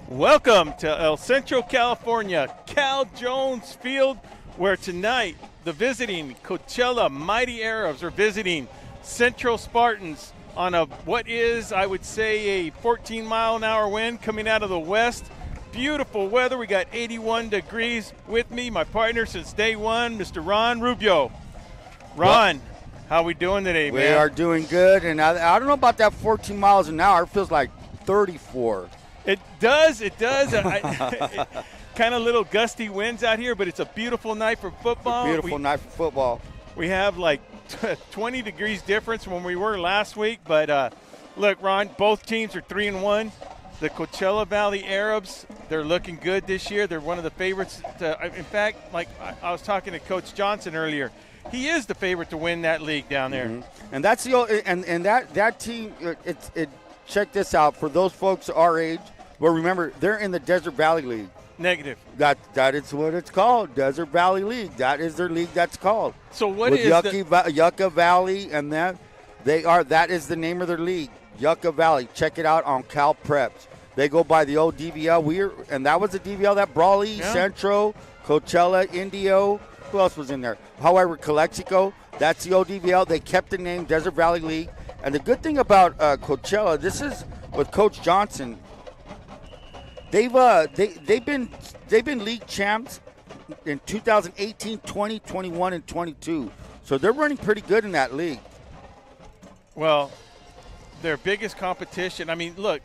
Welcome to El Centro, California, Cal Jones Field, where tonight the visiting Coachella Mighty Arabs are visiting Centro Spartans on what is, I would say, a 14-mile-an-hour wind coming out of the west. Beautiful weather. We got 81 degrees. With me, my partner since day one, Mr. Ron Rubio. Ron, how we doing today, man? We are doing good, and I don't know about that 14 miles an hour. It feels like 34. It does. Kind of little gusty winds out here, but it's a beautiful night for football. Beautiful night for football. We have like 20 degrees difference from when we were last week. But look, Ron, both teams are 3-1. The Coachella Valley Arabs, they're looking good this year. They're one of the favorites. In fact, like I was talking to Coach Johnson earlier, he is the favorite to win that league down there. Mm-hmm. And that's that team. Check this out for those folks our age. Well, remember, they're in the Desert Valley League. Negative. That is what it's called, Desert Valley League. That is their league. That's called. So what with is Yucca Valley and that is the name of their league, Yucca Valley. Check it out on Cal Preps. They go by the old DVL. And that was the DVL that Brawley, yeah. Centro, Coachella, Indio. Who else was in there? However, Calexico. That's the old DVL. They kept the name Desert Valley League. And the good thing about Coachella, this is with Coach Johnson. They've been league champs in 2018, 20, 21, and 22. So they're running pretty good in that league. Well, their biggest competition. I mean, look,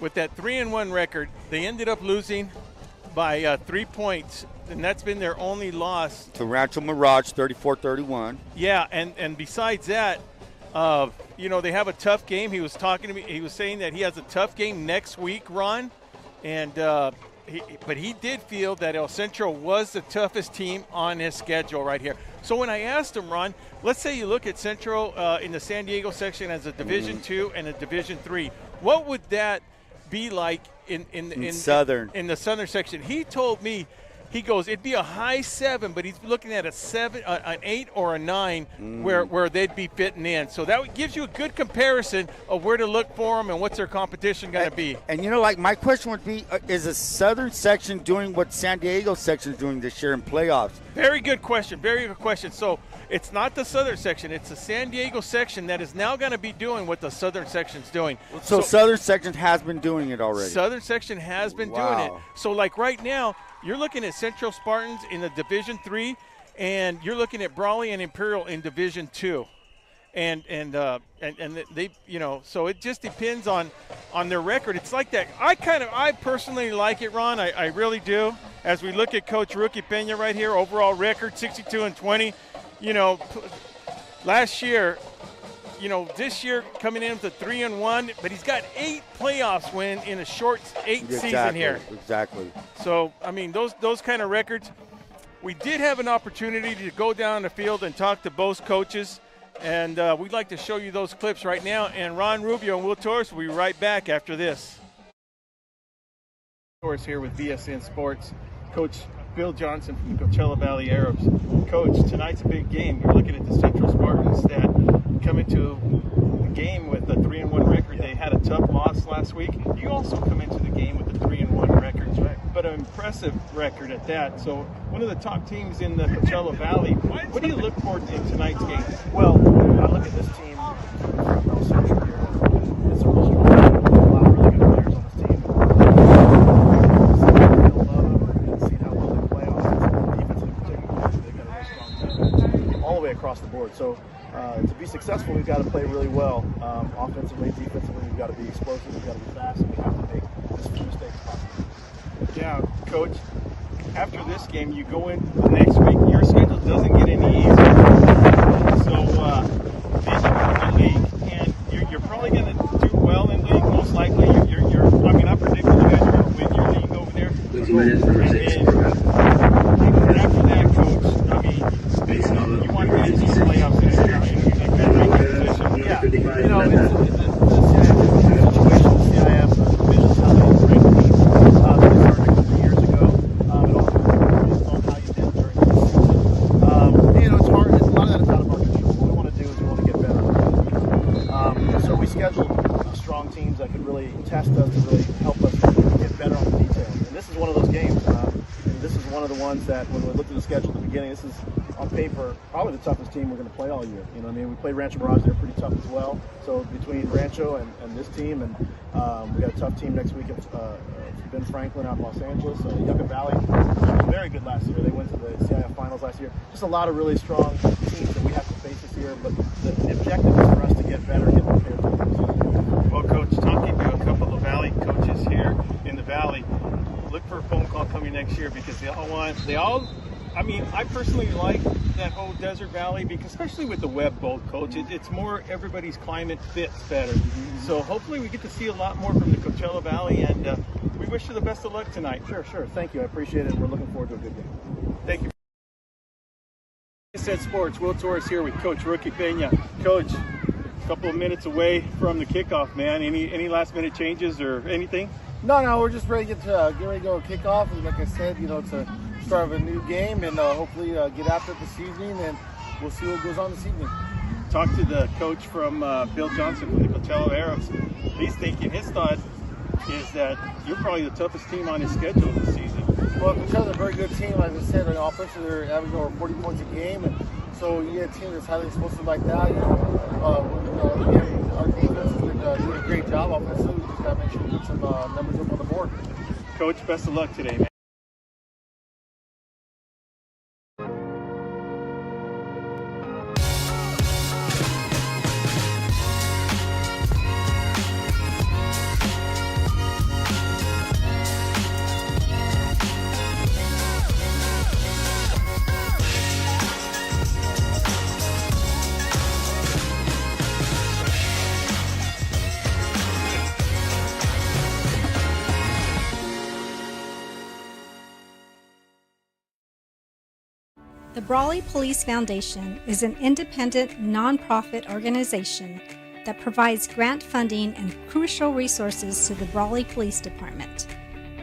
with that 3-1 record, they ended up losing by 3 points, and that's been their only loss to Rancho Mirage, 34-31. Yeah, and besides that. They have a tough game. He was talking to me. He was saying that he has a tough game next week, Ron. But he did feel that El Centro was the toughest team on his schedule right here. So when I asked him, Ron, let's say you look at Centro in the San Diego section as a Division II and a Division III. What would that be like in the southern section? He told me. He goes, it'd be a high 7, but he's looking at an 8 or a 9 where they'd be fitting in. So that gives you a good comparison of where to look for them and what's their competition going to be. And, my question would be, is the southern section doing what San Diego section is doing this year in playoffs? Very good question. Very good question. So it's not the southern section. It's the San Diego section that is now going to be doing what the southern section's doing. So southern section has been doing it already. Southern section has been doing it. So, like right now, you're looking at Central Spartans in the Division III, and you're looking at Brawley and Imperial in Division II, and they, so it just depends on their record. It's like that. I personally like it, Ron. I really do. As we look at Coach Rookie Pena right here, overall record 62-20. Last year. This year coming in with a 3-1, but he's got 8 playoffs win in a short season here. Exactly. So, I mean, those kind of records. We did have an opportunity to go down the field and talk to both coaches, and we'd like to show you those clips right now. And Ron Rubio and Will Torrez will be right back after this. Torrez here with VSN Sports. Coach Bill Johnson from the Coachella Valley Arabs. Coach, tonight's a big game. You're looking at the Central Spartans that come into the game with a 3-1 record. They had a tough loss last week. You also come into the game with a 3-1 record, but an impressive record at that. So one of the top teams in the Coachella Valley. What do you look for in tonight's game? Well, I look at this team from El Centro here. It's a real strong team. A lot of really good players on this team. See how well they play on defense in particular. They've got a very strong team all the way across the board. So to be successful, we've got to play really well. Offensively, defensively, we've got to be explosive, we've got to be fast, and we have to make as few mistakes as possible. Yeah, Coach, after this game, you go in the next week, your schedule doesn't get any easier. So this year in the league, and you're probably going to do well in league, most likely. I predict you guys are going to win your league over there. And after that, Coach, I mean, you want to get into the playoffs in a good position. Yeah, it's a situation. CIF, division how they break teams. They started a couple of years ago. It also depends on how you did during the season. It's hard. A lot of that is out of our control. What we want to do is we want to get better. So we scheduled strong teams that could really test us, to really help us is one of those games. And this is one of the ones that when we looked at the schedule at the beginning, this is on paper probably the toughest team we're going to play all year. You know what I mean? We played Rancho Mirage, they're pretty tough as well. So between Rancho and this team, and we got a tough team next week at Ben Franklin out in Los Angeles. Yucca Valley was very good last year. They went to the CIF finals last year. Just a lot of really strong teams that we have to face this year. But the objective is for us to get better and get prepared for the season. Well, Coach, talking to a couple of Valley coaches here in the Valley, look for a phone call coming next year because I personally like that whole Desert Valley because especially with the web boat, Coach, it's more everybody's climate fits better. Mm-hmm. So hopefully we get to see a lot more from the Coachella Valley, and we wish you the best of luck tonight. Sure. Thank you. I appreciate it. We're looking forward to a good game. Thank you. VSN Sports, Will Torrez here with Coach Rookie Pena. Coach, a couple of minutes away from the kickoff, man. Any last minute changes or anything? No, we're just ready to get ready to go kickoff. And like I said, it's a start of a new game, and hopefully get after it this evening, and we'll see what goes on this evening. Talk to the coach from Bill Johnson from the Coachella Arabs. He's thinking his thought is that you're probably the toughest team on his schedule this season. Well, Coachella's a very good team. Like I said, on offense, they're averaging over 40 points a game, and so you get a team that's highly explosive like that. Again, our defense has been doing a great job offensively. We just got to make sure we get some numbers up on the board. Coach, best of luck today, man. The Brawley Police Foundation is an independent, nonprofit organization that provides grant funding and crucial resources to the Brawley Police Department,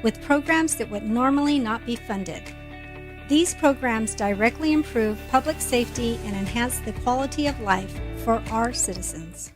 with programs that would normally not be funded. These programs directly improve public safety and enhance the quality of life for our citizens.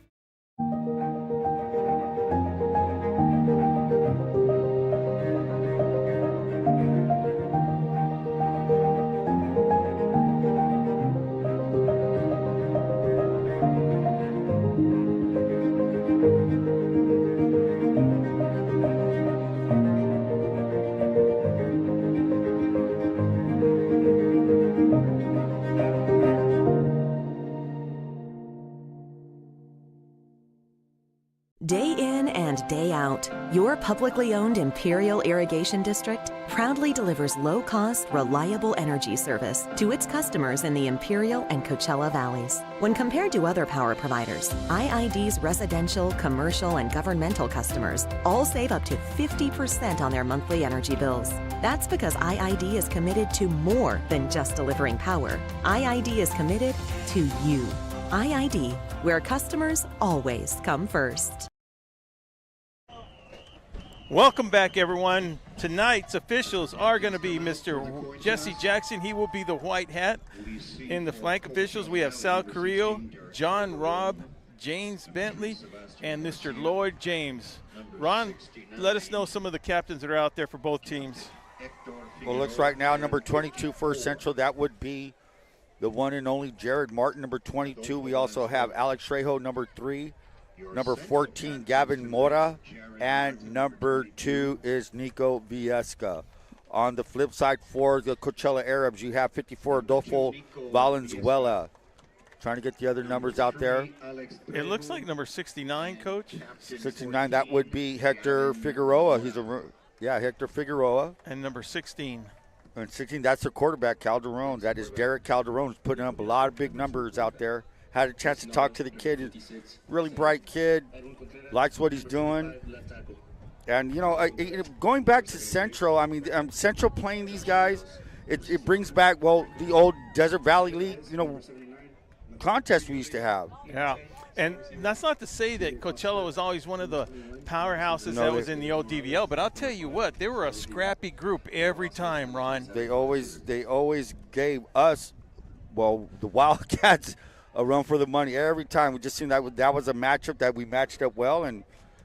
Day in and day out, your publicly owned Imperial Irrigation District proudly delivers low-cost, reliable energy service to its customers in the Imperial and Coachella Valleys. When compared to other power providers, IID's residential, commercial, and governmental customers all save up to 50% on their monthly energy bills. That's because IID is committed to more than just delivering power. IID is committed to you. IID, where customers always come first. Welcome back, everyone. Tonight's officials are going to be Mr. Jesse Jackson. He will be the white hat. In the flank officials, we have Sal Carrillo, John Robb, James Bentley, and Mr. Lloyd James. Ron, let us know some of the captains that are out there for both teams. Well, it looks right now, number 22 for Central, that would be the one and only Jared Martin, number 22. We also have Alex Trejo, number 3. Number 14, Gavin Mora. And number 2 is Nico Viesca. On the flip side, for the Coachella Arabs, you have 54, Adolfo Valenzuela. Trying to get the other numbers out there. It looks like number 69, Coach. 69, that would be Hector Figueroa. Hector Figueroa. And number 16. And 16, that's the quarterback, Calderon. That is Derek Calderon, putting up a lot of big numbers out there. Had a chance to talk to the kid. Really bright kid, likes what he's doing. And, going back to Centro, Centro playing these guys, it brings back, the old Desert Valley League, contest we used to have. Yeah. And that's not to say that Coachella was always one of the powerhouses that was in the old DVL, but I'll tell you what, they were a scrappy group every time, Ron. They always gave us, the Wildcats, a run for the money every time. We just seemed that was a matchup that we matched up well, and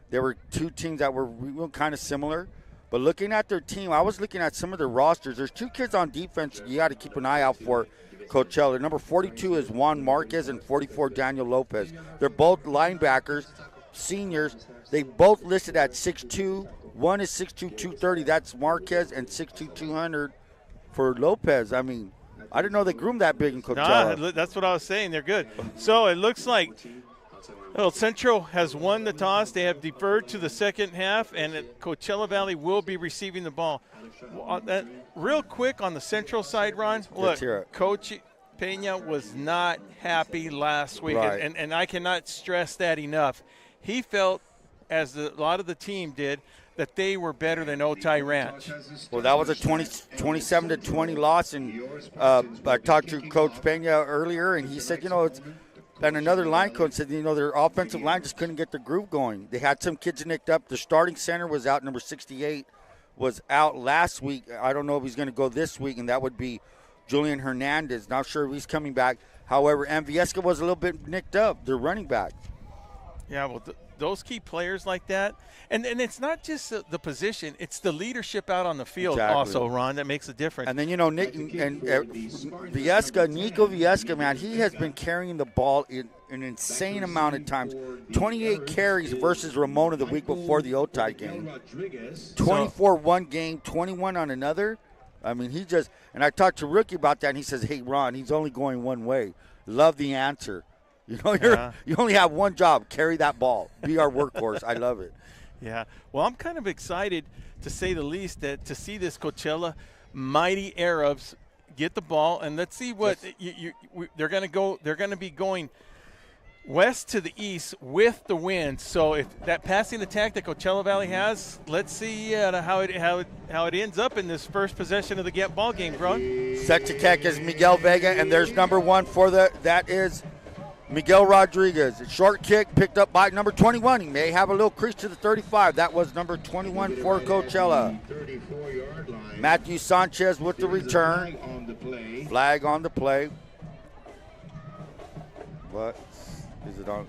there were two teams that were kind of similar. But looking at their team, I was looking at some of their rosters. There's 2 kids on defense you got to keep an eye out for Coachella. Number 42 is Juan Marquez and 44 Daniel Lopez. They're both linebackers, seniors. They both listed at 6'2". One is 6'2", 230. That's Marquez, and 6'2", 200 for Lopez. I mean, I didn't know they groomed that big in Coachella. Nah, that's what I was saying. They're good. So it looks like Centro has won the toss. They have deferred to the second half, and Coachella Valley will be receiving the ball. Real quick on the Central side, Ron, look, Coach Pena was not happy last week, Right. and I cannot stress that enough. He felt, as a lot of the team did, that they were better than Otay Ranch. Well, that was a 27-20 loss, and I talked to Coach Pena earlier, and he said, and another line coach said, their offensive line just couldn't get the groove going. They had some kids nicked up. The starting center was out. Number 68 was out last week. I don't know if he's going to go this week, and that would be Julian Hernandez. Not sure if he's coming back. However, Amvieska was a little bit nicked up, their running back. Yeah, well, those key players like that, and it's not just the position, it's the leadership out on the field also, Ron, that makes a difference. And then, Nick and Nico Vieska, man, he has been carrying the ball in an insane amount of times. 28 carries versus Ramona the week before the Otay game. 24 one game, 21 on another. I mean, and I talked to Rookie about that, and he says, hey, Ron, he's only going one way. Love the answer. You only have one job, carry that ball. Be our workhorse. I love it. Yeah. Well, I'm kind of excited, to say the least, to see this Coachella Mighty Arabs get the ball, and let's see what they're going to go. They're going to be going west to the east with the wind. So if that passing attack that Coachella Valley has, let's see how it ends up in this first possession of the ball game, bro. Set to kick is Miguel Vega, and there's number 1 that is Miguel Rodriguez. Short kick picked up by number 21. He may have a little crease to the 35. That was number 21 for Coachella. Matthew Sanchez with the return. Flag on the play. What is it on?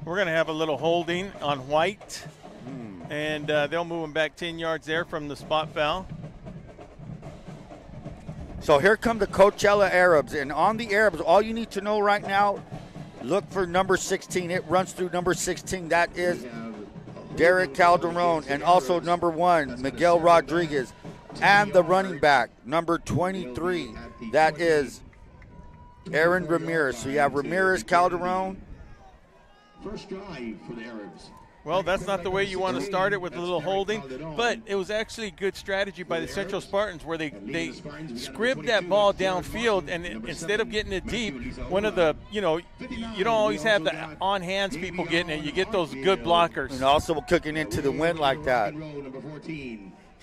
We're going to have a little holding on White, and they'll move him back 10 yards there from the spot foul. So here come the Coachella Arabs, and on the Arabs, all you need to know right now, look for number 16. It runs through number 16. That is Derek Calderon, and also number 1, Miguel Rodriguez, and the running back, number 23. That is Aaron Ramirez. So you have Ramirez, Calderon. First drive for the Arabs. Well, that's not the way you want to start it, with a little holding, but it was actually good strategy by the Central Spartans, where they scribbed that ball downfield, and instead of getting it deep, one of the, you don't always have the on-hands people getting it. You get those good blockers. And also cooking into the wind like that.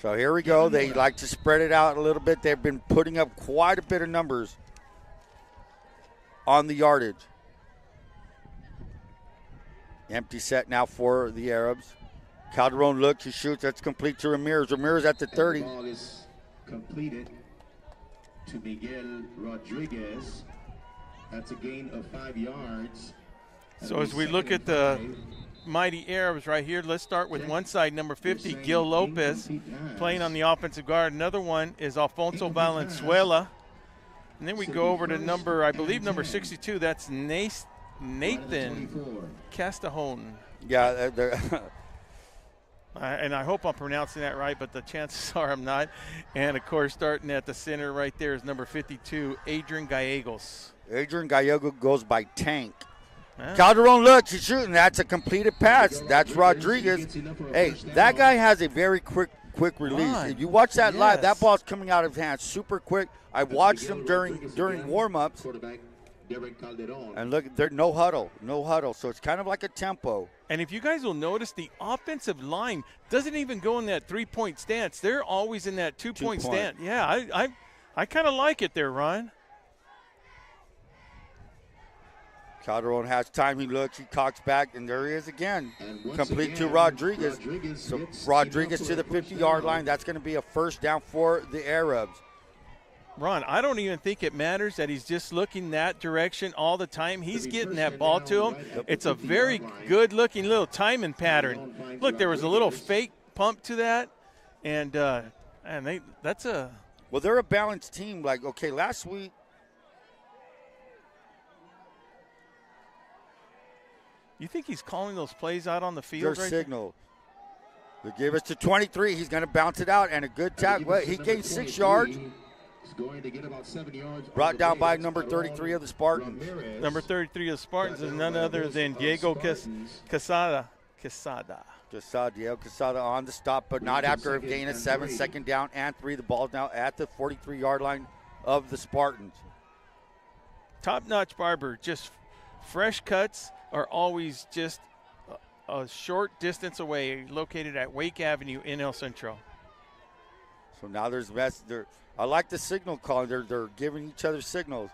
So here we go. They like to spread it out a little bit. They've been putting up quite a bit of numbers on the yardage. Empty set now for the Arabs. Calderon looks, he shoots, that's complete to Ramirez. Ramirez at the 30. The ball is completed to Miguel Rodriguez. That's a gain of 5 yards. So as we look at the Mighty Arabs right here, let's start with one side, number 50, Gil Lopez, playing on the offensive guard. Another one is Alfonso Valenzuela. And then we go over to number 62, that's Nathan Castajon. Yeah, and I hope I'm pronouncing that right, but the chances are I'm not. And, of course, starting at the center right there is number 52, Adrian Gallegos. Adrian Gallegos goes by Tank. Calderon looks, he's shooting. That's a completed pass. That's Rodriguez. Hey, that guy has a very quick release. If you watch that live, that ball's coming out of his hands super quick. I watched him during warm-ups. And look, there's no huddle. So it's kind of like a tempo. And if you guys will notice, the offensive line doesn't even go in that three-point stance. They're always in that two-point stance. Yeah, I kind of like it there, Ryan. Calderon has time. He looks, he cocks back, and there he is again. Complete to Rodriguez. So Rodriguez to the 50-yard line. That's going to be a first down for the Arabs. Ron, I don't even think it matters that he's just looking that direction all the time. He's getting that ball to him. It's a very good-looking little timing pattern. Look, there was a little fake pumped to that, and that's a. Well, they're a balanced team. Like, okay, last week. You think he's calling those plays out on the field? Their right signal. They gave us to 23. He's going to bounce it out, and a good tackle. Well, he gained 6 yards. He's going to get about 7 yards. Brought down by number 33 of the Spartans. Number 33 of the Spartans is none other than Diego Quesada. Diego Quesada on the stop, but not after a gain of 7, 2nd down and 3. The ball's now at the 43-yard line of the Spartans. Top-notch barber, just fresh cuts are always just a short distance away, located at Wake Avenue in El Centro. So now there's I like the signal calling. They're giving each other signals.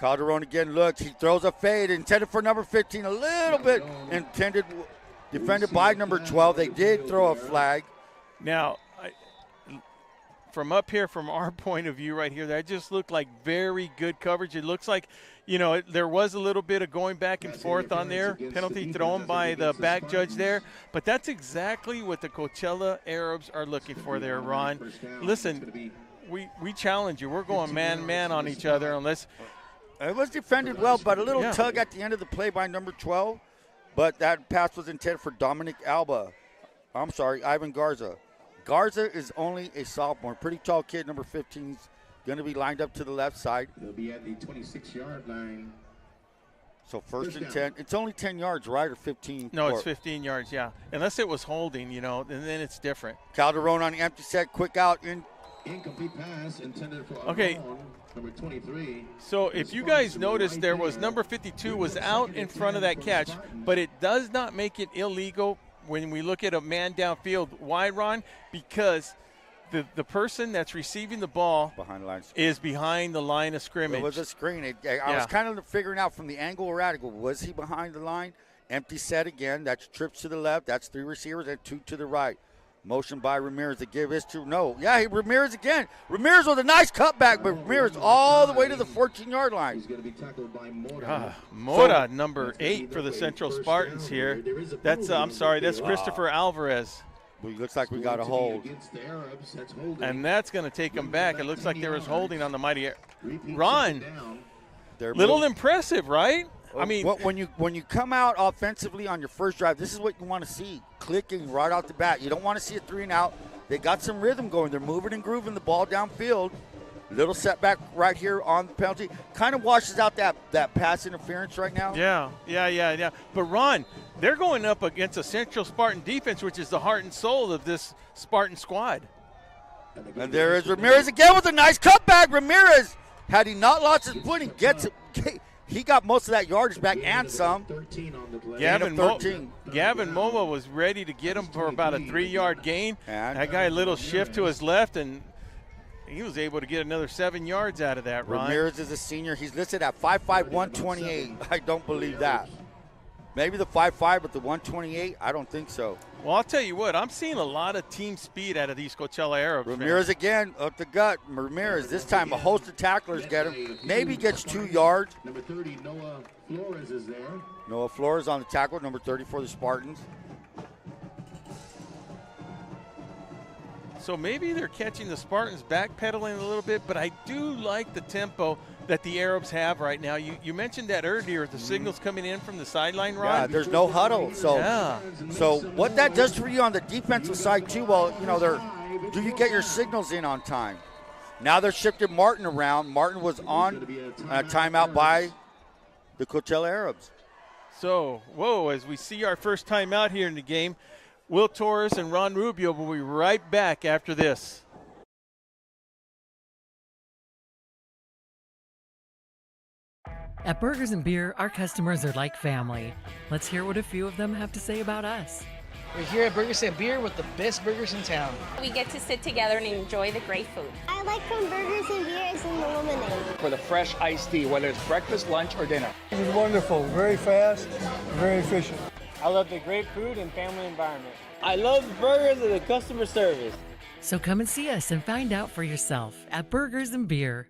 Calderon again looks. He throws a fade intended for number 15. A little bit defended by number 12. They did throw a flag. Now, from up here, from our point of view right here, that just looked like very good coverage. It looks like, there was a little bit of going back and forth on there. Penalty thrown by the back judge there. But that's exactly what the Coachella Arabs are looking for there, Ron. Listen, we challenge you. We're going man-man on each other unless – it was defended well, but a little tug at the end of the play by number 12. But that pass was intended for Ivan Garza. Garza is only a sophomore. Pretty tall kid, number 15. He's going to be lined up to the left side. He'll be at the 26-yard line. So first and 10. It's only 10 yards, right, or 15? No, it's 15 yards, yeah. Unless it was holding, and then it's different. Calderon on the empty set, quick out. Incomplete pass intended for number 23. So if you guys noticed, there was number 52 was out in front of that catch, but it does not make it illegal when we look at a man downfield. Why, Ron? Because the person that's receiving the ball is behind the line of scrimmage. It was a screen. I was kind of figuring out from the angle we're at, was he behind the line? Empty set again. That's trips to the left. That's 3 receivers and 2 to the right. Motion by Ramirez to give his to Ramirez again. Ramirez with a nice cutback, but Ramirez all the way to the 14-yard line. He's going to be tackled by Mora. Mora, number 8 for the Central Spartans here. That's Christopher Alvarez. Well, it looks like we got a hold. And that's going to take him back. It looks like there was holding on the mighty Ron. Little impressive, right? I mean, when you come out offensively on your first drive, this is what you want to see, clicking right off the bat. You don't want to see a 3 and out. They got some rhythm going. They're moving and grooving the ball downfield. Little setback right here on the penalty. Kind of washes out that pass interference right now. Yeah. But, Ron, they're going up against a Central Spartan defense, which is the heart and soul of this Spartan squad. And there is Ramirez again with a nice cutback. Ramirez, had he not lost his footing, gets it. He got most of that yardage back and some. Gavin Moma was ready to get him for about a 3-yard gain. And that guy a little shift to his left, and he was able to get another 7 yards out of that, Ron. Ramirez is a senior. He's listed at 5'5", 128. I don't believe that. Maybe the 5'5", but the 128, I don't think so. Well, I'll tell you what, I'm seeing a lot of team speed out of these Coachella Arabs. Ramirez again, up the gut. Ramirez, this time a host of tacklers get him. Maybe gets 2 yards. Number 30, Noah Flores is there. Noah Flores on the tackle, number 30 for the Spartans. So maybe they're catching the Spartans backpedaling a little bit, but I do like the tempo that the Arabs have right now. You mentioned that earlier, the signals coming in from the sideline, Ron. Yeah, there's no huddle. So what that does for you on the defensive side too, do you get your signals in on time? Now they're shifting Martin around. Martin was on a timeout by the Coachella Arabs. So, as we see our first timeout here in the game, Will Torrez and Ron Rubio will be right back after this. At Burgers and Beer, our customers are like family. Let's hear what a few of them have to say about us. We're here at Burgers and Beer with the best burgers in town. We get to sit together and enjoy the great food. I like from Burgers and Beer is in the lemonade. For the fresh iced tea, whether it's breakfast, lunch, or dinner. It was wonderful, very fast, very efficient. I love the great food and family environment. I love the burgers and the customer service. So come and see us and find out for yourself at Burgers and Beer.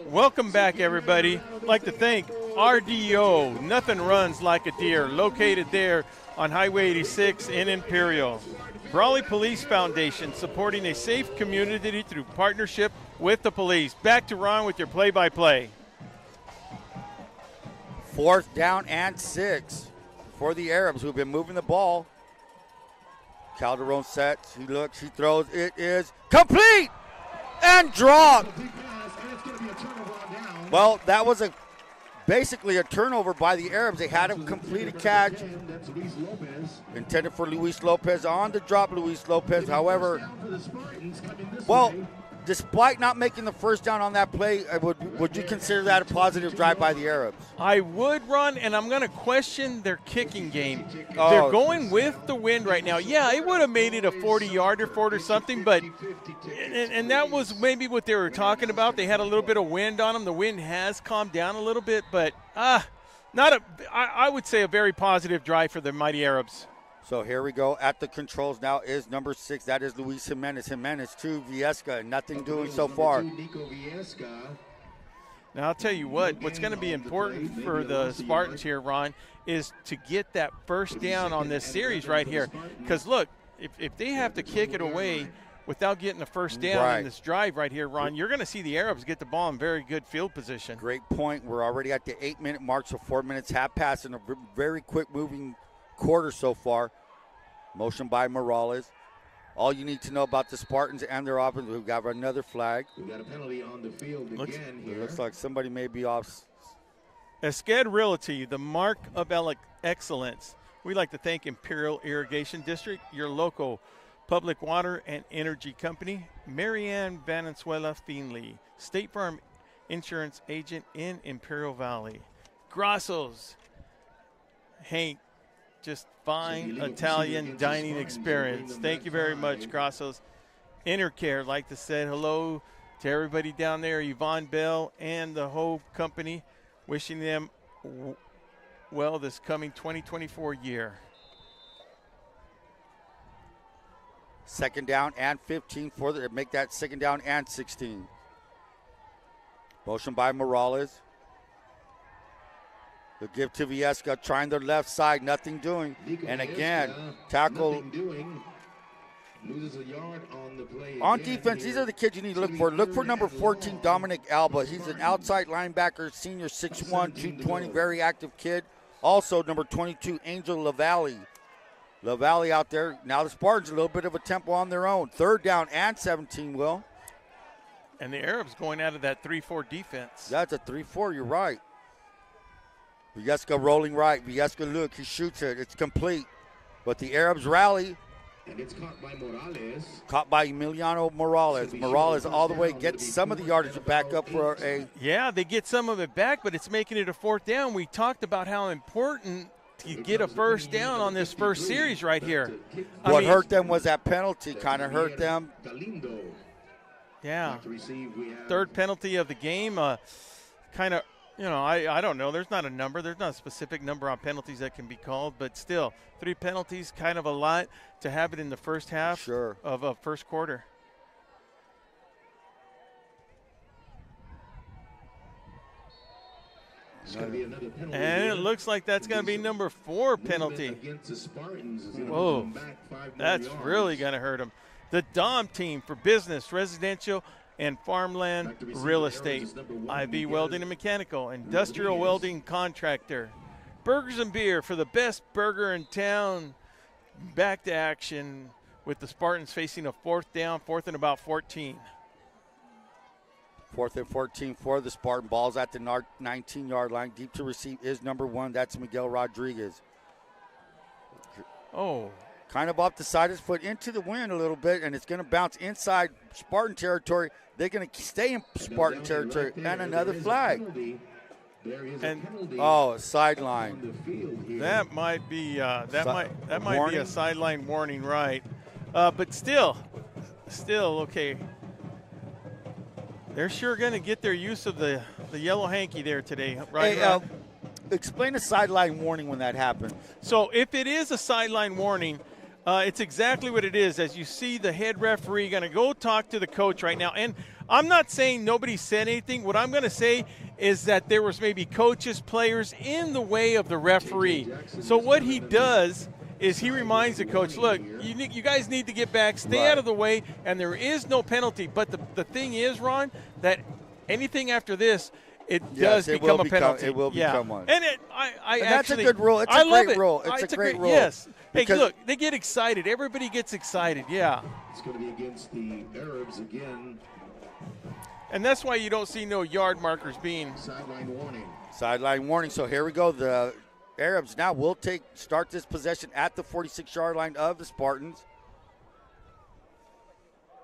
Welcome back, everybody. I'd like to thank RDO, nothing runs like a deer, located there on Highway 86 in Imperial. Brawley Police Foundation, supporting a safe community through partnership with the police. Back to Ron with your play-by-play. 4th down and 6 for the Arabs, who've been moving the ball. Calderon sets, he looks, he throws, it is complete and dropped. Well, that was basically a turnover by the Arabs. They had a completed catch intended for Luis Lopez. On the drop, Luis Lopez. However, well, despite not making the first down on that play, would you consider that a positive drive by the Arabs? I would, Ron, and I'm going to question their kicking game. They're going with the wind right now. Yeah, it would have made it a 40-yarder for it or something, but and that was maybe what they were talking about. They had a little bit of wind on them. The wind has calmed down a little bit, but I would say a very positive drive for the mighty Arabs. So here we go. At the controls now is number 6. That is Luis Jimenez. Jimenez to Viesca. Nothing doing so far. Now, I'll tell you what's going to be important for the Spartans here, Ron, is to get that first down on this series right here. Because, look, if they have to kick it away without getting the first down in this drive right here, Ron, you're going to see the Arabs get the ball in very good field position. Great point. We're already at the 8-minute mark, so 4 minutes have passed in a very quick moving quarter so far. Motion by Morales. All you need to know about the Spartans and their offense, we've got another flag. We got a penalty on the field again here. It looks like somebody may be off. Escad Realty, the mark of excellence. We'd like to thank Imperial Irrigation District, your local public water and energy company. Marianne Valenzuela Feenley, State Farm Insurance Agent in Imperial Valley. Grasso's, Hank, just fine Italian dining experience. Thank you very much, Grasso's. Intercare, like to say hello to everybody down there, Yvonne Bell and the whole company, wishing them well this coming 2024 year. 2nd down and 15 for the make that 2nd down and 16. Motion by Morales. The give to Viesca, trying the left side, nothing doing. And again, tackle. Loses a yard on the play. On defense, these are the kids you need to look for. Look for number 14, Dominic Alba. He's an outside linebacker, senior, 6'1", 220, very active kid. Also, number 22, Angel LaValle. LaValle out there. Now the Spartans, a little bit of a tempo on their own. 3rd down and 17, Will. And the Arabs going out of that 3-4 defense. That's a 3-4, you're right. Viesca rolling right. Viesca, look, he shoots it. It's complete. But the Arabs rally. And it's caught by Morales. Caught by Emiliano Morales. Morales all the way gets some of the yardage back up for a. Yeah, they get some of it back, but it's making it a 4th down. We talked about how important to get a first down on this first series right here. What hurt them was that penalty, kind of hurt them. Yeah. 3rd penalty of the game. Kind of. You know, I don't know. There's not a number. There's not a specific number on penalties that can be called. But still, 3 penalties, kind of a lot to have it in the first half of a first quarter. And it looks like that's going to be number 4 penalty. Whoa, that's really going to hurt them. The Dom team for business, residential, and farmland real estate. IV Welding and Mechanical, industrial welding contractor. Burgers and Beer for the best burger in town. Back to action with the Spartans facing a 4th down, 4th and about 14. 4th and 14 for the Spartan. Ball's at the 19-yard line. Deep to receive is number 1. That's Miguel Rodriguez. Oh. Kind of off the side of his foot into the wind a little bit, and it's going to bounce inside Spartan territory. They're going to stay in Spartan territory, and another flag. And sideline. That might be that might be a sideline warning, right? But still okay. They're sure going to get their use of the yellow hanky there today, right? Hey, explain a sideline warning when that happened. So if it is a sideline warning, it's exactly what it is. As you see the head referee going to go talk to the coach right now. And I'm not saying nobody said anything. What I'm going to say is that there was maybe coaches, players in the way of the referee. So what he does is he reminds the coach, look, you guys need to get back, stay out of the way, and there is no penalty. But the thing is, Ron, that anything after this, it does become a penalty. It will become one. And that's a good rule. It's a great rule. It's a great rule. Yes. Hey, look, they get excited. Everybody gets excited, yeah. It's going to be against the Arabs again. And that's why you don't see no yard markers being. Sideline warning. Sideline warning. So here we go. The Arabs now will start this possession at the 46-yard line of the Spartans.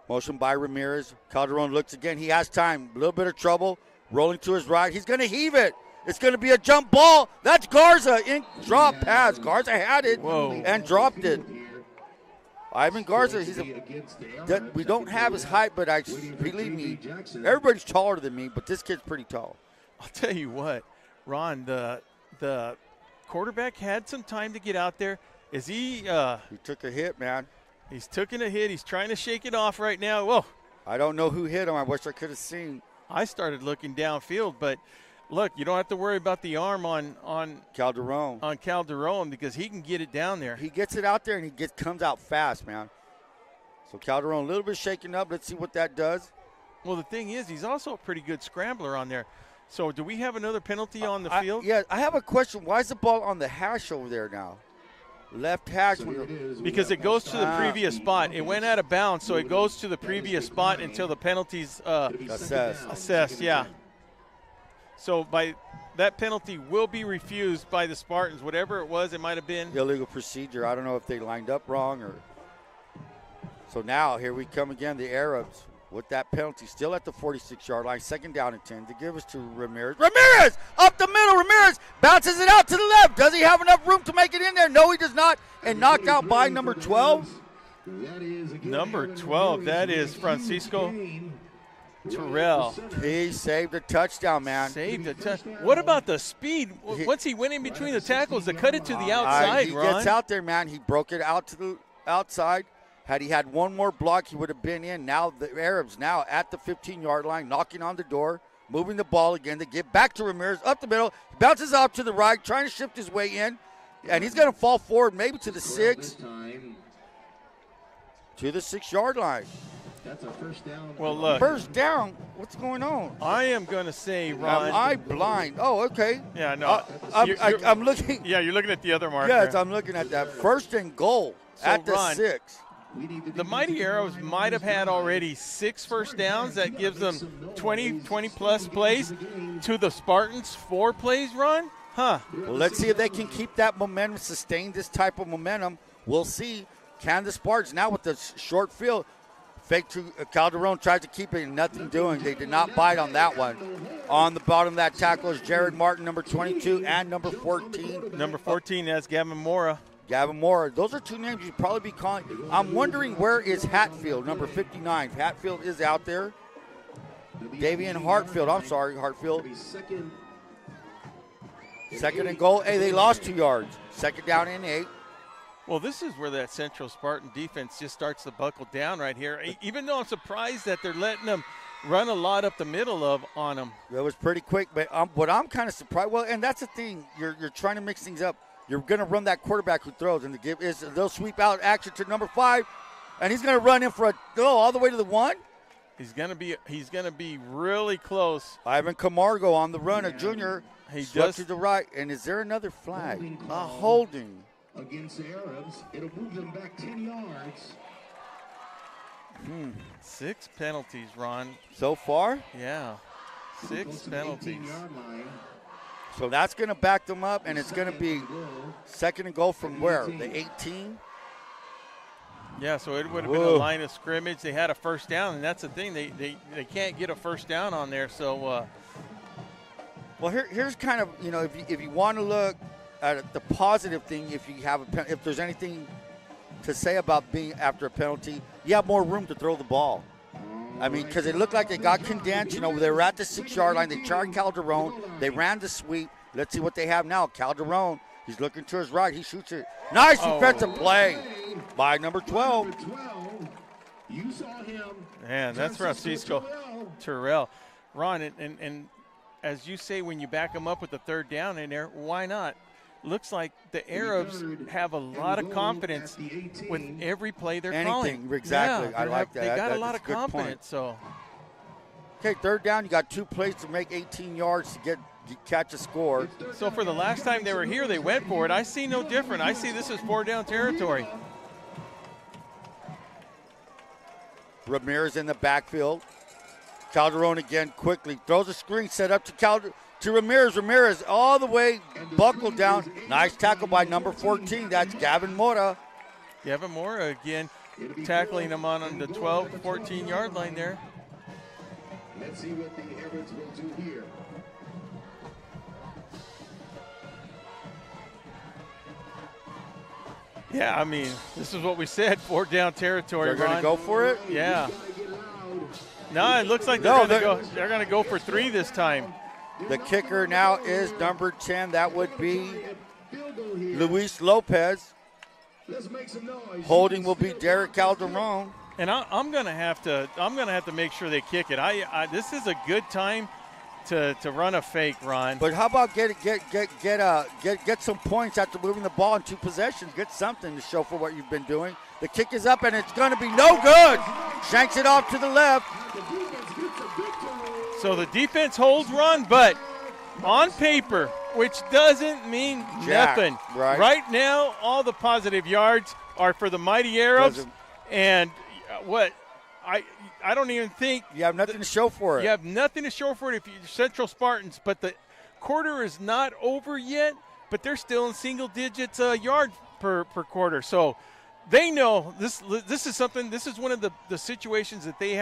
Motion by Ramirez. Calderon looks again. He has time. A little bit of trouble. Rolling to his right. He's going to heave it. It's going to be a jump ball. That's Garza in drop pass. Garza had it and dropped it. Ivan Garza, we don't have his height, but believe me, everybody's taller than me, but this kid's pretty tall. I'll tell you what, Ron, the quarterback had some time to get out there. He took a hit, man. He's taking a hit. He's trying to shake it off right now. Whoa. I don't know who hit him. I wish I could have seen. I started looking downfield, but look, you don't have to worry about the arm on Calderon. On Calderon because he can get it down there. He gets it out there and he comes out fast, man. So Calderon a little bit shaken up. Let's see what that does. Well, the thing is, he's also a pretty good scrambler on there. So do we have another penalty on the field? Yeah, I have a question. Why is the ball on the hash over there now? Left hash. Because it goes to the previous spot. It went out of bounds, so it goes to the previous spot until the penalty's assessed, yeah. So by that penalty will be refused by the Spartans. Whatever it was, it might have been. Illegal procedure. I don't know if they lined up wrong or. So now here we come again, the Arabs with that penalty. Still at the 46-yard line. 2nd down and 10. To give us to Ramirez. Ramirez up the middle. Ramirez bounces it out to the left. Does he have enough room to make it in there? No, he does not. And knocked out by number 12. Number 12. That is Francisco Torrez. He saved a touchdown, man. Saved a touchdown. What about the speed? Once he went in between the tackles to cut it to the outside, he Ron. gets out there, man. He broke it out to the outside. Had he had one more block, he would have been in. Now the Arabs now at the 15-yard line, knocking on the door, moving the ball again. They get back to Ramirez up the middle. He bounces out to the right, trying to shift his way in. And he's going to fall forward maybe to the 6. To the 6-yard line. That's a first down. Well, look. First down? What's going on? I am going to say, Ron. Am I blind? Oh, okay. Yeah, no. I'm looking. Yeah, you're looking at the other marker. Yes, I'm looking at that. 1st and goal at the Ron, 6. The Mighty Arrows might have had already 6 first downs. That gives them 20-plus plays. To the Spartans, 4 plays, Ron? Huh. Well, let's see if they can keep that momentum, sustain this type of momentum. We'll see. Can the Spartans now with the short field? Fake to Calderon, tries to keep it and nothing doing. They did not bite on that one. On the bottom of that tackle is Jared Martin, number 22, and number 14. Number 14, that's Gavin Mora. Gavin Mora. Those are 2 names you'd probably be calling. I'm wondering where is Hatfield, number 59. Hatfield is out there. Davian Hartfield. I'm sorry, Hartfield. 2nd and goal. Hey, they lost 2 yards. 2nd down and 8. Well, this is where that Central Spartan defense just starts to buckle down right here. Even though I'm surprised that they're letting them run a lot up the middle on them. That was pretty quick, but what I'm kind of surprised. Well, and that's the thing. You're trying to mix things up. You're going to run that quarterback who throws, and they'll sweep out action to number 5, and he's going to run in for all the way to the 1. He's going to be really close. Ivan Camargo on the run, a junior. He swept does to the right, and is there another flag? A holding. Against the Arabs, it'll move them back 10 yards. 6 penalties, Ron. So far? Yeah, 6 penalties. So that's going to back them up, and it's going to be 2nd and goal from where? The 18? Yeah, so it would have been a line of scrimmage. They had a first down, and that's the thing. They can't get a first down on there. So, well, here's kind of, if you want to look at the positive thing, if there's anything to say about being after a penalty, you have more room to throw the ball. I mean, because it looked like they got condensed. They were at the 6-yard line. They tried Calderon. They ran the sweep. Let's see what they have now. Calderon, he's looking to his right. He shoots it. Nice defensive play by number 12. You saw him. Man, that's Francisco Torrez. Ron, and as you say, when you back them up with the third down in there, why not? Looks like the Arabs have a lot of confidence with every play they're calling. Exactly. Yeah, I like that. They got That's a lot of confidence. point. So, okay, third down. You got 2 plays to make 18 yards to catch a score. So for the last time they were here, they went for it. I see no different. I see this as 4-down territory. Ramirez in the backfield. Calderon again quickly throws a screen set up to Ramirez. Ramirez all the way buckled down. Nice tackle by number 14. That's Gavin Mora. Gavin Mora again tackling him on the 12 to 14 yard line there. Let's see what the Arabs will do here. Yeah, I mean, this is what we said, 4-down territory. They're going to go for it? Yeah. No, it looks like they're going to go for 3 this time. The kicker now is number 10. That would be Luis Lopez. Let's make some noise. Holding will be Derek Calderon. And I'm going to have to make sure they kick it. This is a good time to run a fake, Ron. But how about get some points after moving the ball in 2 possessions? Get something to show for what you've been doing. The kick is up, and it's going to be no good. Shanks it off to the left. So the defense holds, Ron, but on paper, which doesn't mean nothing. Right. Right now, all the positive yards are for the Mighty Arabs. And I don't even think you have nothing to show for it. You have nothing to show for it if you're Central Spartans, but the quarter is not over yet, but they're still in single digits yard per quarter. So they know this is something. This is one of the situations that they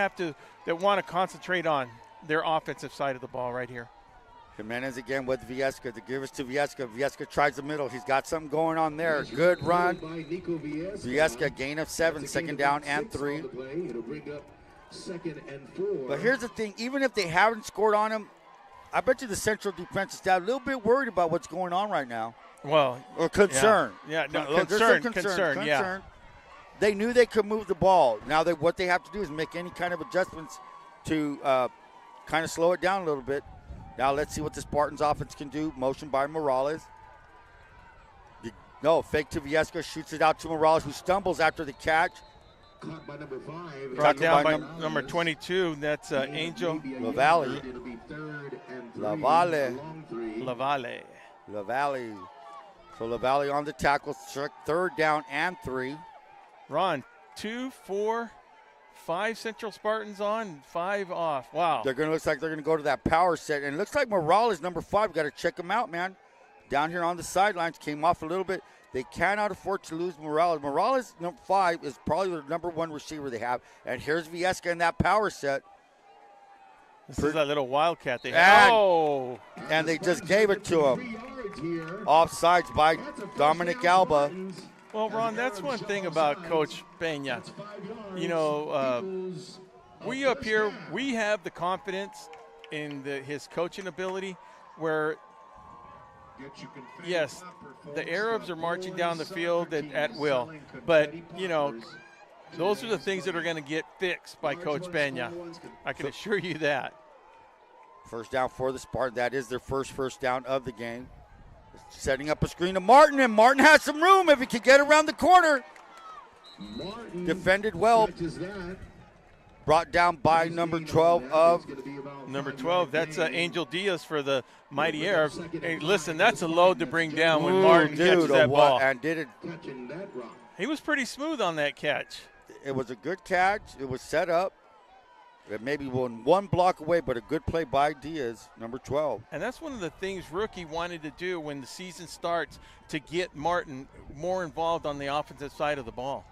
want to concentrate on, their offensive side of the ball right here. Jimenez again with Viesca. To give us to Viesca. Viesca tries the middle. He's got something going on there. Good run. Viesca, gain of 7, 2nd down and 3. Second and 4. But here's the thing. Even if they haven't scored on him, I bet you the Central defensive staff a little bit worried about what's going on right now. Well, or concerned. Yeah, no, concern. Yeah. They knew they could move the ball. Now what they have to do is make any kind of adjustments to kind of slow it down a little bit. Now let's see what the Spartans offense can do. Motion by Morales. Fake to Viesca, shoots it out to Morales, who stumbles after the catch. Caught by number 5. Brought down by number 22. That's Angel Lavalle. Lavalle. So Lavalle on the tackle. 3rd down and 3. Ron, 2, 4, 5 Central Spartans on, 5 off. Wow. Looks like they're going to go to that power set. And it looks like Morales, number 5, got to check him out, man. Down here on the sidelines, came off a little bit. They cannot afford to lose Morales. Morales, number 5, is probably the number 1 receiver they have. And here's Viesca in that power set. This is that little wildcat they have. And they just gave it to him. Offsides by Dominic Alba. Well, Ron, that's one thing about Coach Peña. You know, we up here, we have the confidence in his coaching ability where, yes, the Arabs are marching down the field at will. But, you know, those are the things that are going to get fixed by Coach Peña. I can assure you that. First down for the Spartans. That is their first down of the game. Setting up a screen to Martin, and Martin has some room if he can get around the corner. Defended well. Brought down by number 12 of. Number 12, that's Angel Diaz for the Mighty Arabs. Hey, listen, that's a load to bring down when Martin catches that ball. And did it. He was pretty smooth on that catch. It was a good catch. It was set up. It maybe one block away, but a good play by Diaz, number 12. And that's one of the things Rookie wanted to do when the season starts, to get Martin more involved on the offensive side of the ball.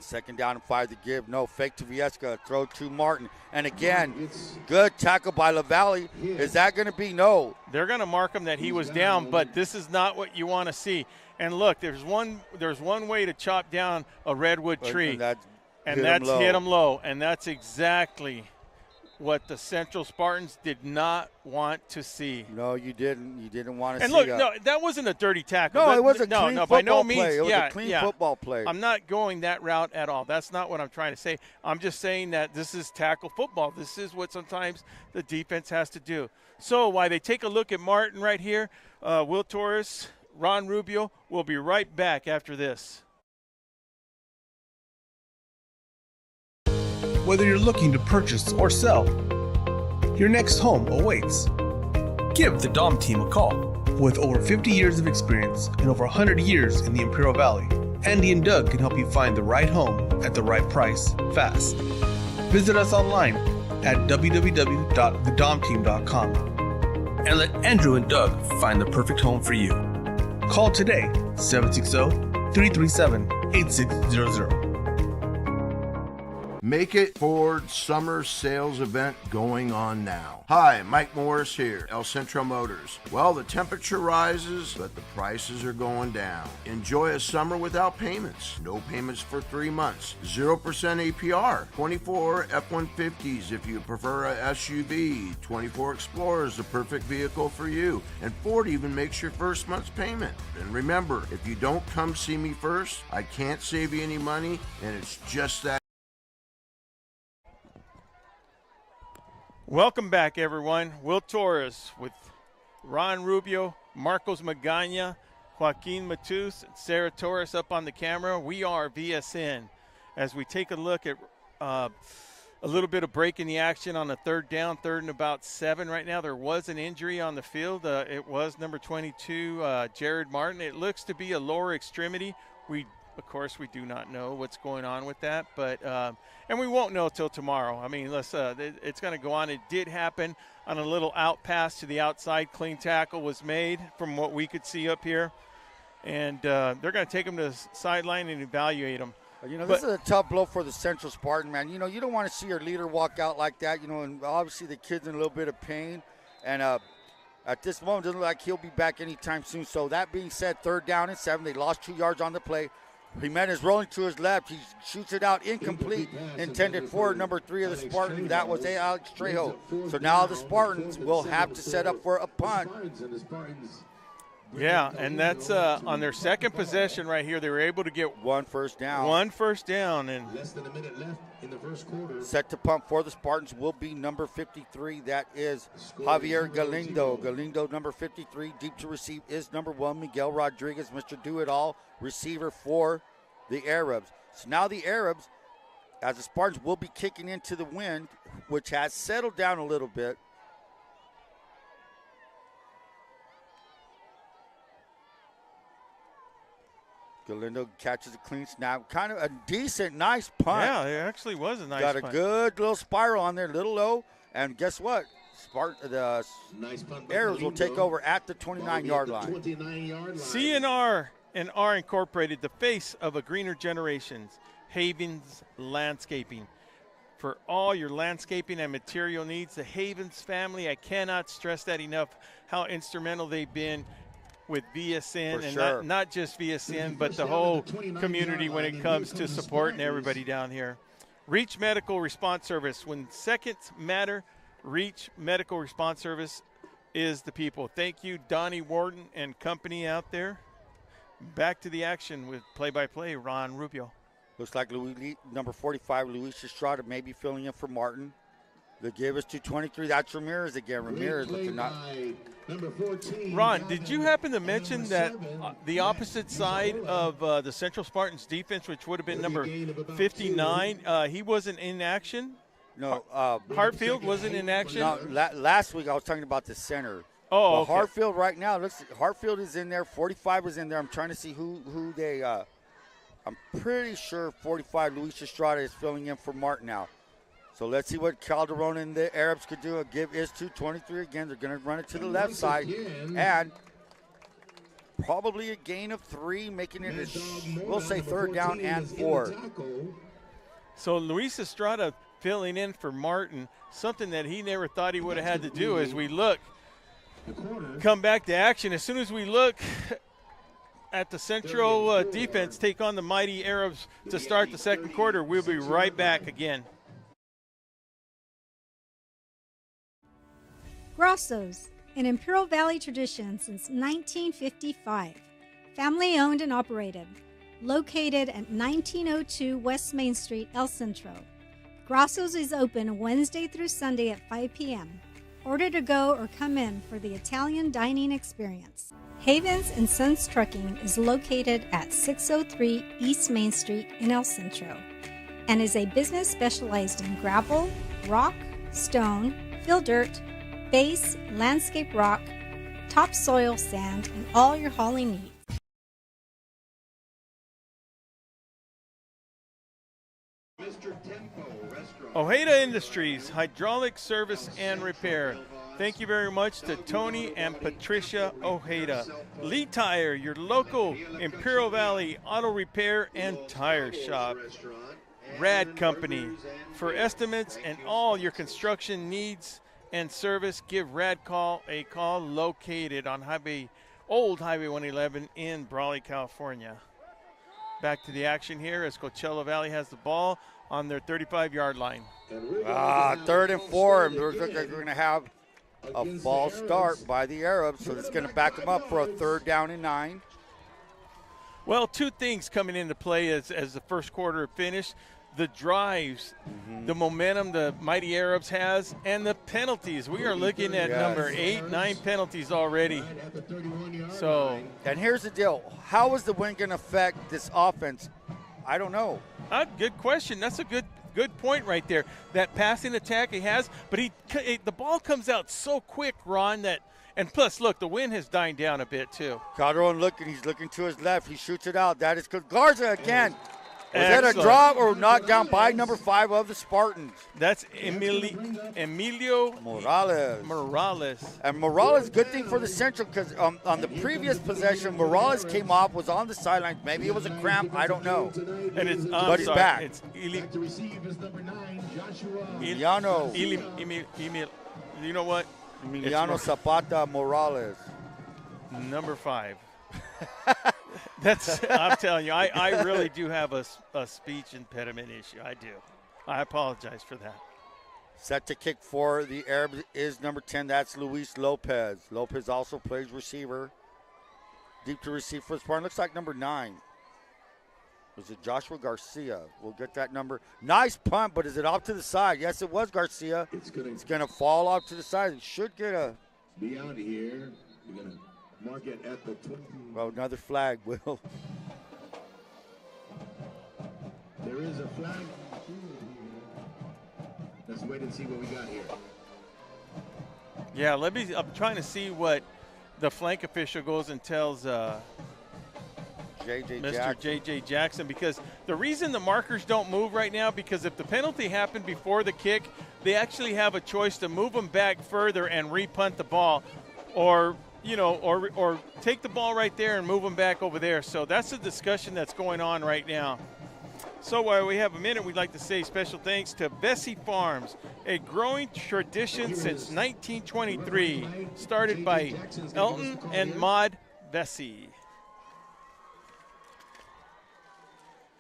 2nd down and 5 to give. No, fake to Viesca, throw to Martin. And again, good tackle by Lavalle. Is that going to be? No. They're going to mark him that he was down, but this is not what you want to see. And look, there's one way to chop down a redwood tree. And that's hit him low. And that's exactly what the Central Spartans did not want to see. No, you didn't. You didn't want to and see look, that. no, that wasn't a dirty tackle. No, it was a clean by football no means. play. It was yeah, a clean yeah. football play. I'm not going that route at all. That's not what I'm trying to say. I'm just saying that this is tackle football. This is what sometimes the defense has to do. So while they take a look at Martin right here, Will Torrez, Ron Rubio, we'll be right back after this. Whether you're looking to purchase or sell, your next home awaits. Give the Dom team a call. With over 50 years of experience and over 100 years in the Imperial Valley, Andy and Doug can help you find the right home at the right price fast. Visit us online at www.thedomteam.com and let Andrew and Doug find the perfect home for you. Call today, 760-337-8600. Make It Ford summer sales event going on now. Hi, Mike Morris here, El Centro Motors. Well, the temperature rises, but the prices are going down. Enjoy a summer without payments. No payments for 3 months. 0% APR. 24 F-150s if you prefer a SUV. 24 Explorer is the perfect vehicle for you. And Ford even makes your first month's payment. And remember, if you don't come see me first, I can't save you any money, and it's just that. Welcome back, everyone. Will Torrez with Ron Rubio, Marcos Magana, Joaquin Matus, and Sarah Torres up on the camera. We are VSN. As we take a look at a little bit of break in the action on the third down, 3rd and about 7 right now. There was an injury on the field. It was number 22, Jared Martin. It looks to be a lower extremity. Of course, we do not know what's going on with that, but and we won't know till tomorrow. I mean, it's going to go on. It did happen on a little out pass to the outside. Clean tackle was made from what we could see up here, and they're going to take him to the sideline and evaluate him. This is a tough blow for the Central Spartan, man. You don't want to see your leader walk out like that, and obviously the kid's in a little bit of pain, and at this moment, it doesn't look like he'll be back anytime soon. So that being said, 3rd down and 7. They lost 2 yards on the play. Jimenez rolling to his left. He shoots it out incomplete, intended for number 3 of the Spartans. That was Alex Trejo. So now the Spartans will have to set up for a punt. Yeah, and that's on their second possession right here. They were able to get one first down. And less than a minute left in the first quarter. Set to punt for the Spartans will be number 53. That is Javier Galindo. Galindo, number 53. Deep to receive is number 1, Miguel Rodriguez, Mr. Do-It-All, receiver for the Arabs. So now the Arabs, as the Spartans will be kicking into the wind, which has settled down a little bit. Galindo catches a clean snap. Kind of a decent, nice punt. Yeah, it actually was a nice punt. Got a good little spiral on there, little low. And guess what? The Arabs will take over at the 29-yard line. CNR and R Incorporated, the face of a greener generations. Havens Landscaping. For all your landscaping and material needs, the Havens family, I cannot stress that enough, how instrumental they've been with VSN, and not just VSN, but the whole community when it comes to supporting everybody down here. Reach Medical Response Service. When seconds matter, Reach Medical Response Service is the people. Thank you, Donnie Warden and company out there. Back to the action with play-by-play, Ron Rubio. Looks like number 45, Luis Estrada, may be filling in for Martin. The give is to 23. That's Ramirez again. Ramirez looking up. Ron, did you happen to mention that the opposite side of the Central Spartans defense, which would have been number 59, he wasn't in action? No. Hartfield wasn't in action? No, last week I was talking about the center. Oh, but okay. Hartfield right now, Hartfield is in there. 45 is in there. I'm trying to see who they I'm pretty sure 45, Luis Estrada, is filling in for Martin now. So let's see what Calderon and the Arabs could do. A give is to 23 again. They're going to run it to the left side. And probably a gain of 3, making it, we'll say 3rd down and 4. So Luis Estrada filling in for Martin, something that he never thought he would have had to do. As we look, come back to action. As soon as we look at the Central defense take on the mighty Arabs to start the second quarter, we'll be right back again. Grosso's, an Imperial Valley tradition since 1955. Family owned and operated. Located at 1902 West Main Street, El Centro. Grosso's is open Wednesday through Sunday at 5 p.m. Order to go or come in for the Italian dining experience. Havens and Sons Trucking is located at 603 East Main Street in El Centro and is a business specialized in gravel, rock, stone, fill dirt, base, landscape rock, topsoil sand, and all your hauling needs. Ojeda Industries, hydraulic service and repair. Thank you very much to Tony and Patricia Ojeda. Lee Tire, your local Imperial Valley auto repair and tire shop. Rad Company, for estimates and all your construction needs and service, give Rad a call, located on Old Highway 111 in Brawley, California. Back to the action here as Coachella Valley has the ball on their 35-yard line. 3rd and 4. It looks like they're going to have a false start by the Arabs, so it's going to back them up for a 3rd down and 9. Well, two things coming into play as the first quarter finished. The drives, the momentum the Mighty Arabs has, and the penalties. We are looking at number 8, 9 penalties already. So, and here's the deal. How is the win going to affect this offense? I don't know. Good question. That's a good point right there. That passing attack he has, but the ball comes out so quick, Ron, and plus, look, the wind has died down a bit too. Calderon he's looking to his left. He shoots it out. That is good. Garza again. Was Excellent. that a drop or knocked down by number 5 of the Spartans? That's Emilio Morales. And Morales, good thing for the Central, because on the previous possession, Morales came off, was on the sidelines. Maybe it was a cramp. I don't know. And but he's back. It's Emiliano. You know what? Emiliano Zapata Morales. Number 5. I'm telling you, I really do have a speech impediment issue. I do. I apologize for that. Set to kick for the Arabs is number 10. That's Luis Lopez. Lopez also plays receiver. Deep to receive for the Spartan. Looks like number 9. Was it Joshua Garcia? We'll get that number. Nice punt, but is it off to the side? Yes, it was Garcia. It's going to fall off to the side. It should get a... Be out of here. We're going to mark it at the 20. Well, another flag, Will. There is a flag. Let's wait and see what we got here. Yeah, I'm trying to see what the flank official goes and tells Mr. J.J. Jackson, because the reason the markers don't move right now, because if the penalty happened before the kick, they actually have a choice to move them back further and repunt the ball, or take the ball right there and move them back over there. So that's the discussion that's going on right now. So while we have a minute, we'd like to say special thanks to Bessie Farms, a growing tradition since 1923, started by Elton and Maud Bessie.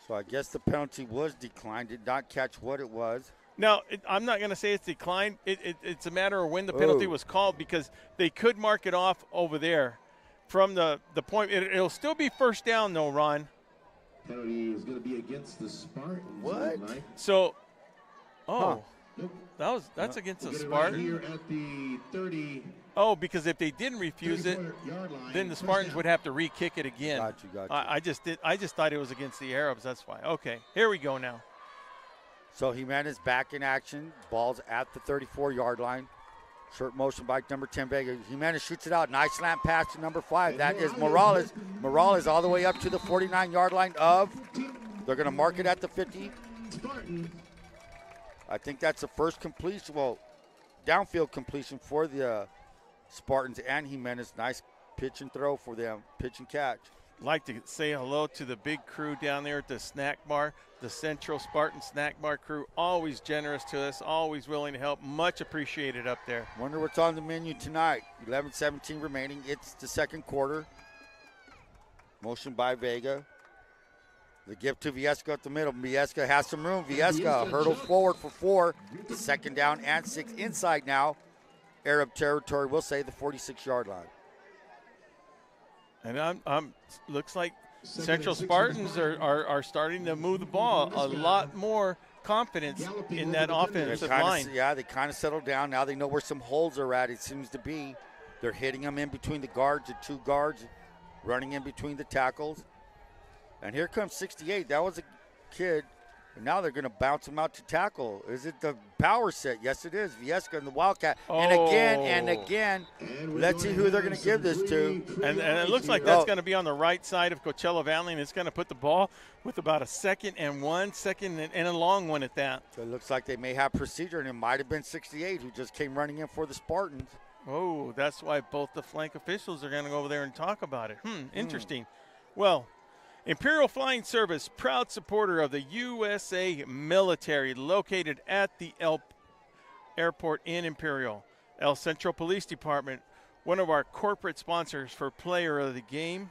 So I guess the penalty was declined. Did not catch what it was. Now, I'm not going to say it's declined. It's a matter of when the penalty was called, because they could mark it off over there from the point. It'll still be first down, though, Ron. Penalty is going to be against the Spartans. What? So, that's against the Spartans. Right here at the 30. Oh, because if they didn't refuse it, then the Spartans would have to re-kick it again. Got you. I just thought it was against the Arabs. That's why. Okay, here we go now. So Jimenez back in action. Ball's at the 34-yard line. Short motion by number 10, Vega. Jimenez shoots it out. Nice slant pass to number 5. That is Morales. Morales all the way up to the 49-yard line of. They're going to mark it at the 50. I think that's the first completion. Well, downfield completion for the Spartans and Jimenez. Nice pitch and throw for them. Pitch and catch. Like to say hello to the big crew down there at the snack bar, the Centro Spartan snack bar crew. Always generous to us, always willing to help. Much appreciated up there. Wonder what's on the menu tonight. 11:17 remaining. It's the second quarter. Motion by Vega. The give to Viesca at the middle. Viesca has some room. Viesca hurdles forward for 4. Second down and 6 inside now Arab territory, we'll say the 46-yard line. And I'm looks like Central Spartans are starting to move the ball. A lot more confidence in that offensive line. Yeah, they kind of settled down. Now they know where some holes are at, it seems to be. They're hitting them in between the guards, the two guards, running in between the tackles. And here comes 68. That was a kid. And now they're going to bounce him out to tackle. Is it the power set? Yes, it is. Vieska and the Wildcat. And again, let's see who they're going to give this to. And it looks like that's going to be on the right side of Coachella Valley, and it's going to put the ball with about a second and a long one at that. So it looks like they may have procedure, and it might have been 68 who just came running in for the Spartans. Oh, that's why both the flank officials are going to go over there and talk about it. Interesting. Well, Imperial Flying Service, proud supporter of the USA military, located at the airport in Imperial. El Centro Police Department, one of our corporate sponsors for Player of the Game,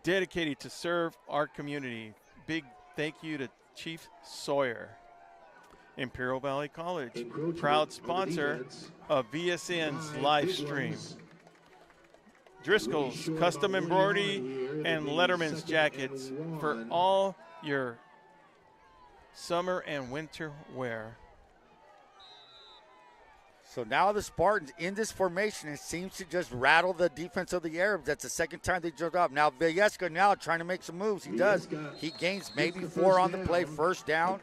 dedicated to serve our community. Big thank you to Chief Sawyer. Imperial Valley College, proud sponsor of VSN's live stream. Driscoll's custom embroidery and Letterman's jackets for all your summer and winter wear. So now the Spartans in this formation, it seems to just rattle the defense of the Arabs. That's the second time they jumped up. Now Vieska now trying to make some moves. He does. He gains maybe 4 on the play, first down.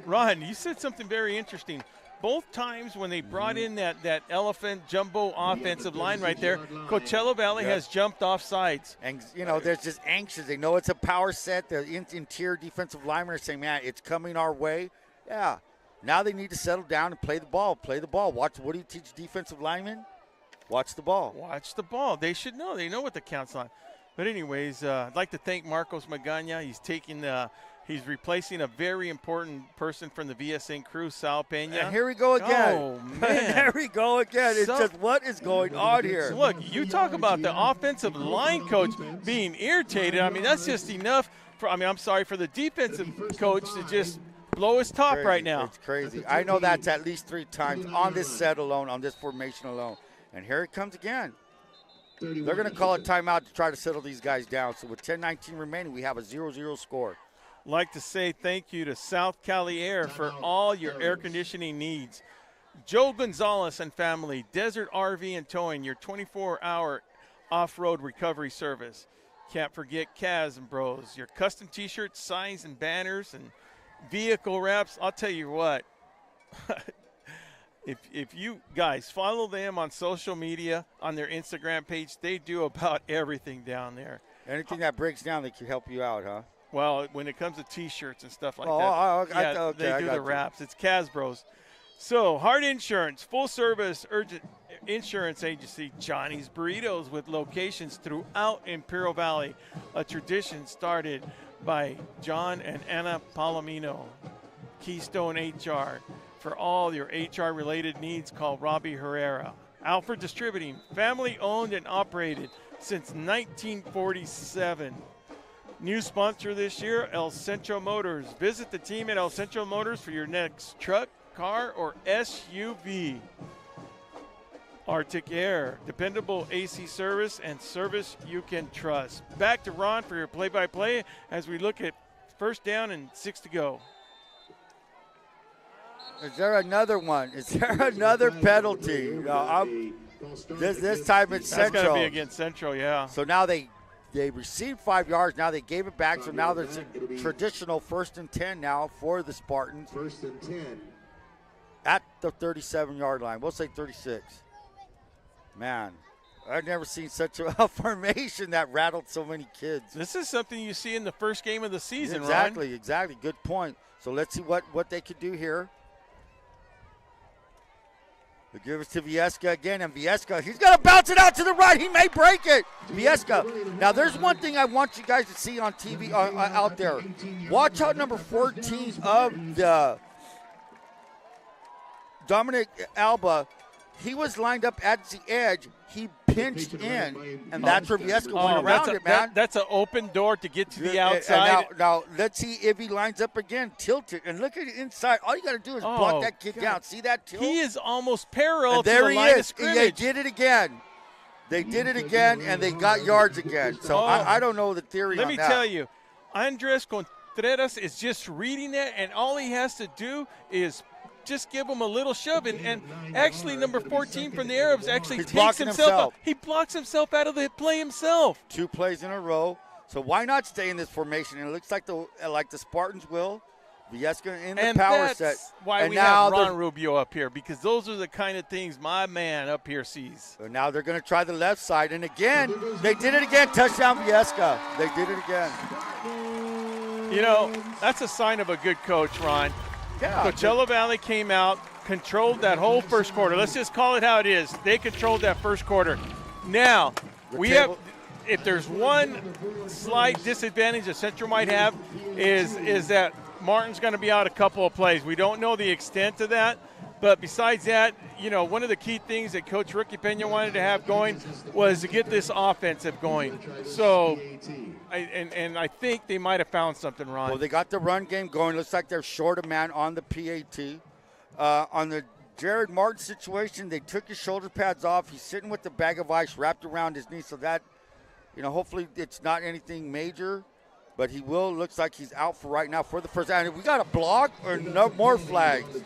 Ron, you said something very interesting. Both times when they brought in that elephant jumbo offensive line right there, Coachella Valley has jumped off sides. And, they're just anxious. They know it's a power set. The interior defensive linemen are saying, man, it's coming our way. Yeah. Now they need to settle down and play the ball. Play the ball. What do you teach defensive linemen? Watch the ball. Watch the ball. They should know. They know what the count's on. But anyways, I'd like to thank Marcos Magana. He's replacing a very important person from the VSN crew, Sal Pena. And here we go again. Oh, man. There we go again. It's just what is going on here? Look, you talk about the offensive line coach being irritated. I mean, that's just enough. I'm sorry for the defensive coach to just blow his top right now. It's crazy. I know that's at least 3 times on this set alone, on this formation alone. And here it comes again. They're going to call a timeout to try to settle these guys down. So with 10:19 remaining, we have a 0-0 score. Like to say thank you to South Cali Air for all your air conditioning needs. Joe Gonzalez and family, Desert RV and Towing, your 24-hour off-road recovery service. Can't forget Kaz and Bros, your custom T-shirts, signs, and banners, and vehicle wraps. I'll tell you what, if you guys follow them on social media, on their Instagram page, they do about everything down there. Anything that breaks down, they can help you out, huh? Well, when it comes to T-shirts and stuff like that, they do the wraps. It's Casbros. So, Hard Insurance, full-service urgent insurance agency, Johnny's Burritos, with locations throughout Imperial Valley, a tradition started by John and Anna Palomino. Keystone HR. For all your HR-related needs, call Robbie Herrera. Alfred Distributing, family-owned and operated since 1947. New sponsor this year, El Centro Motors. Visit the team at El Centro Motors for your next truck, car, or SUV. Arctic Air, dependable AC service and service you can trust. Back to Ron for your play-by-play as we look at first down and 6 to go. Is there another one? Is there another penalty? This time it's Centro. That's going to be against Centro, yeah. So now they received 5 yards. Now they gave it back. So now there's a traditional 1st and 10 now for the Spartans. 1st and 10. At the 37-yard line. We'll say 36. Man, I've never seen such a formation that rattled so many kids. This is something you see in the first game of the season, Ron. Exactly. Good point. So let's see what they could do here. They give it to Vieska again, and Vieska, he's going to bounce it out to the right. He may break it. Vieska. Now, there's one thing I want you guys to see on TV out there. Watch out number 14 of the Dominic Alba. He was lined up at the edge. He pinched in, and that's where Viesca went around it, man. That's an open door to get to the outside. And now let's see if he lines up again, tilt it, and look at the inside. All you got to do is block that kid down. See that tilt? He is almost parallel to the line of scrimmage. They did it again. They did it again, and they got yards again. So I don't know the theory on that. Let me tell you, Andres Contreras is just reading that, and all he has to do is just give him a little shove. And actually, number 14 from the Arabs actually takes himself out. He blocks himself out of the play himself. 2 plays in a row. So why not stay in this formation? And it looks like the Spartans will. Viesca in the power set. That's why we have Ron Rubio up here, because those are the kind of things my man up here sees. So now they're going to try the left side. And again, they did it again. Touchdown, Viesca. They did it again. You know, that's a sign of a good coach, Ron. Yeah. Coachella Valley came out, controlled that whole first quarter. Let's just call it how it is. They controlled that first quarter. Now, if there's one slight disadvantage that Centro might have is that Martin's going to be out a couple of plays. We don't know the extent of that. But besides that, you know, one of the key things that Coach Ricky Pena wanted to have going was to get this offensive going. So, I think they might have found something, Ron. Well, they got the run game going. Looks like they're short a man on the PAT. On the Jared Martin situation, they took his shoulder pads off. He's sitting with the bag of ice wrapped around his knee, so that, you know, hopefully it's not anything major. But he will. Looks like he's out for right now for the first. And we got a block or no more flags.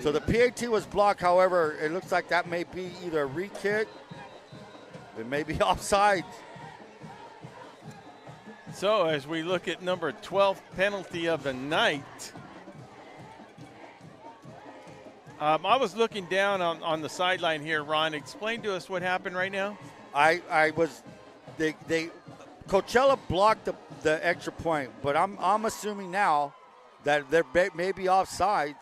So the PAT was blocked. However, it looks like that may be either a re-kick. It may be offside. So as we look at number 12 penalty of the night, I was looking down on the sideline here. Ron, explain to us what happened right now. Coachella blocked the extra point, but I'm assuming now that there may be offside.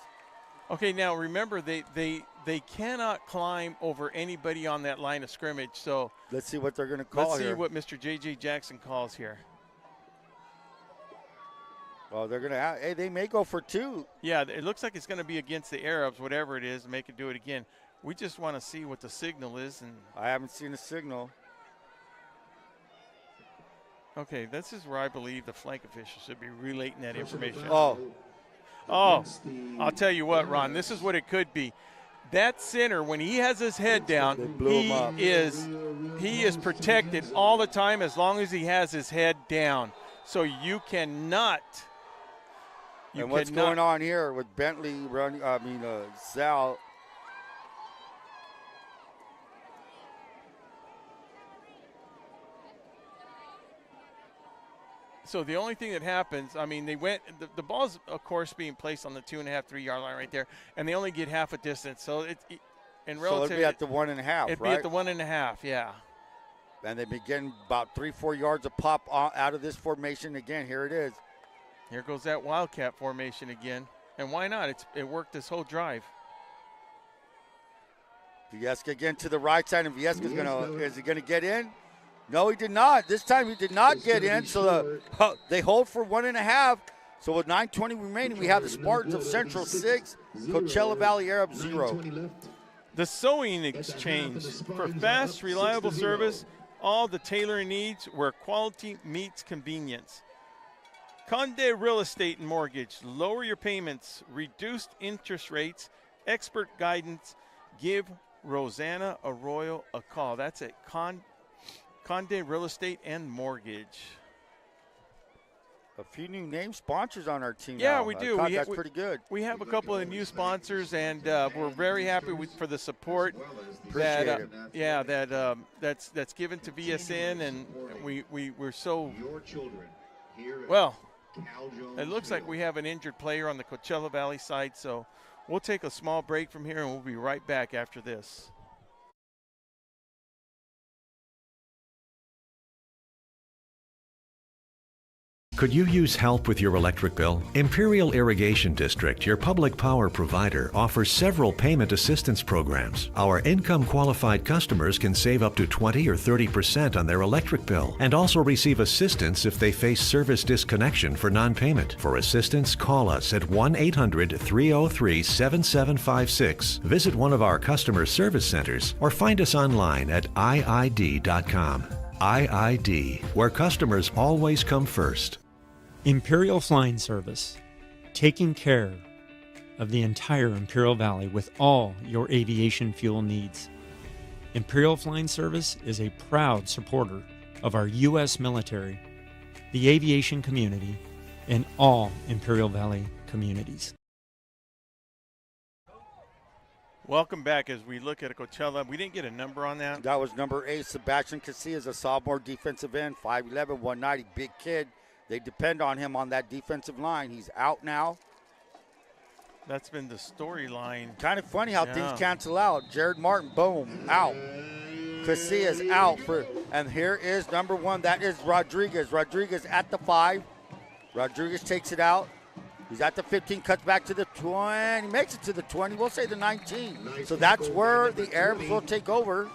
Okay, now remember they cannot climb over anybody on that line of scrimmage. So let's see what they're going to call here. Let's see what Mr. J.J. Jackson calls here. Well, they're going to. Hey, they may go for 2. Yeah, it looks like it's going to be against the Arabs, whatever it is, and make it do it again. We just want to see what the signal is, and I haven't seen a signal. Okay, this is where I believe the flank official should be relating that information. Oh, I'll tell you what, Ron, this is what it could be. That center, when he has his head down, he is protected all the time as long as he has his head down. So you cannot. What's going on here with Bentley running? Sal. So the only thing that happens, they went, the ball's, of course, being placed on the 2.5, 3 yard line right there, and they only get half a distance. So it'd be at the 1.5, It'd be at the 1.5, yeah. And they've been getting about 3-4 yards a pop out of this formation. Again, here it is. Here goes that Wildcat formation again. And why not? It worked this whole drive. Viesca again to the right side, and Viesca's is he going to get in? No, he did not. This time he did not get in, so they hold for 1.5. So with 9:20 remaining, we have the Spartans of Central 6, Coachella Valley Arab 0. The Sewing Exchange for fast, reliable service, all the tailoring needs where quality meets convenience. Conde Real Estate and Mortgage, lower your payments, reduced interest rates, expert guidance. Give Rosanna Arroyo a call. That's at Conde Real Estate and Mortgage. A few new name sponsors on our team. Yeah, now. we do. That's pretty good. We have a couple of new sponsors, and we're very happy for the support that's given to VSN, and we're so well. It looks like we have an injured player on the Coachella Valley side, so we'll take a small break from here, and we'll be right back after this. Could you use help with your electric bill? Imperial Irrigation District, your public power provider, offers several payment assistance programs. Our income-qualified customers can save up to 20 or 30% on their electric bill and also receive assistance if they face service disconnection for non-payment. For assistance, call us at 1-800-303-7756, visit one of our customer service centers, or find us online at iid.com. IID, where customers always come first. Imperial Flying Service, taking care of the entire Imperial Valley with all your aviation fuel needs. Imperial Flying Service is a proud supporter of our U.S. military, the aviation community, and all Imperial Valley communities. Welcome back as we look at Coachella. We didn't get a number on that. That was number 8, Sebastian Casillas, a sophomore defensive end, 5'11", 190, big kid. They depend on him on that defensive line. He's out now. That's been the storyline. Kind of funny how things cancel out. Jared Martin, boom, out. Casillas out and here is number 1. That is Rodriguez. Rodriguez at the 5. Rodriguez takes it out. He's at the 15, cuts back to the 20. He makes it to the 20. We'll say the 19. So that's where the Arabs will take over.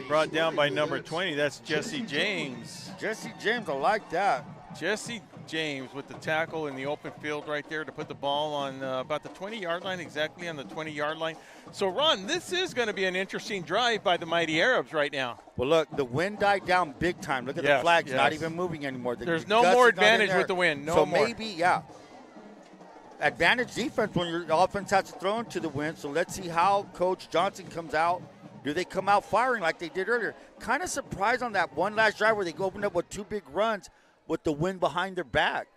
Brought down by number 20. That's Jesse James. Jesse James, I like that. Jesse James with the tackle in the open field right there to put the ball on about the 20-yard line, exactly on the 20-yard line. So, Ron, this is going to be an interesting drive by the Mighty Arabs right now. Well, look, the wind died down big time. Look at the flags, not even moving anymore. There's no more advantage with the wind. No more. So maybe, advantage defense when your offense has to throw into the wind. So let's see how Coach Johnson comes out. Do they come out firing like they did earlier? Kind of surprised on that one last drive where they opened up with 2 big runs with the wind behind their back.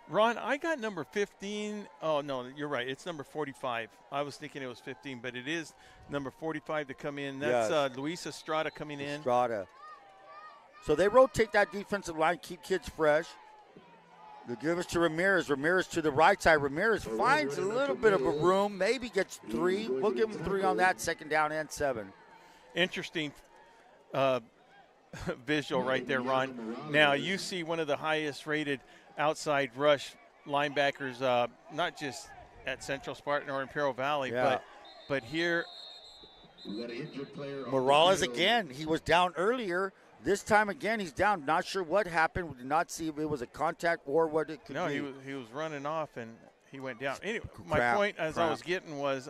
Ron, I got number 15. Oh, no, you're right. It's number 45. I was thinking it was 15, but it is number 45 to come in. That's Luis Estrada coming in. Estrada. So they rotate that defensive line, keep kids fresh. They give us to Ramirez. Ramirez to the right side. Ramirez finds a little bit of a room, maybe gets 3. We'll give him 3 on that, 2nd down and 7. Interesting visual right there, Ron. Now, you see one of the highest rated outside rush linebackers, not just at Central, Spartan, or Imperial Valley, but here. Morales again. He was down earlier. This time again, he's down. Not sure what happened. We did not see if it was a contact or what it could be. No, he was running off and he went down. Anyway, my point as I was getting was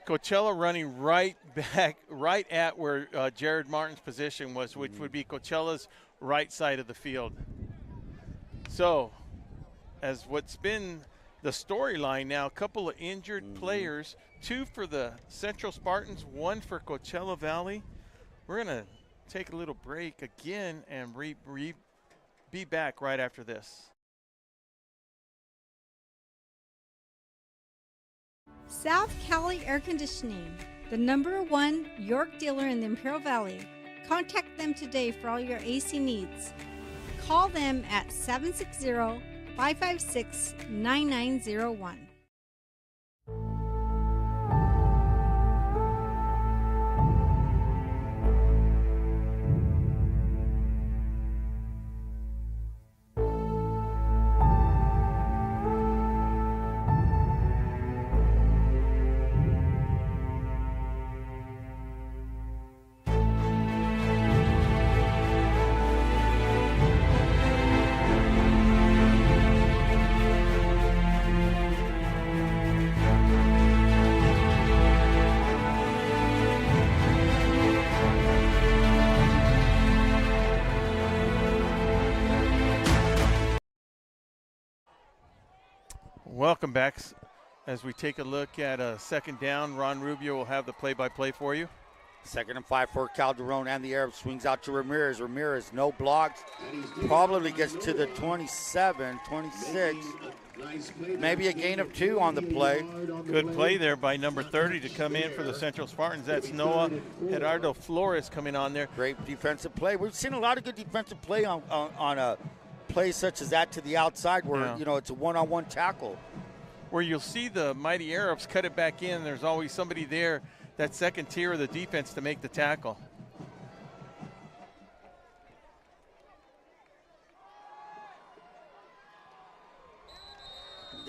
Coachella running right back, right at where Jared Martin's position was, which would be Coachella's right side of the field. So, as what's been the storyline now, a couple of injured players, 2 for the Central Spartans, 1 for Coachella Valley. We're going to take a little break again and be back right after this. South Cali Air Conditioning, the #1 York dealer in the Imperial Valley. Contact them today for all your AC needs. Call them at 760-556-9901. Welcome back. As we take a look at a 2nd down, Ron Rubio will have the play-by-play for you. 2nd and 5 for Calderon, and the Arab swings out to Ramirez. Ramirez, no blocks, probably gets to the 27, 26. Maybe a gain of 2 on the play. Good play there by number 30 to come in for the Central Spartans. That's Noah Gerardo Flores coming on there. Great defensive play. We've seen a lot of good defensive play on a play such as that to the outside where, it's a one-on-one tackle. Where you'll see the Mighty Arabs cut it back in. There's always somebody there, that second tier of the defense, to make the tackle.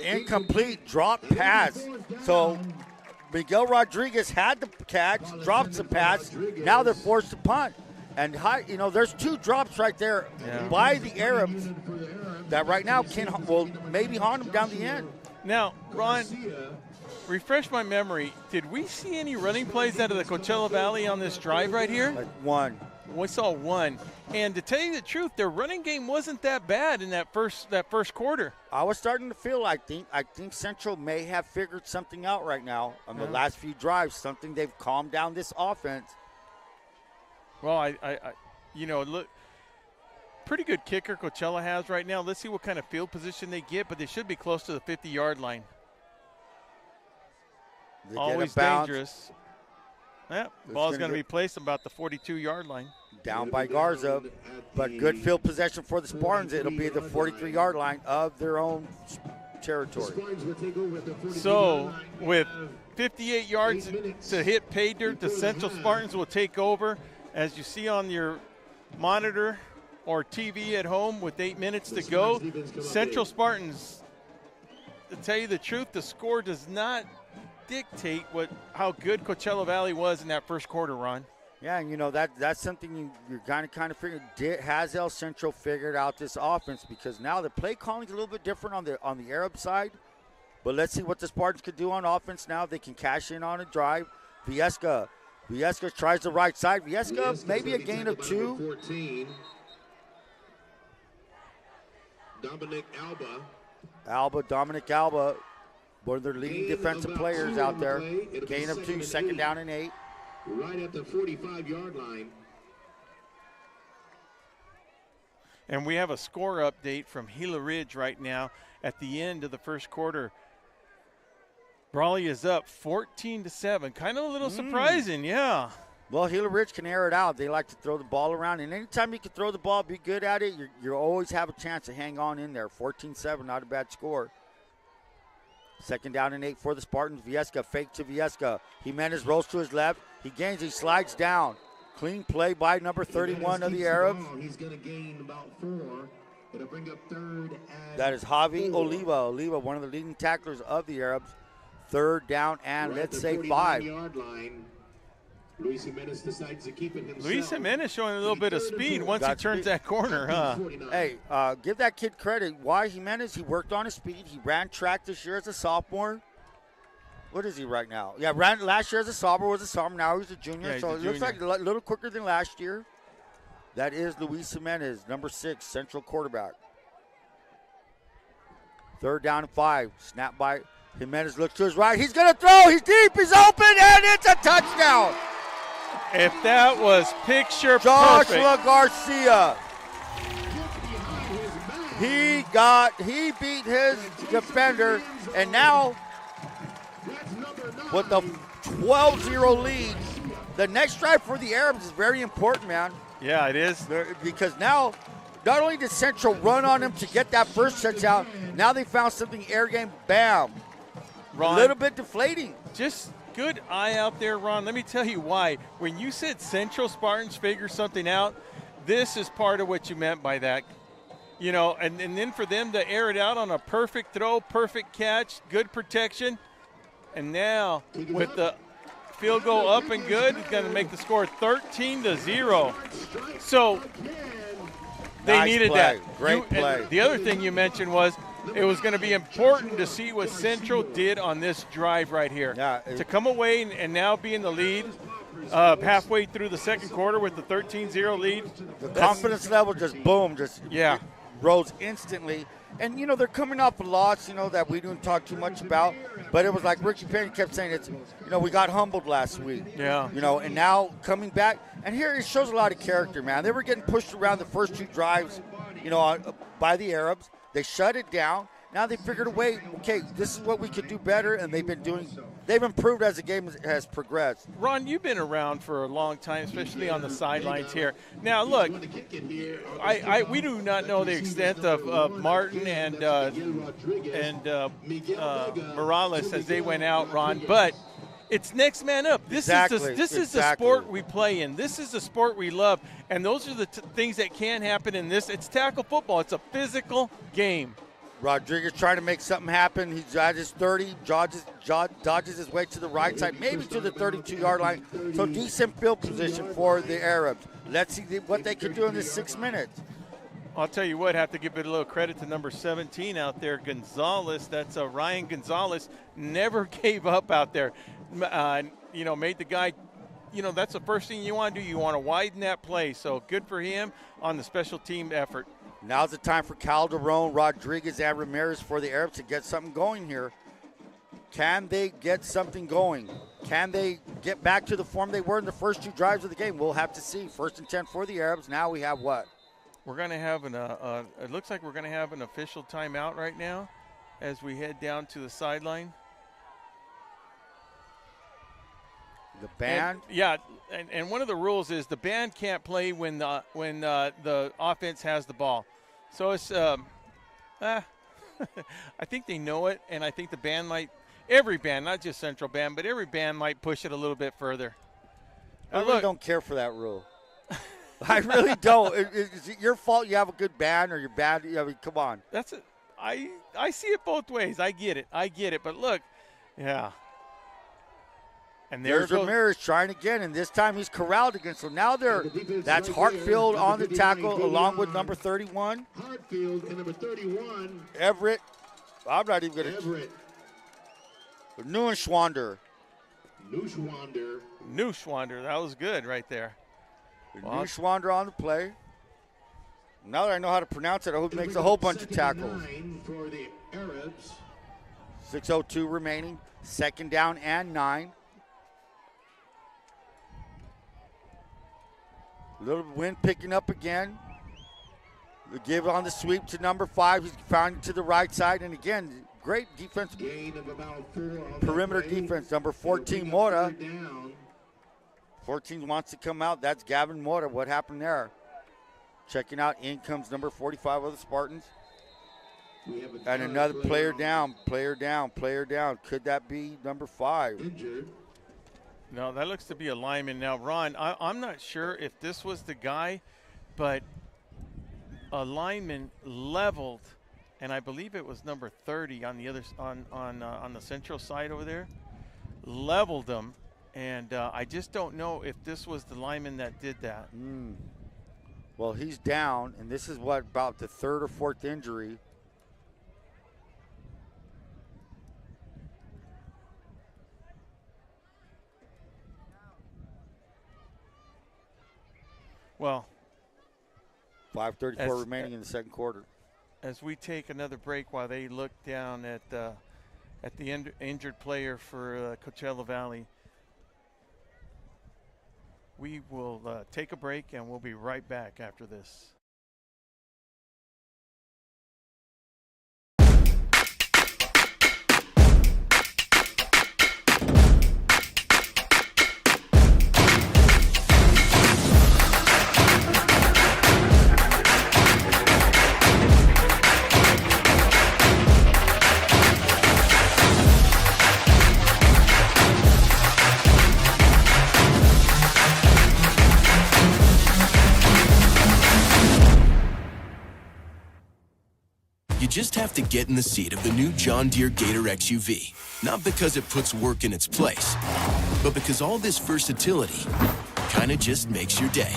incomplete drop pass. So Miguel Rodriguez had the catch, drops the pass. Now they're forced to punt. And, there's 2 drops right there by the Arabs that right now will maybe haunt them down the end. Now, Ron, refresh my memory. Did we see any running plays out of the Coachella Valley on this drive right here? Like one. We saw one. And to tell you the truth, their running game wasn't that bad in that first quarter. I was starting to feel, I think Central may have figured something out right now on the last few drives, something they've calmed down this offense. Well, look, pretty good kicker Coachella has right now. Let's see what kind of field position they get, but they should be close to the 50-yard line. They always dangerous. Yeah, ball's going to be placed about the 42-yard line. Down by Garza, but good field possession for the Spartans. It'll be the 43-yard line of their own territory. So with 58 yards to hit pay dirt, the Central Spartans will take over. As you see on your monitor or TV at home with 8 minutes to go, Central Spartans, to tell you the truth, the score does not dictate how good Coachella Valley was in that first quarter, Ron. Yeah, and that's something you're kind of figuring. Has El Centro figured out this offense? Because now the play calling is a little bit different on the Arab side. But let's see what the Spartans could do on offense now. They can cash in on a drive. Viesca tries the right side. Viesca maybe a gain of 2. Dominic Alba, one of their leading defensive players out there. Gain of 2, second down and 8. Right at the 45-yard line. And we have a score update from Gila Ridge right now at the end of the first quarter. Brawley is up 14-7. Kind of a little surprising, yeah. Well, Gila Ridge can air it out. They like to throw the ball around, and anytime you can throw the ball, be good at it, you always have a chance to hang on in there. 14-7, not a bad score. Second down and 8 for the Spartans. Viesca, fake to Viesca. Jimenez rolls to his left. He gains, he slides down. Clean play by number 31 of the Arabs. He's going to gain about 4. It'll bring up 3rd and that is Javi Oliva. Oliva, one of the leading tacklers of the Arabs. 3rd down and let's say 5. Luis Jimenez decides to keep it himself. Luis Jimenez showing a little bit of speed once he turns that corner, huh? Hey, give that kid credit. Why Jimenez? He worked on his speed. He ran track this year as a sophomore. What is he right now? Yeah, ran last year as a sophomore, now he's a junior. Yeah, so it looks like a little quicker than last year. That is Luis Jimenez, number 6, Central quarterback. 3rd down and 5. Snap by Jimenez, looks to his right. He's going to throw. He's deep. He's open, and it's a touchdown. If that was picture Joshua Garcia. He beat his defender, and now with the 12-0 lead, the next drive for the Arabs is very important, man. Yeah, it is. Because now, not only did Central run on him to get that first touchdown, now they found something air game, bam. Ron, a little bit deflating. Just good eye out there, Ron. Let me tell you why. When you said Central Spartans figure something out, this is part of what you meant by that. And then for them to air it out on a perfect throw, perfect catch, good protection. And now with the field goal up and good, it's going to make the score 13-0. So they needed that. Great play. And the other thing you mentioned was it was going to be important to see what Central did on this drive right here. Yeah, to come away and now be in the lead halfway through the second quarter with the 13-0 lead. The confidence level just boom, rose instantly. And, they're coming off a loss, that we didn't talk too much about. But it was like Ricky Penny kept saying, we got humbled last week. Yeah. And now coming back. And here it shows a lot of character, man. They were getting pushed around the first 2 drives, by the Arabs. They shut it down. Now they figured a way, okay, this is what we could do better, and they've improved as the game has progressed. Ron, you've been around for a long time, especially on the sidelines here. Now, look, we do not know the extent of Martin and Morales as they went out, Ron, but it's next man up. This is the sport we play in. This is the sport we love, and those are the things that can happen in this. It's tackle football. It's a physical game. Rodriguez trying to make something happen. He's at his 30, dodges his way to the right side, maybe to the 32-yard line. So decent field position for the Arabs. Let's see what they can do in this 6 minutes. I'll tell you what, have to give it a little credit to number 17 out there, Gonzalez. That's Ryan Gonzalez. Never gave up out there. Made the guy, that's the first thing you want to do. You want to widen that play. So good for him on the special team effort. Now's the time for Calderon, Rodriguez, and Ramirez for the Arabs to get something going here. Can they get something going? Can they get back to the form they were in the first 2 drives of the game? We'll have to see. 1st and 10 for the Arabs. Now we have what? We're going to have it looks like we're going to have an official timeout right now as we head down to the sideline. The band? And one of the rules is the band can't play when the offense has the ball. So it's I think they know it, and I think the band every band, not just Central Band, but every band might push it a little bit further. I really don't care for that rule. I really don't. Is it your fault you have a good band or you're bad? I mean, come on. I see it both ways. I get it. But look, yeah. And there's Ramirez trying again, and this time he's corralled again. So now that's Hartfield on the tackle along with number 31. Hartfield and number 31. Everett. I'm not even going to. Everett. Neuschwander. Neuschwander. That was good right there. Neuschwander on the play. Now that I know how to pronounce it, I hope he makes a whole bunch of tackles. For the Arabs. 6:02 remaining. 2nd down and 9. Little wind picking up again. The give on the sweep to number 5. He's found to the right side. And again, great defense. Perimeter defense. Number 14, Mora. 14 wants to come out. That's Gavin Mora. What happened there? Checking out. In comes number 45 of the Spartans. And another player down. Could that be number 5? Injured. No, that looks to be a lineman. Now, Ron, I'm not sure if this was the guy, but a lineman leveled, and I believe it was number 30 on the other on the Central side over there, leveled him, and I just don't know if this was the lineman that did that. Well, he's down, and this is about the 3rd or 4th injury. Well, 5:34 remaining in the 2nd quarter. As we take another break while they look down at the injured player for Coachella Valley, we will take a break and we'll be right back after this. You just have to get in the seat of the new John Deere Gator XUV. Not because it puts work in its place, but because all this versatility kind of just makes your day.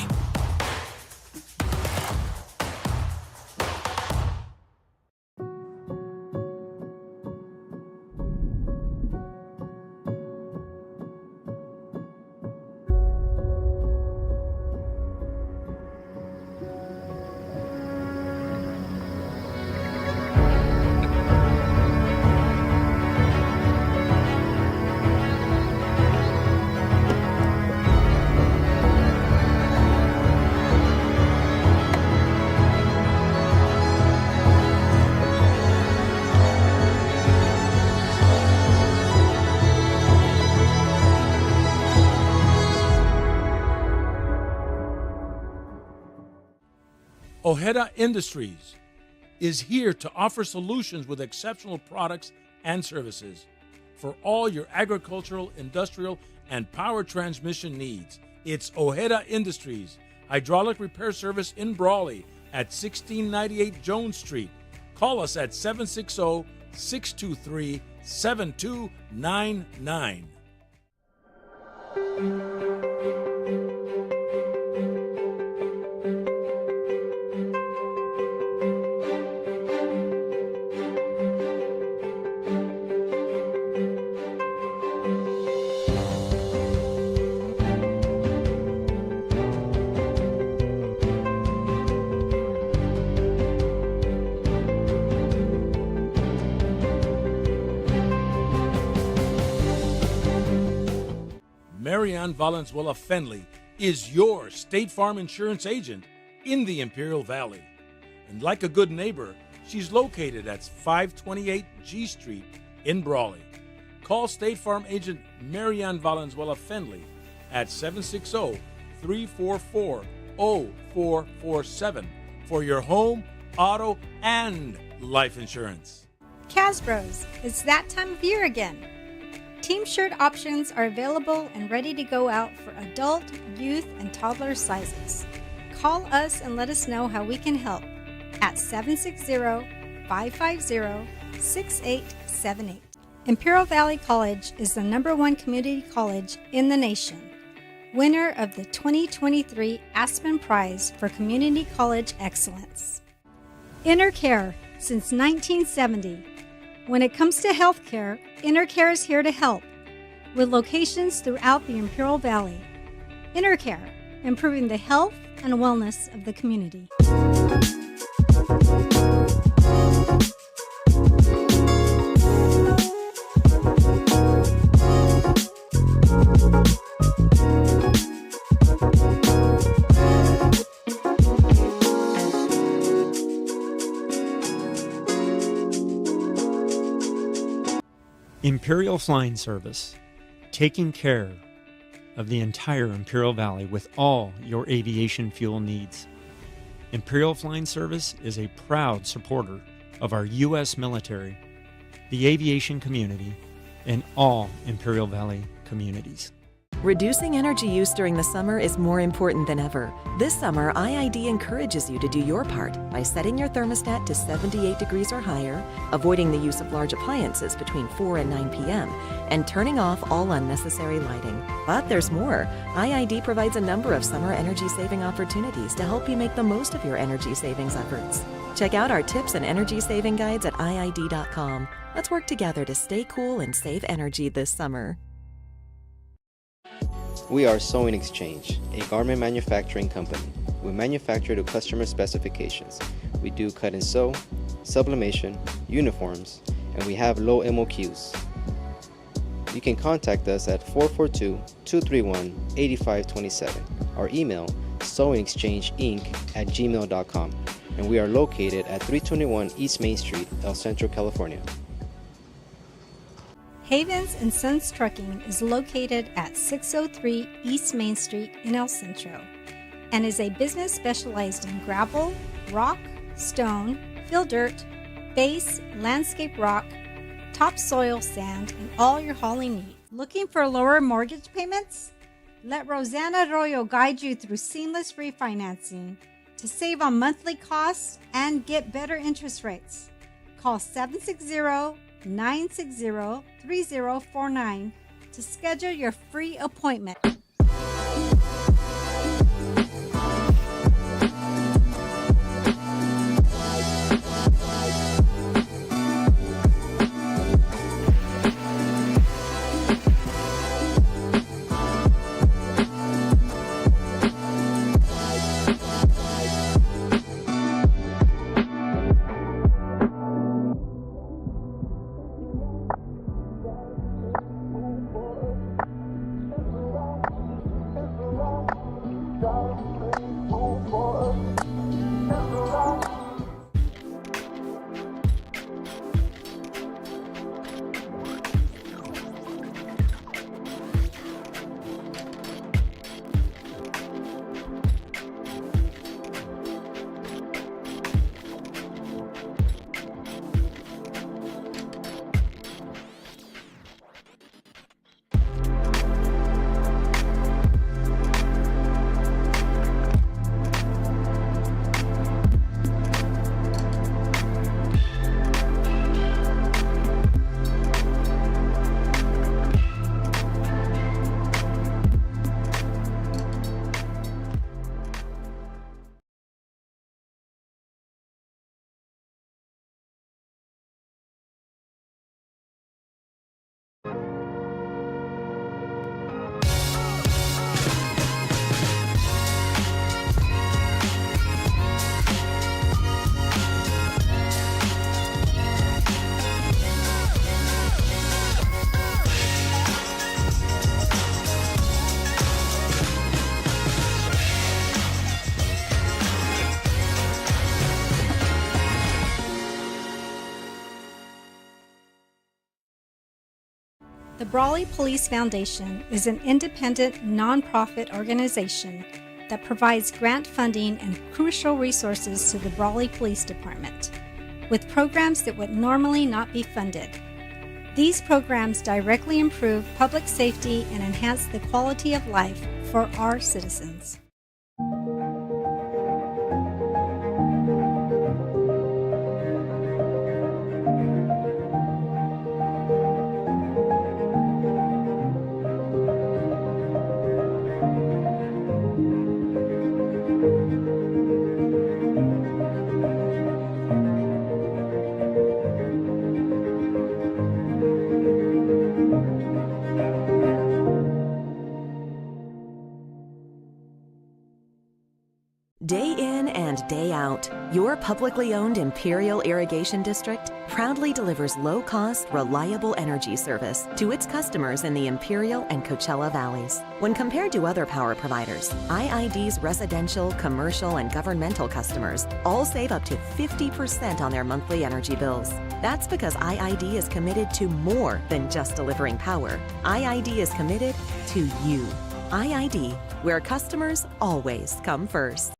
Ojeda Industries is here to offer solutions with exceptional products and services for all your agricultural, industrial, and power transmission needs. It's Ojeda Industries, hydraulic repair service in Brawley at 1698 Jones Street. Call us at 760-623-7299. Marianne Valenzuela Fenley is your State Farm insurance agent in the Imperial Valley. And like a good neighbor, she's located at 528 G Street in Brawley. Call State Farm agent Marianne Valenzuela Fenley at 760-344-0447 for your home, auto, and life insurance. Casbros, it's that time of year again. Team shirt options are available and ready to go out for adult, youth, and toddler sizes. Call us and let us know how we can help at 760-550-6878. Imperial Valley College is the #1 community college in the nation. Winner of the 2023 Aspen Prize for Community College Excellence. InnerCare since 1970. When it comes to healthcare, InnerCare is here to help, with locations throughout the Imperial Valley. InnerCare, improving the health and wellness of the community. Imperial Flying Service, taking care of the entire Imperial Valley with all your aviation fuel needs. Imperial Flying Service is a proud supporter of our U.S. military, the aviation community, and all Imperial Valley communities. Reducing energy use during the summer is more important than ever. This summer, IID encourages you to do your part by setting your thermostat to 78 degrees or higher, avoiding the use of large appliances between 4 and 9 p.m., and turning off all unnecessary lighting. But there's more. IID provides a number of summer energy-saving opportunities to help you make the most of your energy savings efforts. Check out our tips and energy saving guides at IID.com. Let's work together to stay cool and save energy this summer. We are Sewing Exchange, a garment manufacturing company. We manufacture to customer specifications. We do cut and sew, sublimation, uniforms, and we have low MOQs. You can contact us at 442-231-8527 or email sewingexchangeinc@gmail.com, and we are located at 321 East Main Street, El Centro, California. Havens & Sons Trucking is located at 603 East Main Street in El Centro and is a business specialized in gravel, rock, stone, fill dirt, base, landscape rock, topsoil sand, and all your hauling needs. Looking for lower mortgage payments? Let Rosanna Arroyo guide you through seamless refinancing to save on monthly costs and get better interest rates. Call 760-960-3049 to schedule your free appointment. Brawley Police Foundation is an independent, nonprofit organization that provides grant funding and crucial resources to the Brawley Police Department, with programs that would normally not be funded. These programs directly improve public safety and enhance the quality of life for our citizens. Day in and day out, your publicly owned Imperial Irrigation District proudly delivers low-cost, reliable energy service to its customers in the Imperial and Coachella valleys. When compared to other power providers, IID's residential, commercial, and governmental customers all save up to 50% on their monthly energy bills. That's because IID is committed to more than just delivering power. IID is committed to you. IID, where customers always come first.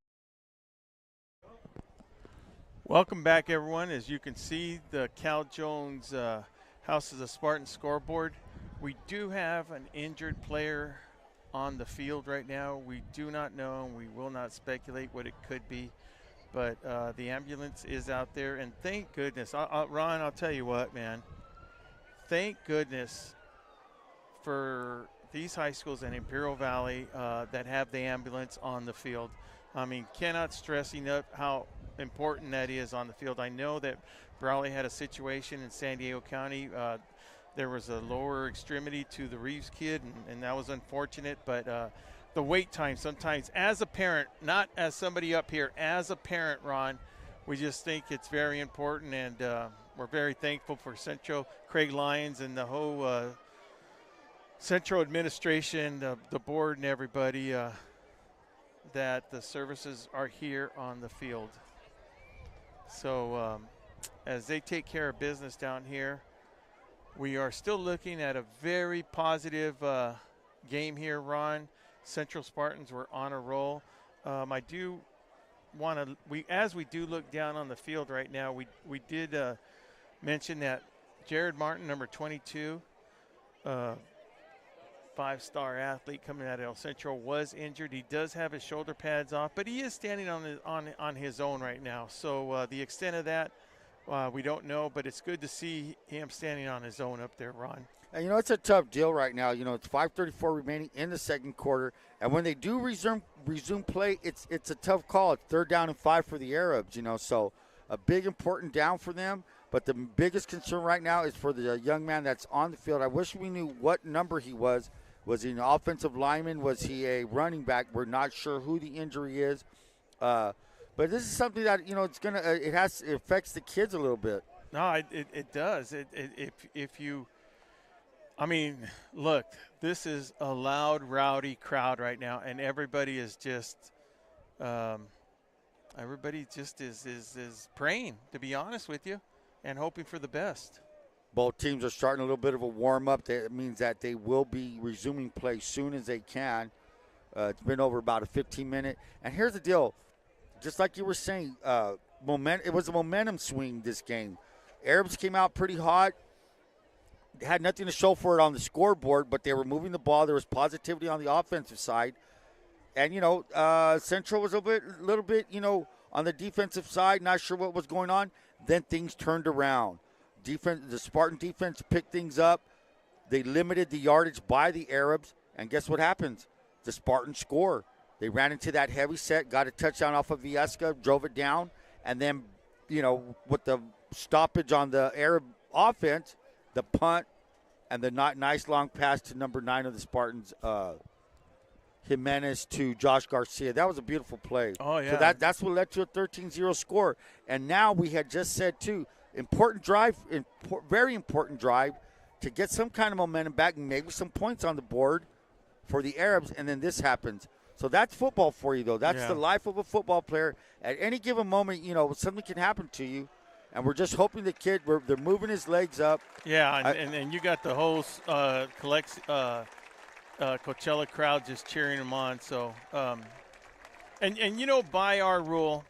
Welcome back, everyone. As you can see, the Cal Jones House of the Spartans scoreboard. We do have an injured player on the field right now. We do not know, and we will not speculate what it could be. But the ambulance is out there, and thank goodness. Ron, I'll tell you what, man. Thank goodness for these high schools in Imperial Valley that have the ambulance on the field. I mean, cannot stress enough how important that is on the field. I know that Brawley had a situation in San Diego County. There was a lower extremity to the Reeves kid, and that was unfortunate. But the wait time sometimes, as a parent, not as somebody up here, as a parent, Ron, we just think it's very important, and we're very thankful for Centro, Craig Lyons, and the whole Centro administration, the board, and everybody that the services are here on the field. So as they take care of business down here, we are still looking at a very positive game here, Ron. Central Spartans were on a roll. I do want to, as we do look down on the field right now, we did mention that Jared Martin, number 22, five-star athlete coming out of El Centro, was injured. He does have his shoulder pads off, but he is standing on his own right now. So the extent of that, we don't know, but it's good to see him standing on his own up there, Ron. And, you know, it's a tough deal right now. You know, it's 5:34 remaining in the second quarter. And when they do resume play, it's a tough call. It's 3rd down and 5 for the Arabs, you know. So a big, important down for them. But the biggest concern right now is for the young man that's on the field. I wish we knew what number he was. Was he an offensive lineman? Was he a running back? We're not sure who the injury is. But this is something that, you know, it affects the kids a little bit. No, it does. I mean, look, this is a loud, rowdy crowd right now, and everybody is just is praying, to be honest with you, and hoping for the best. Both teams are starting a little bit of a warm-up. That means that they will be resuming play soon as they can. It's been over about a 15-minute. And here's the deal. Just like you were saying, it was a momentum swing, this game. Arabs came out pretty hot. They had nothing to show for it on the scoreboard, but they were moving the ball. There was positivity on the offensive side. And, you know, Central was a little bit, you know, on the defensive side, not sure what was going on. Then things turned around. The Spartan defense picked things up. They limited the yardage by the Arabs. And guess what happens? The Spartans score. They ran into that heavy set, got a touchdown off of Viesca, drove it down. And then, you know, with the stoppage on the Arab offense, the punt and the nice long pass to number 9 of the Spartans, Jimenez to Josh Garcia. That was a beautiful play. Oh, yeah. So that's what led to a 13-0 score. And now we had just said, too, important drive, very important drive to get some kind of momentum back and maybe some points on the board for the Arabs, and then this happens. So that's football for you, though. That's the life of a football player. At any given moment, you know, something can happen to you. And we're just hoping the kid, they're moving his legs up. Yeah, and you got the whole Coachella crowd just cheering him on. So, and you know, by our rule,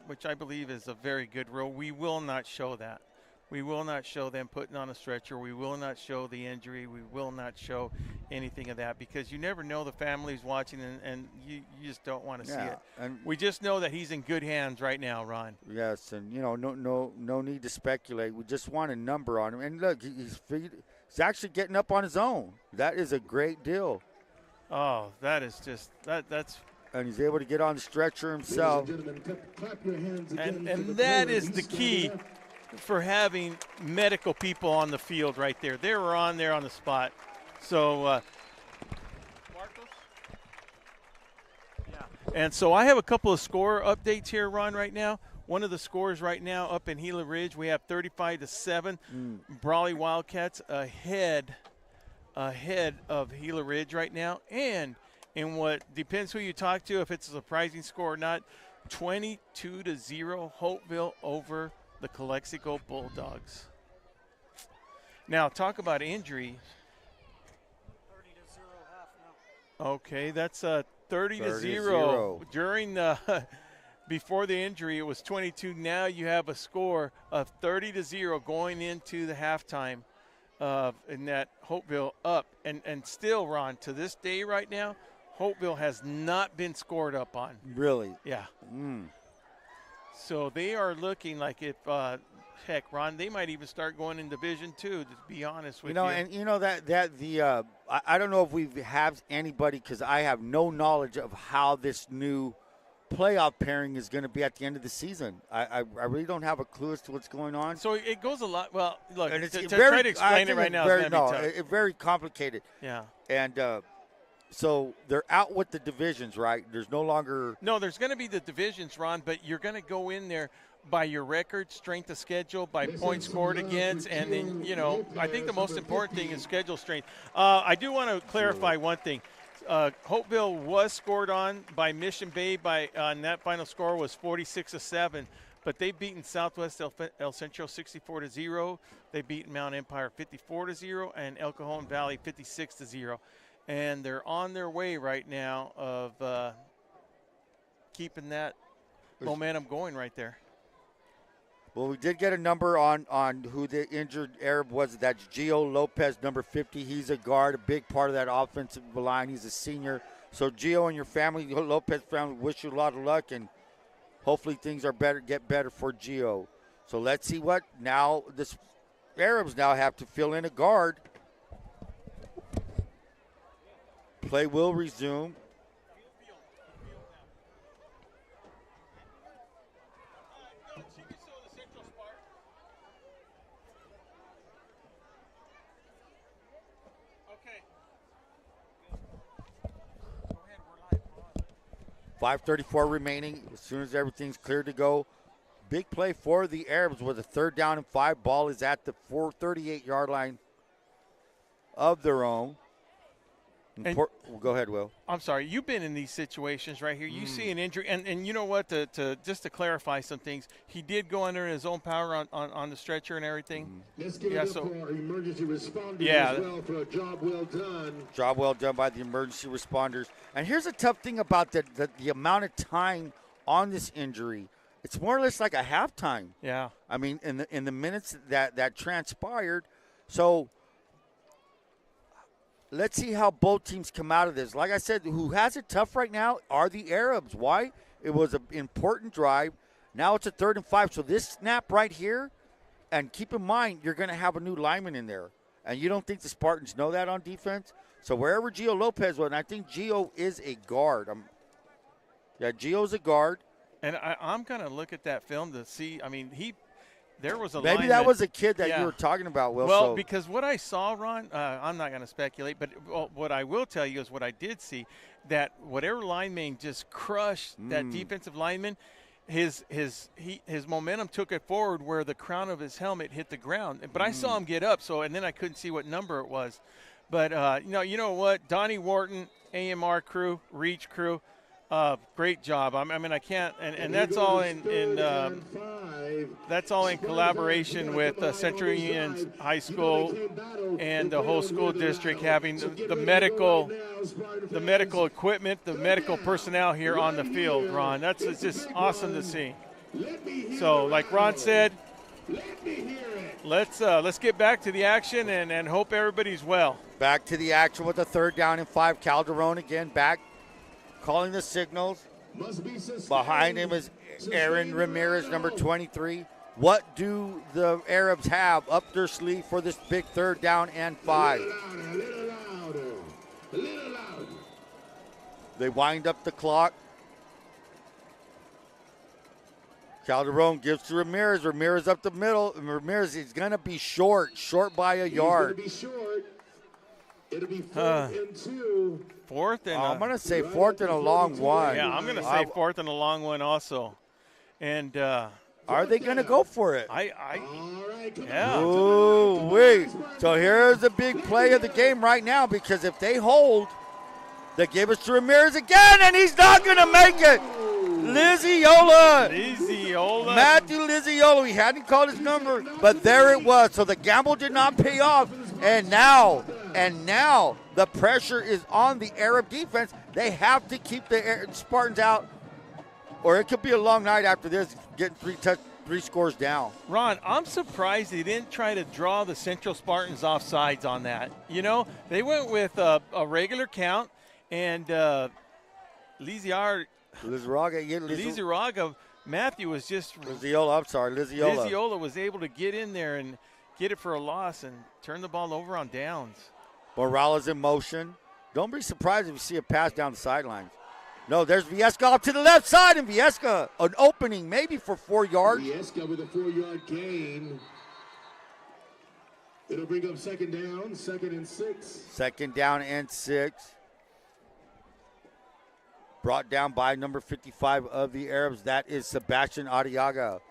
which I believe is a very good rule, we will not show that. We will not show them putting on a stretcher. We will not show the injury. We will not show anything of that because you never know the family's watching and you just don't want to see it. And we just know that he's in good hands right now, Ron. Yes, and, you know, no need to speculate. We just want a number on him. And, look, he's actually getting up on his own. That is a great deal. Oh, that is just – that's – and he's able to get on the stretcher himself. And that is the key for having medical people on the field right there. They were on there on the spot. So, Marcos? Yeah. And so I have a couple of score updates here, Ron, right now. One of the scores right now up in Gila Ridge, we have 35-7. Brawley Wildcats ahead of Gila Ridge right now. And in what depends who you talk to, if it's a surprising score or not, 22-0 Hopeville over the Calexico Bulldogs. Now, talk about injury. 30-0 half now. Okay, that's 30-0. During the before the injury, it was 22. Now you have a score of 30-0 going into the halftime in that Hopeville up. And still, Ron, to this day right now, Hopeville has not been scored up on. Really? Yeah. So they are looking like if, heck, Ron, they might even start going in Division II, to be honest with you. And you know I don't know if we have anybody because I have no knowledge of how this new playoff pairing is going to be at the end of the season. I really don't have a clue as to what's going on. So it goes a lot. Well, look, and to try to explain it right now is going to be tough. It's very complicated. Yeah. And so they're out with the divisions, right? There's no longer – No, there's going to be the divisions, Ron, but you're going to go in there by your record, strength of schedule, by points scored against, and then, you know, I think the most important thing is schedule strength. I do want to clarify one thing. Hopeville was scored on by Mission Bay and that final score was 46-7, but they've beaten Southwest El Centro 64-0. They've beaten Mount Empire 54-0 and El Cajon Valley 56-0. And they're on their way right now of keeping that momentum going right there. Well, we did get a number on who the injured Arab was. That's Gio Lopez, number 50. He's a guard, a big part of that offensive line. He's a senior. So, Gio and your family, Lopez family, wish you a lot of luck, and hopefully things are get better for Gio. So, let's see what now this Arabs now have to fill in a guard. Play will resume. Okay. 5:34 remaining. As soon as everything's cleared to go. Big play for the Arabs with a 3rd down and 5. Ball is at the 38-yard line of their own. Go ahead, Will. I'm sorry. You've been in these situations right here. You see an injury, and you know what? Just to clarify some things, he did go under his own power on the stretcher and everything. Let's give it up for our emergency responders as well for a job well done. Job well done by the emergency responders. And here's a tough thing about the amount of time on this injury. It's more or less like a halftime. Yeah. I mean, in the minutes that transpired. So let's see how both teams come out of this. Like I said, who has it tough right now are the Arabs. Why? It was an important drive. Now it's a 3rd and 5. So this snap right here, and keep in mind, you're going to have a new lineman in there. And you don't think the Spartans know that on defense? So wherever Gio Lopez was, and I think Gio is a guard. Gio's a guard. And I'm going to look at that film to see. I mean, there was a maybe lineman. That was a kid that you were talking about, Will. Well, because what I saw, Ron, I'm not going to speculate, but what I will tell you is what I did see, that whatever lineman just crushed that defensive lineman, his momentum took it forward where the crown of his helmet hit the ground. But I saw him get up, and then I couldn't see what number it was. But, you know what? Donnie Wharton, AMR crew, Reach crew, great job. I mean, I can't, and that's all in that's all in collaboration with Central Union High School and the whole school district, having the medical equipment, the medical personnel here on the field, Ron. It's just awesome to see. So, like Ron said, let's get back to the action and hope everybody's well. Back to the action with a 3rd down and 5. Calderon again back, calling the signals. Behind him is Aaron Ramirez, number 23. What do the Arabs have up their sleeve for this big 3rd down and 5? They wind up the clock. Calderon gives to Ramirez. Ramirez up the middle. And Ramirez is going to be short by a yard. It'll be 4th and 2. I'm going to say 4th and a long one. Yeah, I'm going to say 4th and a long one also. And are they going to go for it? Yeah. Ooh, wait. So here's the big play of the game right now, because if they hold, they give us to Ramirez again, and he's not going to make it. Liziola. Matthew Liziola. He hadn't called his number, but there it was. So the gamble did not pay off. And now the pressure is on the Arab defense. They have to keep the Spartans out, or it could be a long night after this, getting 3 scores down. Ron, I'm surprised they didn't try to draw the Central Spartans off sides on that. You know, they went with a regular count, and Lizaraga, Matthew was just Liziola was able to get in there and get it for a loss and turn the ball over on downs. Morales in motion. Don't be surprised if you see a pass down the sidelines. No, there's Viesca off to the left side, and Viesca, an opening maybe for 4 yards. Viesca with a 4-yard gain. It'll bring up 2nd down, 2nd and 6. 2nd down and 6. Brought down by number 55 of the Arabs. That is Sebastian Arriaga.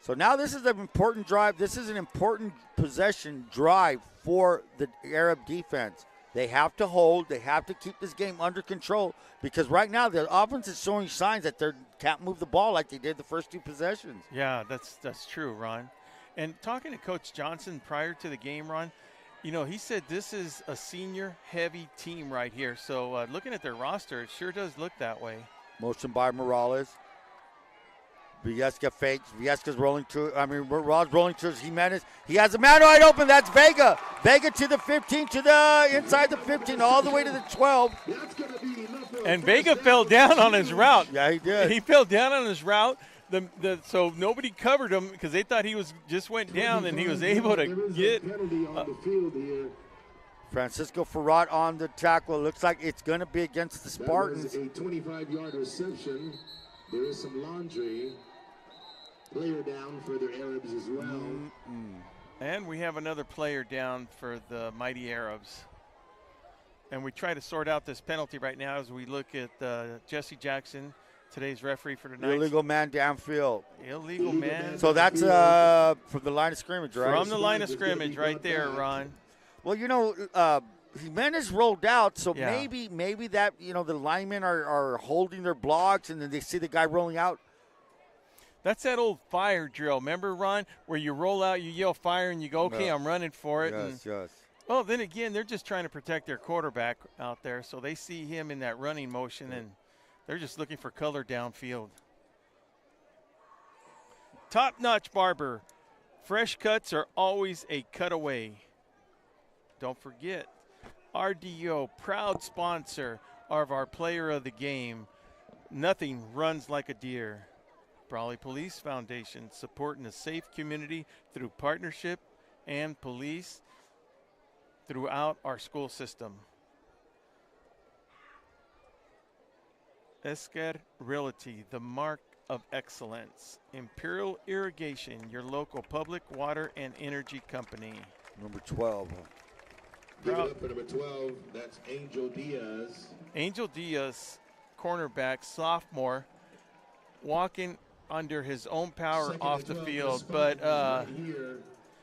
So now this is an important drive. This is an important possession drive for the Arab defense. They have to hold. They have to keep this game under control, because right now the offense is showing signs that they can't move the ball like they did the first 2 possessions. Yeah, that's true, Ron. And talking to Coach Johnson prior to the game, Ron, you know, he said this is a senior-heavy team right here. So looking at their roster, it sure does look that way. Motion by Morales. Viesca fakes. Viesca's rolling to, Morales rolling to Jimenez. He has a man wide open. That's Vega. Vega to the 15, to the inside the 15, all the way to the 12. And Vega fell down on his route. Yeah, he did. He fell down on his route. So nobody covered him because they thought he just went down, and he was able to get. Francisco Farrat on the tackle. It looks like it's going to be against the Spartans. That was a 25-yard reception. There is some laundry. Player down for the Arabs as well. And we have another player down for the Mighty Arabs. And we try to sort out this penalty right now as we look at Jesse Jackson, today's referee for tonight. Illegal man downfield. Illegal man. So that's from the line of scrimmage, right? From the line of scrimmage right there, Ron. Well, you know, Jimenez rolled out, so maybe that, you know, the linemen are holding their blocks, and then they see the guy rolling out. That's that old fire drill. Remember, Ron, where you roll out, you yell fire, and you go, okay, I'm running for it. Yes. Well, then again, they're just trying to protect their quarterback out there, so they see him in that running motion, and they're just looking for color downfield. Top-notch barber. Fresh cuts are always a cutaway. Don't forget, RDO, proud sponsor of our player of the game. Nothing runs like a deer. Brawley Police Foundation, supporting a safe community through partnership and police throughout our school system. Esquer Realty, the mark of excellence. Imperial Irrigation, your local public water and energy company. Number 12. Give it up for number 12. That's Angel Diaz. Angel Diaz, cornerback, sophomore, walking under his own power off the field. But,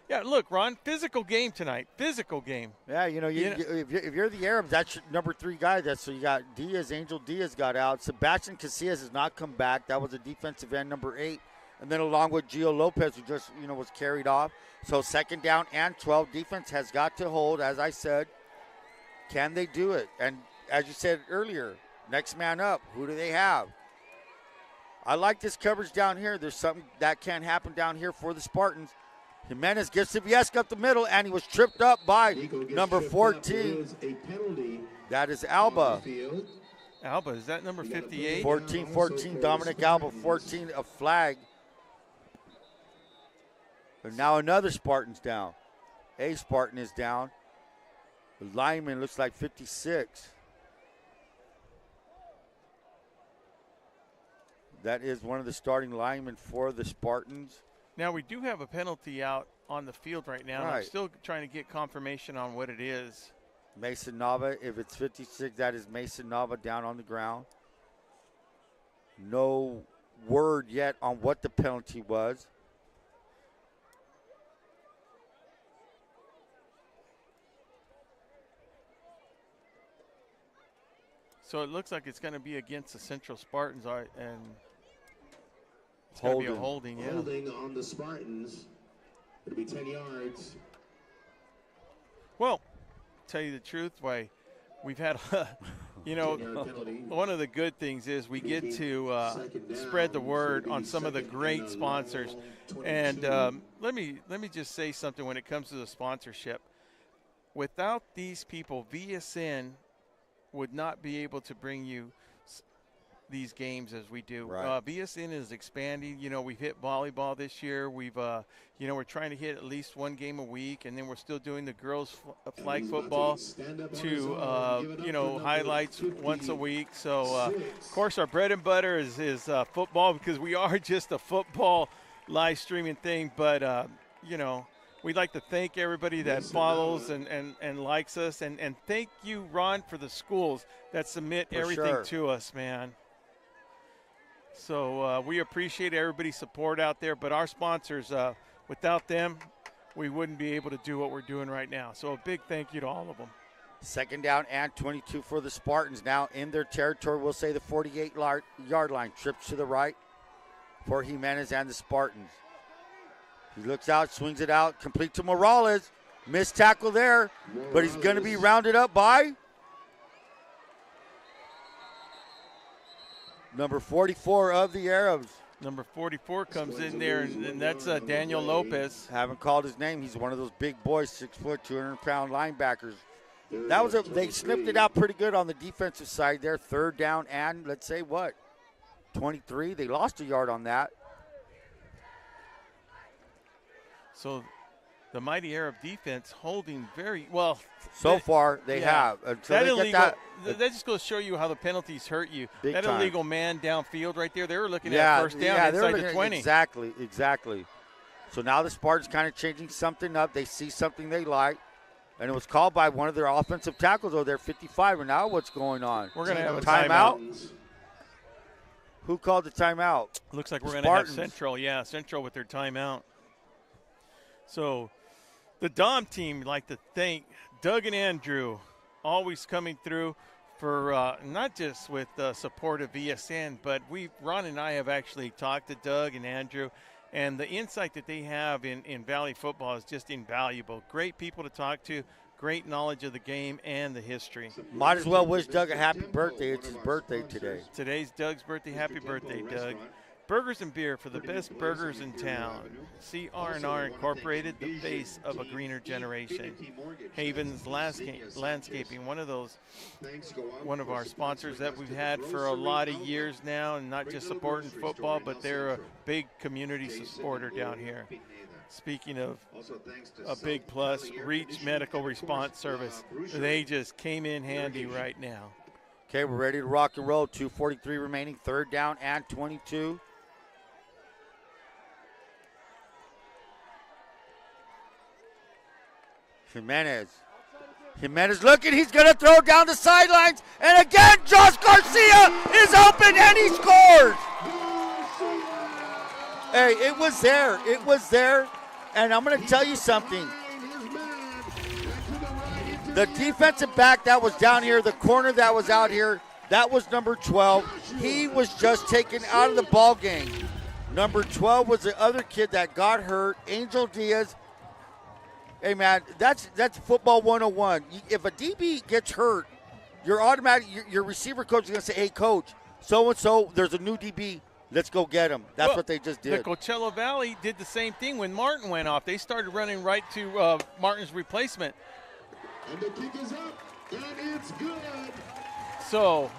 yeah, look, Ron, physical game tonight. Physical game. Yeah, you know, if you're the Arabs, that's your number 3 guy. So you got Diaz, Angel Diaz got out. Sebastian Casillas has not come back. That was a defensive end, number 8. and then along with Gio Lopez, who just, was carried off. So 2nd down and 12. Defense has got to hold, as I said. Can they do it? And as you said earlier, next man up. Who do they have? I like this coverage down here. There's something that can happen down here for the Spartans. Jimenez gets to Viesca up the middle, and he was tripped up by number 14. That is Alba. Alba, is that number 58? 14, Dominic Alba, 14, a flag. And now another Spartan's down. A Spartan is down. The lineman looks like 56. That is one of the starting linemen for the Spartans. Now, we do have a penalty out on the field right now. Right. And I'm still trying to get confirmation on what it is. Mason Nava, if it's 56, that is Mason Nava down on the ground. No word yet on what the penalty was. So it looks like it's going to be against the Central Spartans, and it's going to be a holding. Yeah. Holding on the Spartans. It'll be 10 yards. Well, tell you the truth, why we've had, one of the good things is we get to spread the word on some of the great sponsors. And let me just say something when it comes to the sponsorship. Without these people, VSN would not be able to bring you these games as we do. Right. VSN is expanding. We've hit volleyball this year. We've, we're trying to hit at least one game a week, and then we're still doing the girls flag football to, highlights once a week. So, of course, our bread and butter is football, because we are just a football live streaming thing. But, we'd like to thank everybody that follows and likes us. And thank you, Ron, for the schools that submit everything to us, man. So we appreciate everybody's support out there. But our sponsors, without them, we wouldn't be able to do what we're doing right now. So a big thank you to all of them. 2nd down and 22 for the Spartans. Now in their territory, we'll say the 48-yard line. Trips to the right for Jimenez and the Spartans. He looks out, swings it out, complete to Morales. Missed tackle there, but he's going to be rounded up by number 44 of the Arabs. Number 44 comes in there, and that's Daniel Lopez. Haven't called his name. He's one of those big boys, 6 foot, 200-pound linebackers. They snipped it out pretty good on the defensive side there. 3rd down and, let's say, 23. They lost a yard on that. So the mighty Arab defense holding very well. So far, they have. That just goes to show you how the penalties hurt you. That illegal man downfield right there, they were looking at 1st down inside the 20. Exactly. So now the Spartans kind of changing something up. They see something they like. And it was called by one of their offensive tackles over there, 55. And now what's going on? We're going to have a timeout. Who called the timeout? Looks like we're going to have Central. Yeah, Central with their timeout. So the Dom team like to thank Doug and Andrew, always coming through for not just with the support of VSN, but Ron and I have actually talked to Doug and Andrew, and the insight that they have in Valley football is just invaluable. Great people to talk to, great knowledge of the game and the history. Might as well wish Doug a happy birthday. It's his birthday today. Today's Doug's birthday. Happy birthday, Doug. Burgers and beer for the best burgers in town. CR&R Incorporated, the face of a greener generation. Havens Landscaping, one of our sponsors that we've had for a lot of years now, and not just supporting football, but they're a big community supporter down here. Speaking of a big plus, Reach Medical Response Service. They just came in handy right now. Okay, we're ready to rock and roll. 2:43 remaining, 3rd down and 22. Jimenez looking. He's going to throw down the sidelines. And again, Josh Garcia is open and he scores. Hey, it was there. It was there. And I'm going to tell you something. The defensive back that was down here, the corner that was out here, that was number 12. He was just taken out of the ball game. Number 12 was the other kid that got hurt, Angel Diaz. Hey, man, that's football 101. If a DB gets hurt, you're automatic. Your receiver coach is going to say, hey, coach, so-and-so, there's a new DB. Let's go get him. That's what they just did. The Coachella Valley did the same thing when Martin went off. They started running right to Martin's replacement. And the kick is up, and it's good. So,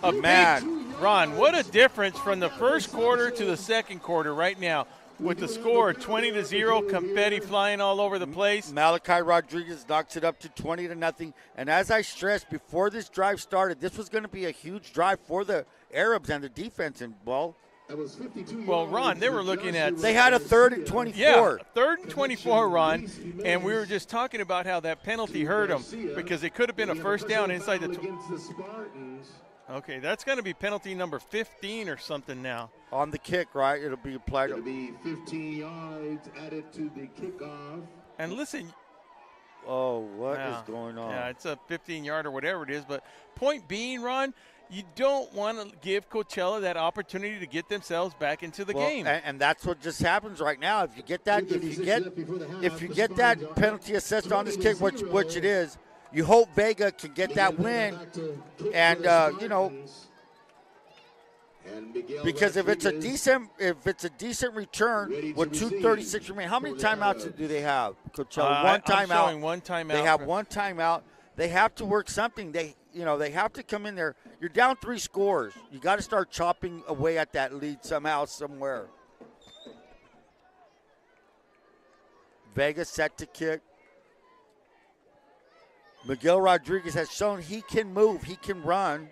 Ron, what a difference from the first quarter to the second quarter right now. With the score 20-0, confetti flying all over the place. Malachi Rodriguez knocks it up to 20-0. And as I stressed before this drive started, this was going to be a huge drive for the Arabs and the defense. And, well, Ron, they were looking at. They had a 3rd and 24. Yeah, 3rd and 24, Ron. And we were just talking about how that penalty hurt them because it could have been a first down inside the. Against the Spartans. Okay, that's going to be penalty number 15 or something now. On the kick, right? It'll be applied. It'll be 15 yards added to the kickoff. And listen. Oh, what is going on? Yeah, it's a 15-yard or whatever it is. But point being, Ron, you don't want to give Coachella that opportunity to get themselves back into the game. And that's what just happens right now. If you get that, if you get that penalty assessed on this kick, which it is, you hope Vega can get that win, and because if it's a decent return with 2:36 remaining, how many timeouts do they have? Coachella, one timeout. I'm showing one timeout. They have one timeout. They have to work something. They have to come in there. You're down 3 scores. You got to start chopping away at that lead somehow, somewhere. Vega set to kick. Miguel Rodriguez has shown he can move, he can run.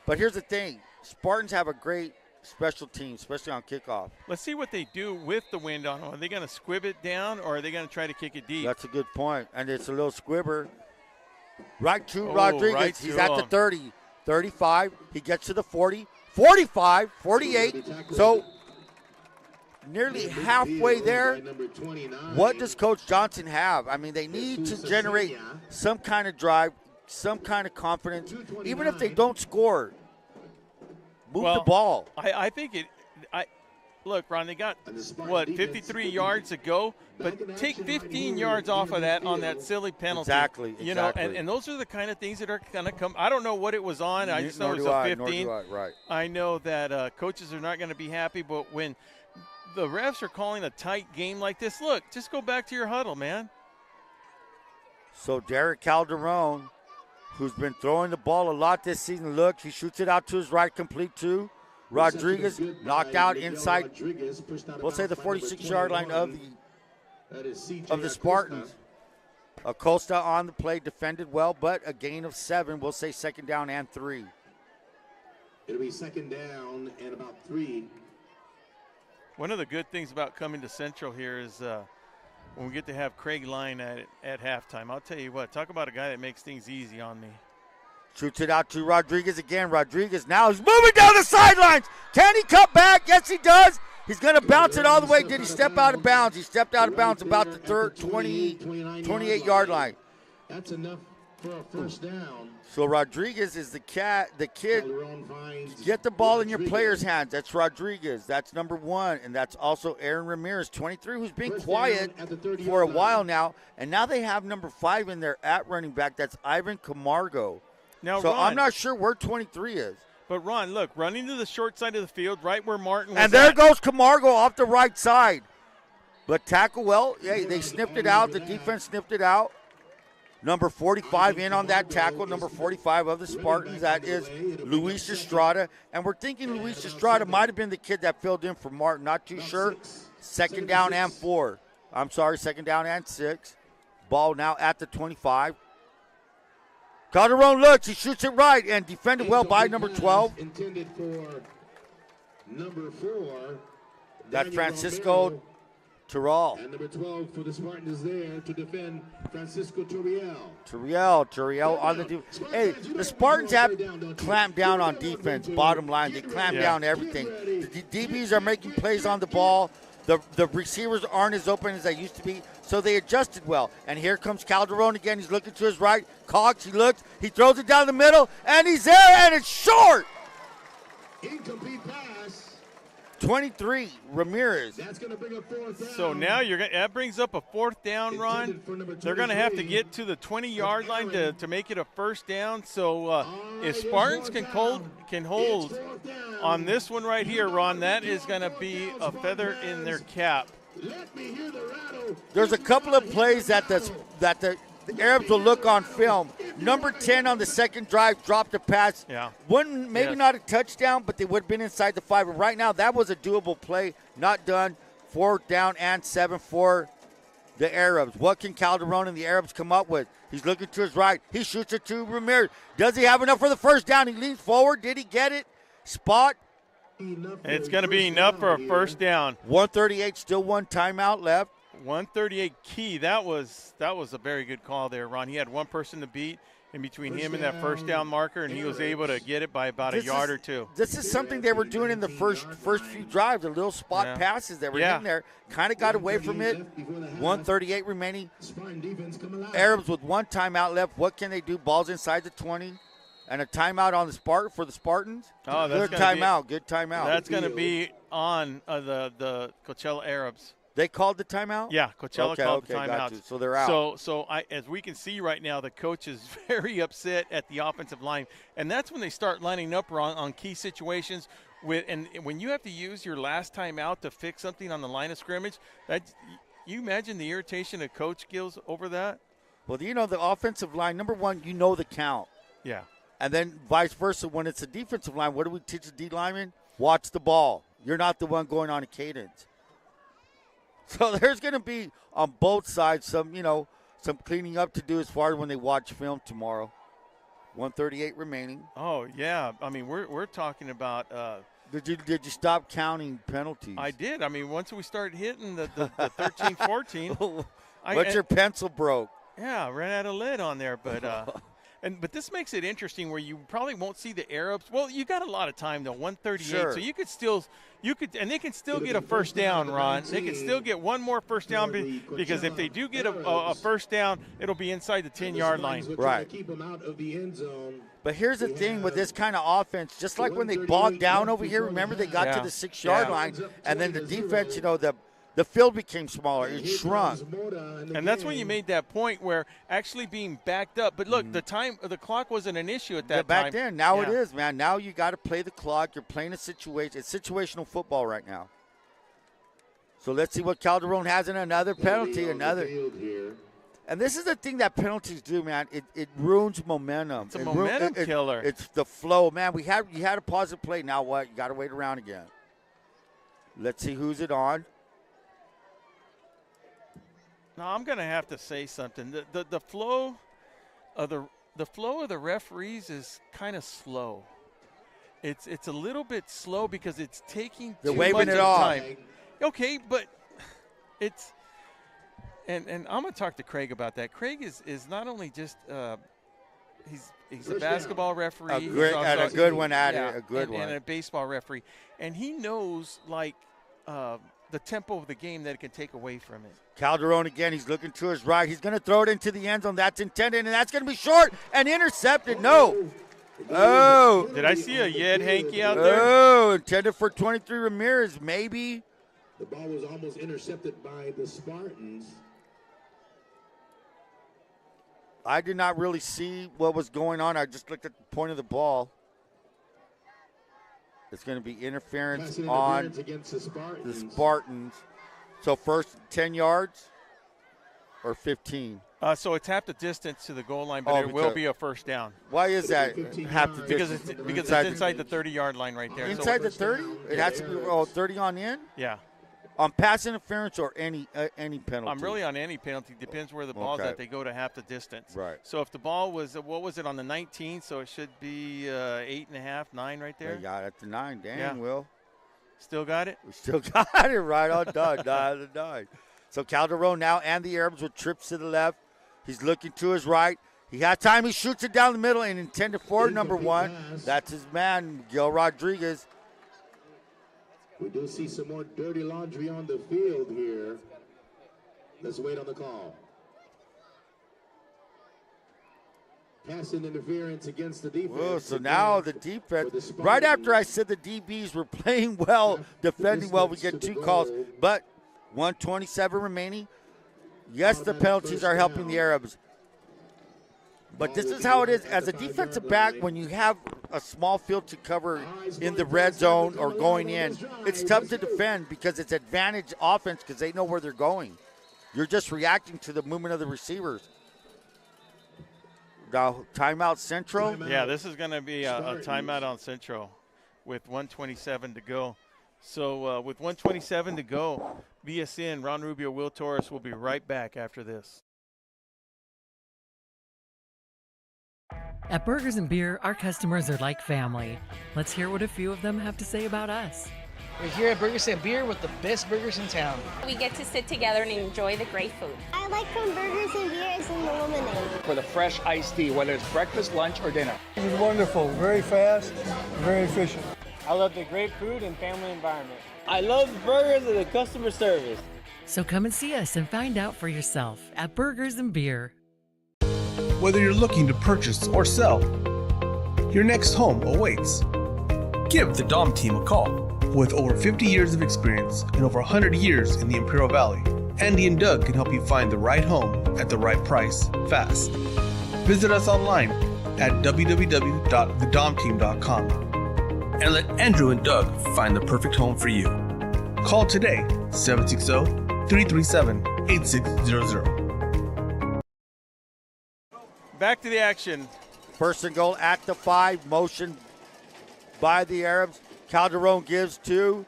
But here's the thing. Spartans have a great special team, especially on kickoff. Let's see what they do with the wind on. Are they going to squib it down or are they going to try to kick it deep? That's a good point. And it's a little squibber. Right to Rodriguez. Right to He's at the 30, 35. He gets to the 40, 45, 48. So nearly halfway there. What does Coach Johnson have? I mean, they need to generate some kind of drive, some kind of confidence. Even if they don't score, move the ball. I think it. Look, Ron, they got, 53 yards to go, but take 15 yards off of that on that silly penalty. Exactly. You know, and those are the kind of things that are going to come. I don't know what it was on. I just know it was a 15. Right. I know that coaches are not going to be happy, but when the refs are calling a tight game like this, look, just go back to your huddle, man. So Derek Calderon, who's been throwing the ball a lot this season, look, he shoots it out to his right, complete to Rodriguez, knocked out inside, we'll say the 46-yard line of the Spartans. Acosta on the play, defended well, but a gain of 7. We'll say 2nd down and 3. It'll be 2nd down and about 3. One of the good things about coming to Central here is when we get to have Craig Line at halftime. I'll tell you what, talk about a guy that makes things easy on me. Shoots it out to Rodriguez again. Rodriguez now is moving down the sidelines. Can he cut back? Yes, he does. He's going to bounce it all the way. Did he step out of bounds? He stepped out of bounds about the 28-yard line. That's enough for a first down. So Rodriguez is the kid. Get the ball in your players' hands. That's Rodriguez. That's number 1. And that's also Aaron Ramirez, 23, who's been quiet for a while now. And now they have number 5 in there at running back. That's Ivan Camargo. Now, so Ron, I'm not sure where 23 is. But, Ron, look, running to the short side of the field, right where Martin was and there goes Camargo off the right side. But tackle well. Yeah, they sniffed it out. The defense sniffed it out. Number 45 in on that tackle, number 45 of the Spartans. That is Luis Estrada. And we're thinking Luis Estrada might have been the kid that filled in for Martin. Not too sure. 2nd down and 4. I'm sorry, 2nd down and 6. Ball now at the 25. Calderon looks, he shoots it right and defended well by number 12. Intended for number 4. That's Francisco Terrell. And number 12 for the Spartans is there to defend Francisco Torrez. Torrell on the defense. Hey, the Spartans have clamped down on defense, bottom line. They clamped down everything. The DBs are making plays on the ball. The receivers aren't as open as they used to be, so they adjusted well. And here comes Calderon again. He's looking to his right. Cox, he looks. He throws it down the middle, and he's there, and it's short. Incomplete pass. 23, Ramirez. So now that brings up a 4th down, Ron. They're going to have to get to the 20-yard line to make it a first down. So if Spartans can hold on this one right here, Ron, that is going to be a feather in their cap. There's a couple of plays that the Arabs will look on film. Number 10 on the second drive dropped a pass. Yeah. Maybe not a touchdown, but they would have been inside the 5. And right now, that was a doable play. Not done. 4th down and 7 for the Arabs. What can Calderon and the Arabs come up with? He's looking to his right. He shoots it to Ramirez. Does he have enough for the first down? He leans forward. Did he get it? Spot. It's going to be enough for a first down. 138, still 1 timeout left. 138 key. That was a very good call there, Ron. He had one person to beat in between him and that first down marker, and he was able to get it by about a yard or two. This is something they were doing in the first few drives, the little spot passes that were in there. Kind of got away from it. 138 remaining. Arabs with 1 timeout left. What can they do? Ball's inside the 20. And a timeout on for the Spartans. Oh, that's good timeout. Good timeout. That's going to be on the Coachella Arabs. They called the timeout? Yeah, Coachella called the timeout. So they're out. So as we can see right now, the coach is very upset at the offensive line, and that's when they start lining up wrong on key situations. And when you have to use your last timeout to fix something on the line of scrimmage, you imagine the irritation a coach feels over that. Well, the offensive line. Number one, the count. Yeah. And then vice versa, when it's a defensive line, what do we teach the D lineman? Watch the ball. You're not the one going on a cadence. So there's going to be on both sides some cleaning up to do as far as when they watch film tomorrow. 138 remaining. Oh yeah, I mean we're talking about. Did you stop counting penalties? I did. I mean once we started hitting the 13, 14. Your pencil broke? Yeah, ran out of lead on there, but. But this makes it interesting where you probably won't see the Arabs. Well, you got a lot of time though, 138. Sure. So and they can still get a first down, Ron. They can still get one more first down because if they do get a first down, it'll be inside the 10-yard line. Right. But here's the thing with this kind of offense, just like when they bogged down over here, remember they got to the 6-yard line, and then the defense, the field became smaller. It shrunk. And that's when you made that point where actually being backed up. But look, the clock wasn't an issue at that time. Back then. Now it is, man. Now you got to play the clock. You're playing a situation. It's situational football right now. So let's see what Calderon has in another penalty. And this is the thing that penalties do, man. It ruins momentum. It's a momentum killer. It's the flow. Man, you had a positive play. Now what? You got to wait around again. Let's see who's it on. No, I'm going to have to say something. The flow of the referees is kind of slow. It's a little bit slow because it's taking too much of time. Okay, but it's and I'm going to talk to Craig about that. Craig is not only just he's a basketball referee, a good one at it, and a baseball referee, and he knows the tempo of the game that it can take away from it. Calderon again, he's looking to his right. He's going to throw it into the end zone. That's intended, and that's going to be short and intercepted. No. Oh. Did I see a Yed Hanky out there? Oh, intended for 23 Ramirez, maybe. The ball was almost intercepted by the Spartans. I did not really see what was going on. I just looked at the point of the ball. It's going to be interference on against the Spartans. So first 10 yards or 15? So it's half the distance to the goal line, but it will be a first down. Why is that half the distance? Because it's inside the 30-yard line right there. Inside the 30? It has to be 30 on in? Yeah. On pass interference or any penalty? I'm really on any penalty. Depends where the ball's at. They go to half the distance. Right. So if the ball was, what was it, on the 19? So it should be 8.5, 9 right there. They got it to 9. Damn, Will. Still got it? We still got it right on done. 9. So Calderon now and the Arabs with trips to the left. He's looking to his right. He has time. He shoots it down the middle and intended for number 1. That's his man, Gil Rodriguez. We do see some more dirty laundry on the field here. Let's wait on the call. Passing interference against the defense. Whoa, so now the defense, right after I said the DBs were playing well, defending well, we get 2 calls, but 1:27 remaining. Yes, the penalties are helping the Arabs. But this is how it is. As a defensive back, when you have a small field to cover in the red zone or going in, it's tough to defend because it's advantage offense because they know where they're going. You're just reacting to the movement of the receivers. Now, timeout Centro. Yeah, this is going to be a timeout on Centro with 1:27 to go. So with 1:27 to go, VSN, Ron Rubio, Will Torres will be right back after this. At Burgers and Beer, our customers are like family. Let's hear what a few of them have to say about us. We're here at Burgers and Beer with the best burgers in town. We get to sit together and enjoy the great food. I like from Burgers and Beer is in the lemonade. For the fresh iced tea, whether it's breakfast, lunch, or dinner. This is wonderful, very fast, very efficient. I love the great food and family environment. I love the burgers and the customer service. So come and see us and find out for yourself at Burgers and Beer. Whether you're looking to purchase or sell, your next home awaits. Give the Dom team a call. With over 50 years of experience and over 100 years in the Imperial Valley, Andy and Doug can help you find the right home at the right price fast. Visit us online at www.thedomteam.com and let Andrew and Doug find the perfect home for you. Call today, 760-337-8600. Back to the action. First and goal at the 5, motion by the Arabs. Calderon gives to,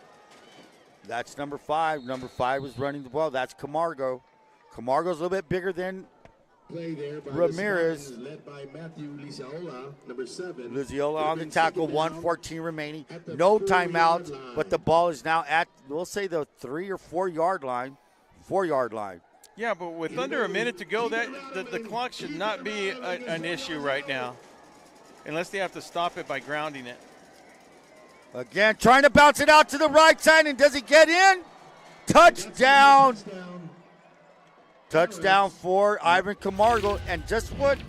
that's number 5. Number 5 is running the ball. That's Camargo. Camargo's a little bit bigger than Ramirez. Led by Matthew Liziola, number 7. Liziola on the tackle, 1:14 remaining. No timeouts, but the ball is now at, we'll say, the 3 or 4 yard line. 4 yard line. Yeah, but with under a minute to go, that the clock should not be an issue right now, unless they have to stop it by grounding it. Again, trying to bounce it out to the right side, and does he get in? Touchdown. Touchdown for Ivan Camargo, and just what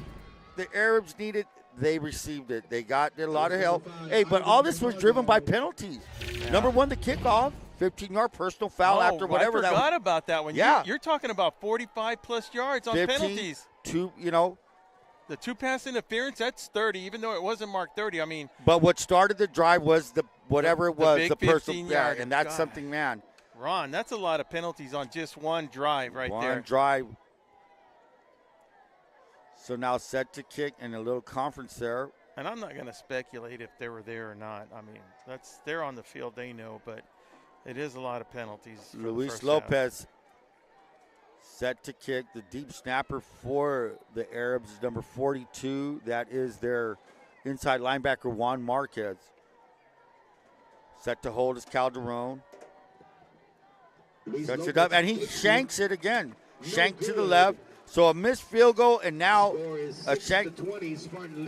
the Arabs needed, they received it. They got a lot of help. Hey, but all this was driven by penalties. Yeah. Number 1, the kickoff, 15-yard personal foul after whatever that was. I forgot about that one. Yeah. You're talking about 45-plus yards on 15, penalties. 2, you know. The 2-pass interference, that's 30, even though it wasn't marked 30. I mean. But what started the drive was the personal. Yeah, and that's something, man. Ron, that's a lot of penalties on just one drive there. One drive. So now set to kick and a little conference there. And I'm not going to speculate if they were there or not. I mean, they're on the field, they know, but it is a lot of penalties. Luis Lopez set to kick. The deep snapper for the Arabs is number 42. That is their inside linebacker, Juan Marquez. Set to hold is Calderon. Sets it up, and he shanks it again. Shank to the left. So a missed field goal, and now a shank.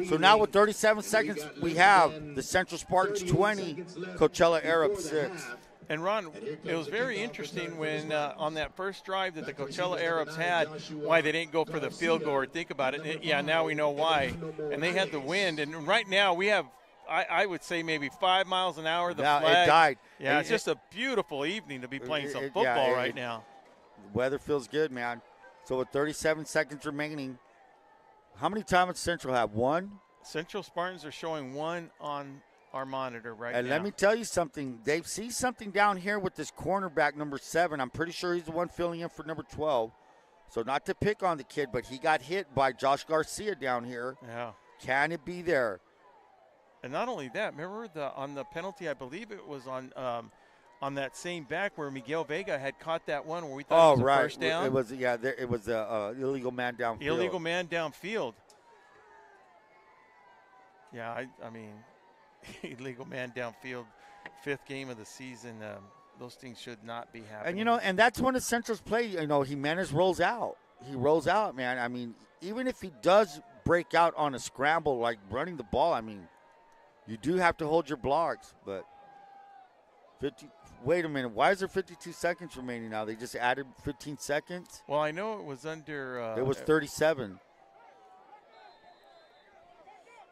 So now with 37 seconds, we have the Central Spartans 20, Coachella Arabs 6. And, Ron, it was very interesting when on that first drive that the Coachella Arabs had, why they didn't go for the field goal or think about it. Yeah, now we know why. And they had the wind. And right now we have, I would say, maybe 5 miles an hour. The now flag. It died. Yeah, it's just a beautiful evening to be playing some football right now. The weather feels good, man. So with 37 seconds remaining, how many timeouts Central have? 1? Central Spartans are showing 1 on our monitor right now. And let me tell you something. They see something down here with this cornerback, number 7. I'm pretty sure he's the one filling in for number 12. So not to pick on the kid, but he got hit by Josh Garcia down here. Yeah. Can it be there? And not only that, remember on the penalty, I believe it was on that same back where Miguel Vega had caught that one where we thought it was a first down. It was, it was the illegal man downfield. Illegal man downfield. Yeah, I mean, illegal man downfield, 5th game of the season. Those things should not be happening. And, and that's when the Central's play, Jimenez rolls out. He rolls out, man. I mean, even if he does break out on a scramble, like running the ball, I mean, you do have to hold your blocks. But wait a minute. Why is there 52 seconds remaining now? They just added 15 seconds? Well, I know it was under. It was 37.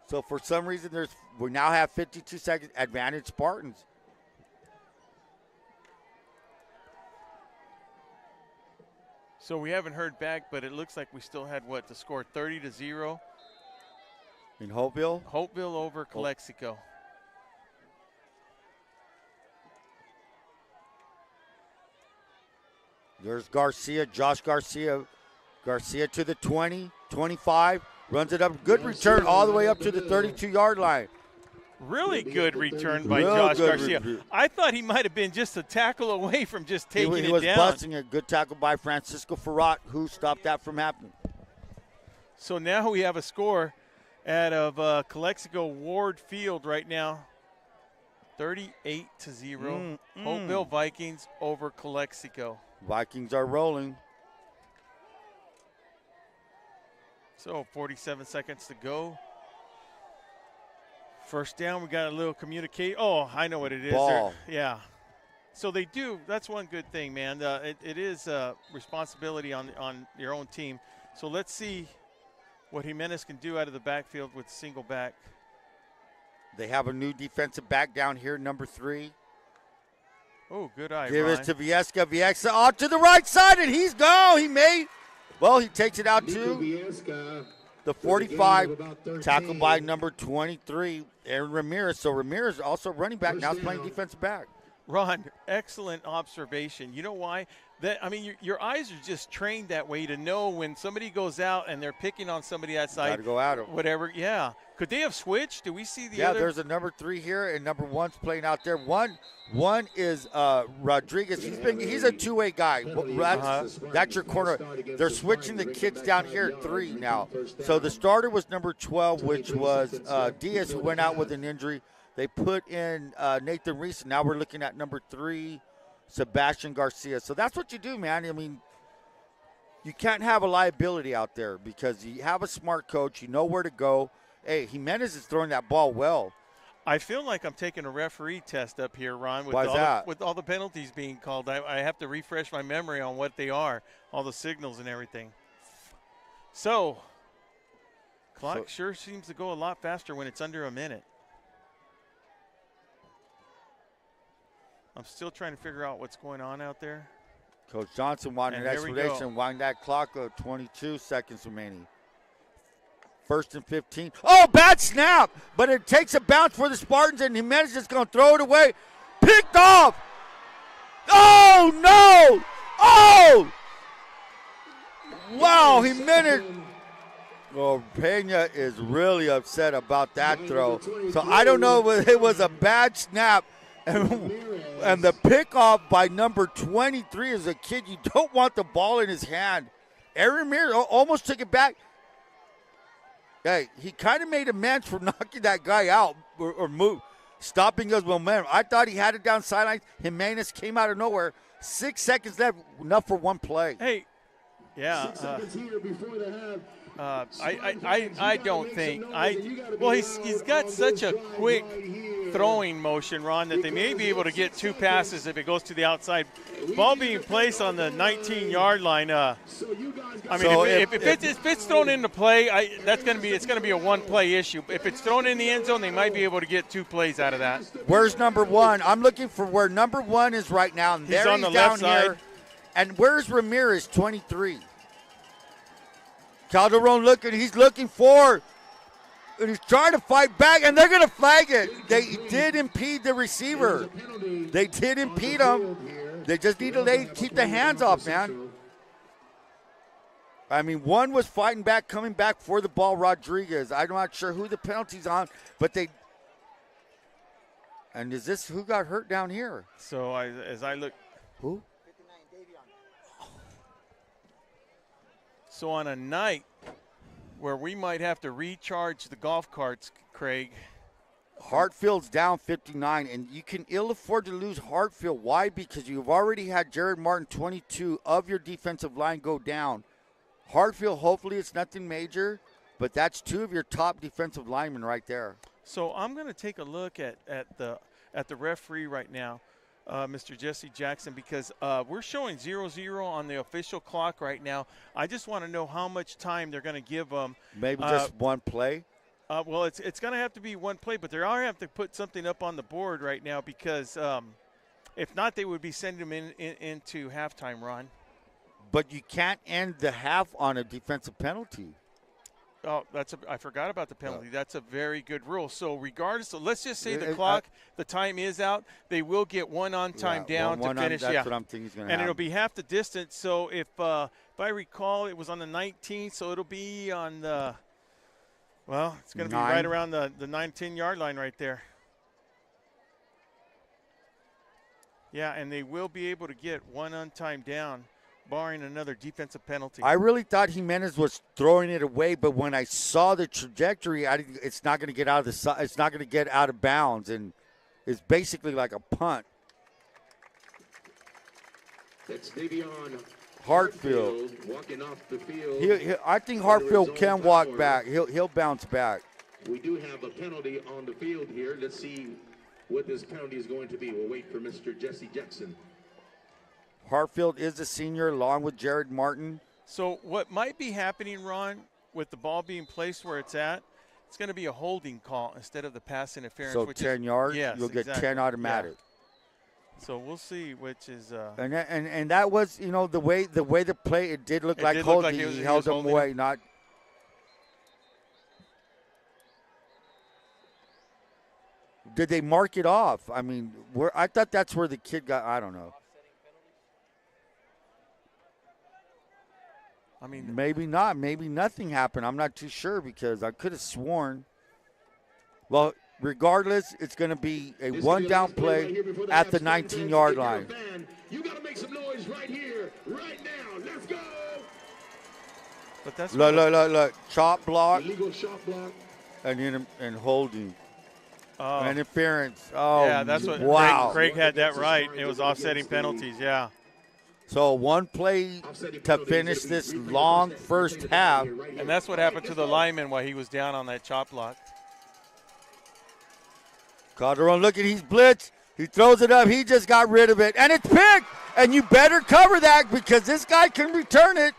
So for some reason, we now have 52 seconds advantage Spartans. So we haven't heard back, but it looks like we still had the score 30-0. In Hopeville? Hopeville over Calexico. There's Garcia, Josh Garcia. Garcia to the 20, 25, runs it up. Good return all the way up to the 32-yard line. Really good return by Josh Garcia. I thought he might have been just a tackle away from just taking it down. He was busting a good tackle by Francisco Farrat, who stopped that from happening. So now we have a score out of Calexico Ward Field right now, 38-0. Hopeville Vikings over Calexico. Vikings are rolling. So 47 seconds to go. First down, we got a little communicate. Oh, I know what it is. Ball. Yeah. So they do. That's one good thing, man. It is responsibility on your own team. So let's see what Jimenez can do out of the backfield with single back. They have a new defensive back down here, number 3. Oh, good eye, Give Ryan. it to Viesca. Viesca off to the right side, and he's gone. He takes it out to the 45, tackled by number 23, Aaron Ramirez. So Ramirez also running back, now is playing defensive back. Ron, excellent observation. You know why? Your eyes are just trained that way to know when somebody goes out and they're picking on somebody outside. Got to go at him. Whatever, yeah. Could they have switched? Do we see the other? Yeah, there's a number 3 here, and number 1's playing out there. One is Rodriguez. He's a two-way guy. That's your corner. They're switching the kids down here at 3 now. So the starter was number 12, which was Diaz, who went out with an injury. They put in Nathan Reese. Now we're looking at number 3, Sebastian Garcia. So that's what you do, man. I mean, you can't have a liability out there because you have a smart coach. You know where to go. Hey, Jimenez is throwing that ball well. I feel like I'm taking a referee test up here, Ron, with with all the penalties being called. I have to refresh my memory on what they are, all the signals and everything. So, clock sure seems to go a lot faster when it's under a minute. I'm still trying to figure out what's going on out there. Coach Johnson wanted an explanation. Wind that clock up, 22 seconds remaining. 1st and 15. Oh, bad snap, but it takes a bounce for the Spartans, and Jimenez is going to throw it away. Picked off. Oh, no. Oh. Wow, Jimenez. Well, Pena is really upset about that throw. So I don't know if it was a bad snap. And the pickoff by number 23 is a kid. You don't want the ball in his hand. Aaron Ramirez almost took it back. Hey, he kind of made amends for knocking that guy out or move, stopping his momentum. I thought he had it down sidelines. Jimenez came out of nowhere. 6 seconds left, enough for one play. Hey, yeah. I don't think. He's got such a quick throwing motion, Ron, that they may be able to get 2 passes if it goes to the outside. Ball being placed on the 19-yard line. If it's thrown into play, it's going to be a one-play issue. If it's thrown in the end zone, they might be able to get 2 plays out of that. Where's number 1? I'm looking for where number 1 is right now. And he's on the left side. Here. And where's Ramirez, 23? Calderon he's looking for, and he's trying to fight back, and they're going to flag it. They did impede the receiver. They did impede him. They just need to keep the hands off, man. I mean, one was fighting back, coming back for the ball, Rodriguez. I'm not sure who the penalty's on, but they – and is this who got hurt down here? So as I look – Who? So on a night where we might have to recharge the golf carts, Craig. Hartfield's down 59, and you can ill afford to lose Hartfield. Why? Because you've already had Jared Martin, 22, of your defensive line go down. Hartfield, hopefully it's nothing major, but that's 2 of your top defensive linemen right there. So I'm going to take a look at the referee right now. Mr. Jesse Jackson, because we're showing 0-0 on the official clock right now. I just want to know how much time they're going to give them. Maybe just one play? Well, it's going to have to be one play, but they're going to have to put something up on the board right now because if not, they would be sending them into halftime, Ron. But you can't end the half on a defensive penalty. Oh, I forgot about the penalty. That's a very good rule. So regardless, let's just say the time is out. They will get one on time down to finish. That's what I'm thinking is going to happen. And it'll be half the distance. So if I recall, it was on the 19th, so it'll be on the it's going to be right around the 9-10 yard line right there. Yeah, and they will be able to get one on time down, barring another defensive penalty. I really thought Jimenez was throwing it away, but when I saw the trajectory, it's not going to get out of it's not going to get out of bounds, and it's basically like a punt. That's Davion Hartfield walking off the field. I think Hartfield can walk back. He'll bounce back. We do have a penalty on the field here. Let's see what this penalty is going to be. We'll wait for Mr. Jesse Jackson. Hartfield is a senior along with Jared Martin. So what might be happening, Ron, with the ball being placed where it's at, it's going to be a holding call instead of the pass interference. So 10 yards, you'll get 10 automatic. Yeah. So we'll see which is. And that was, the way the play, it did look like holding. He held them away, not. Did they mark it off? I mean, I thought that's where the kid got. I don't know. I mean, maybe not. Maybe nothing happened. I'm not too sure because I could have sworn. Well, regardless, it's going to be a one-down play at the 19-yard line. You got to make some noise right here, right now. Let's go. But that's look. Chop block. Illegal shot block. And holding. Oh. Interference. Oh, yeah, that's what. Wow. Craig had that right. It was offsetting penalties. Yeah. So one play to finish this long first half. And that's what happened to the lineman while he was down on that chop block. Calderon, look at he's blitzed. He throws it up. He just got rid of it. And it's picked. And you better cover that because this guy can return it.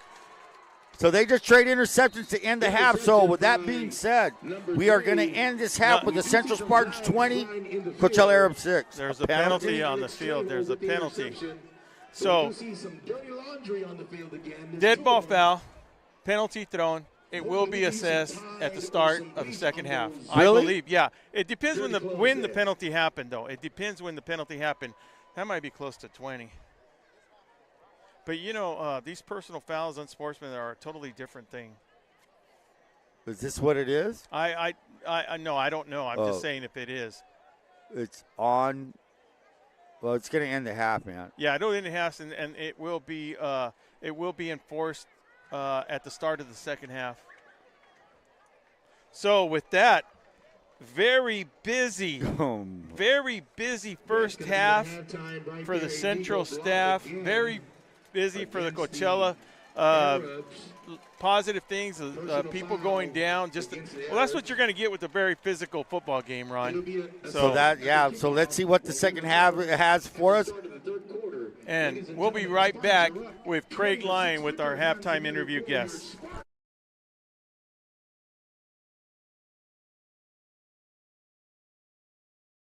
So they just trade interceptions to end the half. So with that being said, we are going to end this half with the Central Spartans 20, Coachella Arab 6. There's a penalty on the field. There's a penalty. So, dead ball foul, penalty thrown. It will be assessed at the start of the second half. Really? I believe, yeah. It depends when the penalty happened, though. It depends when the penalty happened. That might be close to 20. But, these personal fouls on sportsmen are a totally different thing. Is this what it is? I no, I don't know. I'm just saying if it is. It's on. Well, it's going to end the half, man. Yeah, it'll end the half, and it will be enforced at the start of the second half. So with that, very busy first half for the Central staff. Very busy for the Coachella. Positive things, people going down. That's what you're going to get with a very physical football game, Ron. So let's see what the second half has for us. And we'll be right back with Craig Lyon with our halftime interview guests.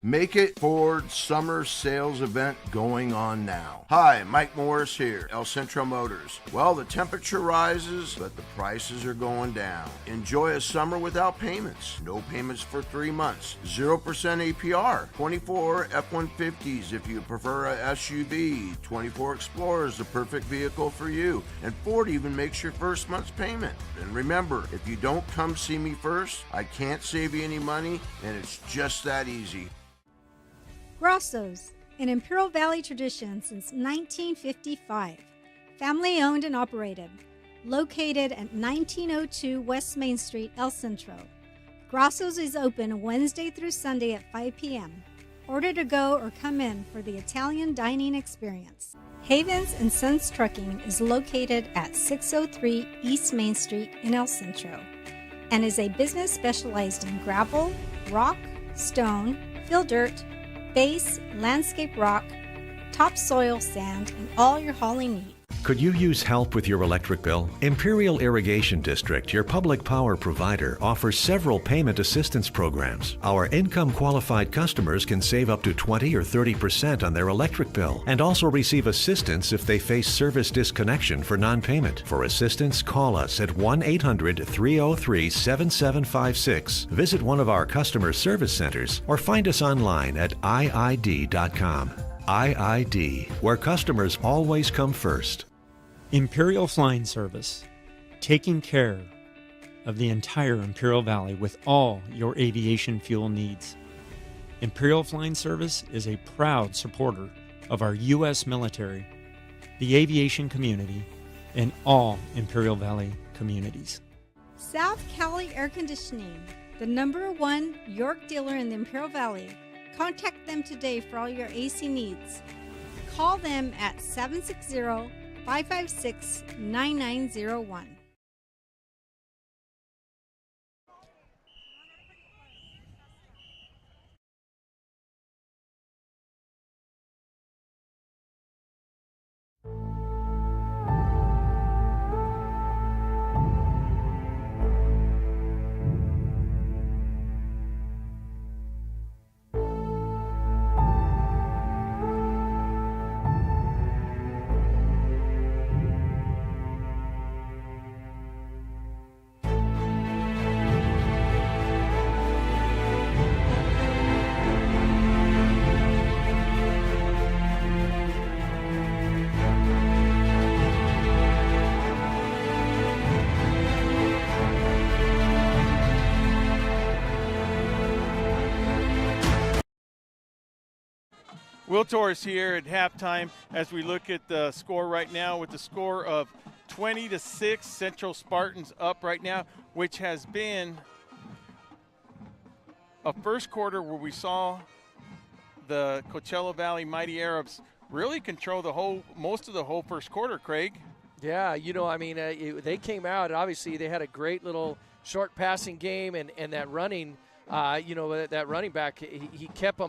Make It Ford summer sales event going on now. Hi, Mike Morris here, El Centro Motors. Well, the temperature rises, but the prices are going down. Enjoy a summer without payments. No payments for 3 months. 0% APR. 24 F-150s if you prefer a SUV. 24 Explorer is the perfect vehicle for you. And Ford even makes your first month's payment. And remember, if you don't come see me first, I can't save you any money, and it's just that easy. Grosso's, an Imperial Valley tradition since 1955. Family owned and operated. Located at 1902 West Main Street, El Centro. Grosso's is open Wednesday through Sunday at 5 p.m. Order to go or come in for the Italian dining experience. Havens & Sons Trucking is located at 603 East Main Street in El Centro and is a business specialized in gravel, rock, stone, fill dirt, base, landscape rock, topsoil sand, and all your hauling needs. Could you use help with your electric bill? Imperial Irrigation District, your public power provider, offers several payment assistance programs. Our income qualified customers can save up to 20 or 30% on their electric bill and also receive assistance if they face service disconnection for non-payment. For assistance, call us at 1-800-303-7756. Visit one of our customer service centers or find us online at iid.com. IID, where customers always come first. Imperial Flying Service, taking care of the entire Imperial Valley with all your aviation fuel needs. Imperial Flying Service is a proud supporter of our U.S. military, the aviation community, and all Imperial Valley communities. South Cali Air Conditioning, the #1 York dealer in the Imperial Valley. Contact them today for all your AC needs. Call them at 760-556-9901. Will Torrez here at halftime as we look at the score right now with the score of 20-6. Central Spartans up right now, which has been a first quarter where we saw the Coachella Valley Mighty Arabs really control most of the whole first quarter, Craig. Yeah, they came out, obviously they had a great little short passing game, and that running, that running back, he kept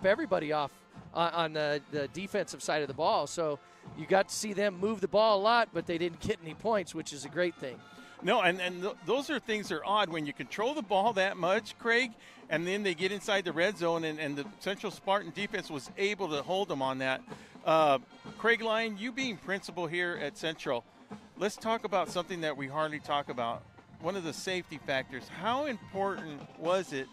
everybody off on the defensive side of the ball. So you got to see them move the ball a lot, but they didn't get any points, which is a great thing. No, and those are things that are odd when you control the ball that much, Craig, and then they get inside the red zone, and the Central Spartan defense was able to hold them on that. Craig Lyon, you being principal here at Central, let's talk about something that we hardly talk about, one of the safety factors. How important was it,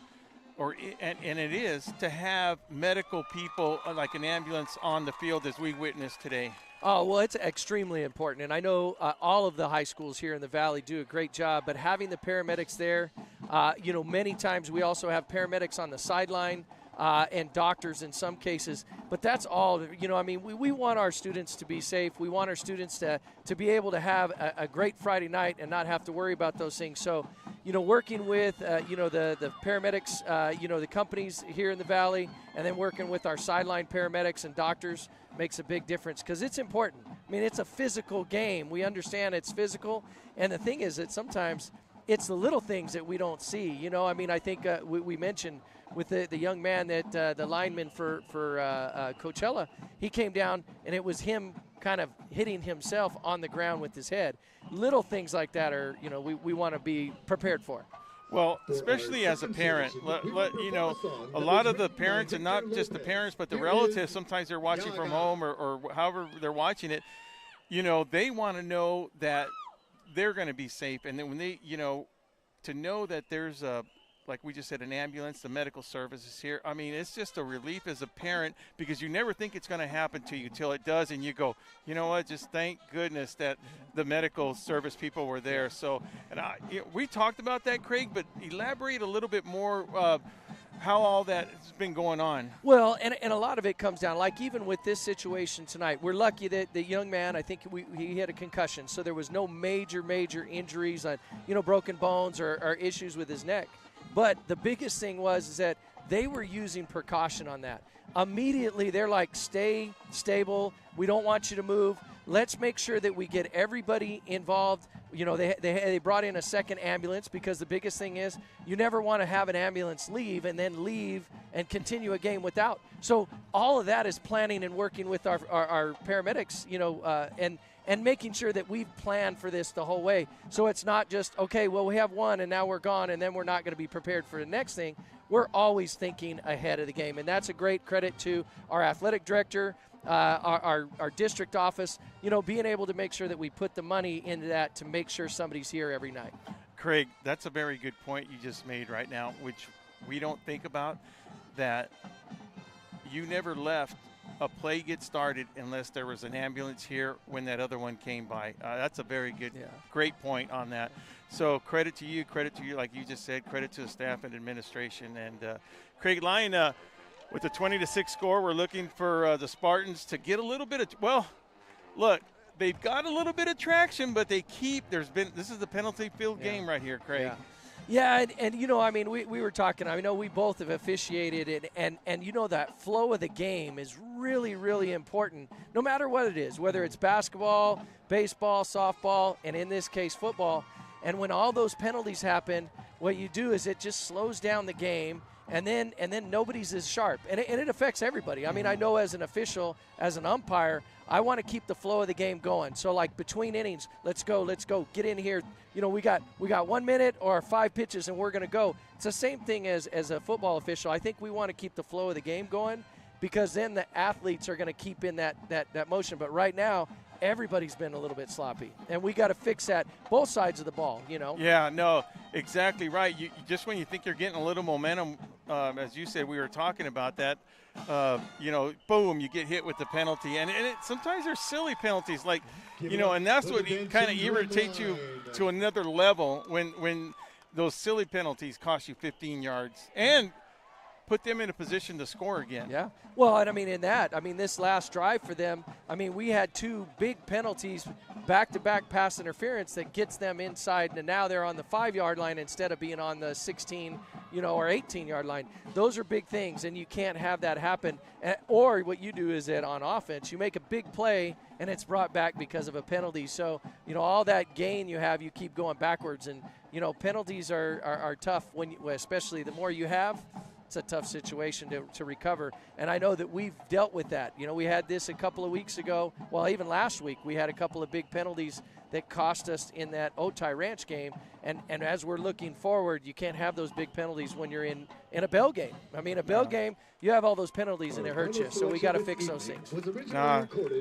and it is, to have medical people like an ambulance on the field as we witnessed today? Oh, well, it's extremely important, and I know all of the high schools here in the Valley do a great job, but having the paramedics there, many times we also have paramedics on the sideline and doctors in some cases, but that's all, we want our students to be safe. We want our students to be able to have a great Friday night and not have to worry about those things. So, working with, the paramedics, the companies here in the Valley, and then working with our sideline paramedics and doctors makes a big difference because it's important. It's a physical game. We understand it's physical, and the thing is that sometimes it's the little things that we don't see. I think we mentioned with the young man that the lineman for Coachella, he came down, and it was him kind of hitting himself on the ground with his head. Little things like that are, we want to be prepared for. Well, especially as a parent, a lot of the parents, and not just the parents, but the relatives, sometimes they're watching from home or however they're watching it, they want to know that they're going to be safe. And then when they, to know that there's like we just said, an ambulance, the medical services here. It's just a relief as a parent because you never think it's going to happen to you till it does, and you go, you know what, just thank goodness that the medical service people were there. So, and we talked about that, Craig, but elaborate a little bit more how all that has been going on. Well, and a lot of it comes down, like even with this situation tonight, we're lucky that the young man, I think he had a concussion, so there was no major injuries on, broken bones or issues with his neck. But the biggest thing was that they were using precaution on that. Immediately, they're like, stay stable. We don't want you to move. Let's make sure that we get everybody involved. You know, they brought in a second ambulance because the biggest thing is you never want to have an ambulance leave and then leave and continue a game without. So all of that is planning and working with our paramedics, you know, and making sure that we've planned for this the whole way. So it's not just, okay, well, we have one and now we're gone and then we're not going to be prepared for the next thing. We're always thinking ahead of the game, and that's a great credit to our athletic director, our district office, you know, being able to make sure that we put the money into that to make sure somebody's here every night. Craig, that's a very good point you just made right now, which we don't think about, that you never left a play get started unless there was an ambulance here when that other one came by. That's a very good, great point on that. So credit to you, like you just said, credit to the staff and administration. And Craig Lyon, with the 20-6 score, we're looking for the Spartans to get a little bit of, well, look, they've got a little bit of traction, but this is the penalty field game right here, Craig. Yeah, and you know, I mean, we were talking, I know we both have officiated, and you know, that flow of the game is really, really important, no matter what it is, whether it's basketball, baseball, softball, and in this case, football. And when all those penalties happen, what you do is it just slows down the game, and then nobody's as sharp. And it affects everybody. I mean, I know as an official, as an umpire, I want to keep the flow of the game going. So, like, between innings, let's go, get in here. You know, we got 1 minute or 5 pitches, and we're going to go. It's the same thing as a football official. I think we want to keep the flow of the game going because then the athletes are going to keep in that motion. But right now, everybody's been a little bit sloppy, and we got to fix that, both sides of the ball, you know. Yeah, no, exactly right. You just when you think you're getting a little momentum, as you said, we were talking about that, you know, boom, you get hit with the penalty. And sometimes there's silly penalties, like, you know, and that's what kind of irritates you to another level when those silly penalties cost you 15 yards and put them in a position to score again. Yeah. Well, and I mean, this last drive for them, I mean, we had 2 big penalties, back-to-back pass interference that gets them inside, and now they're on the 5-yard line instead of being on the 16, you know, or 18-yard line. Those are big things, and you can't have that happen. Or what you do is that on offense, you make a big play, and it's brought back because of a penalty. So, you know, all that gain you have, you keep going backwards. And, you know, penalties are tough, especially the more you have. It's a tough situation to recover, and I know that we've dealt with that. You know, we had this a couple of weeks ago. Well, even last week, we had a couple of big penalties that cost us in that Otay Ranch game, and as we're looking forward, you can't have those big penalties when you're in a Bell game. I mean, a Bell game, you have all those penalties, and it hurts you, so we got to fix those things.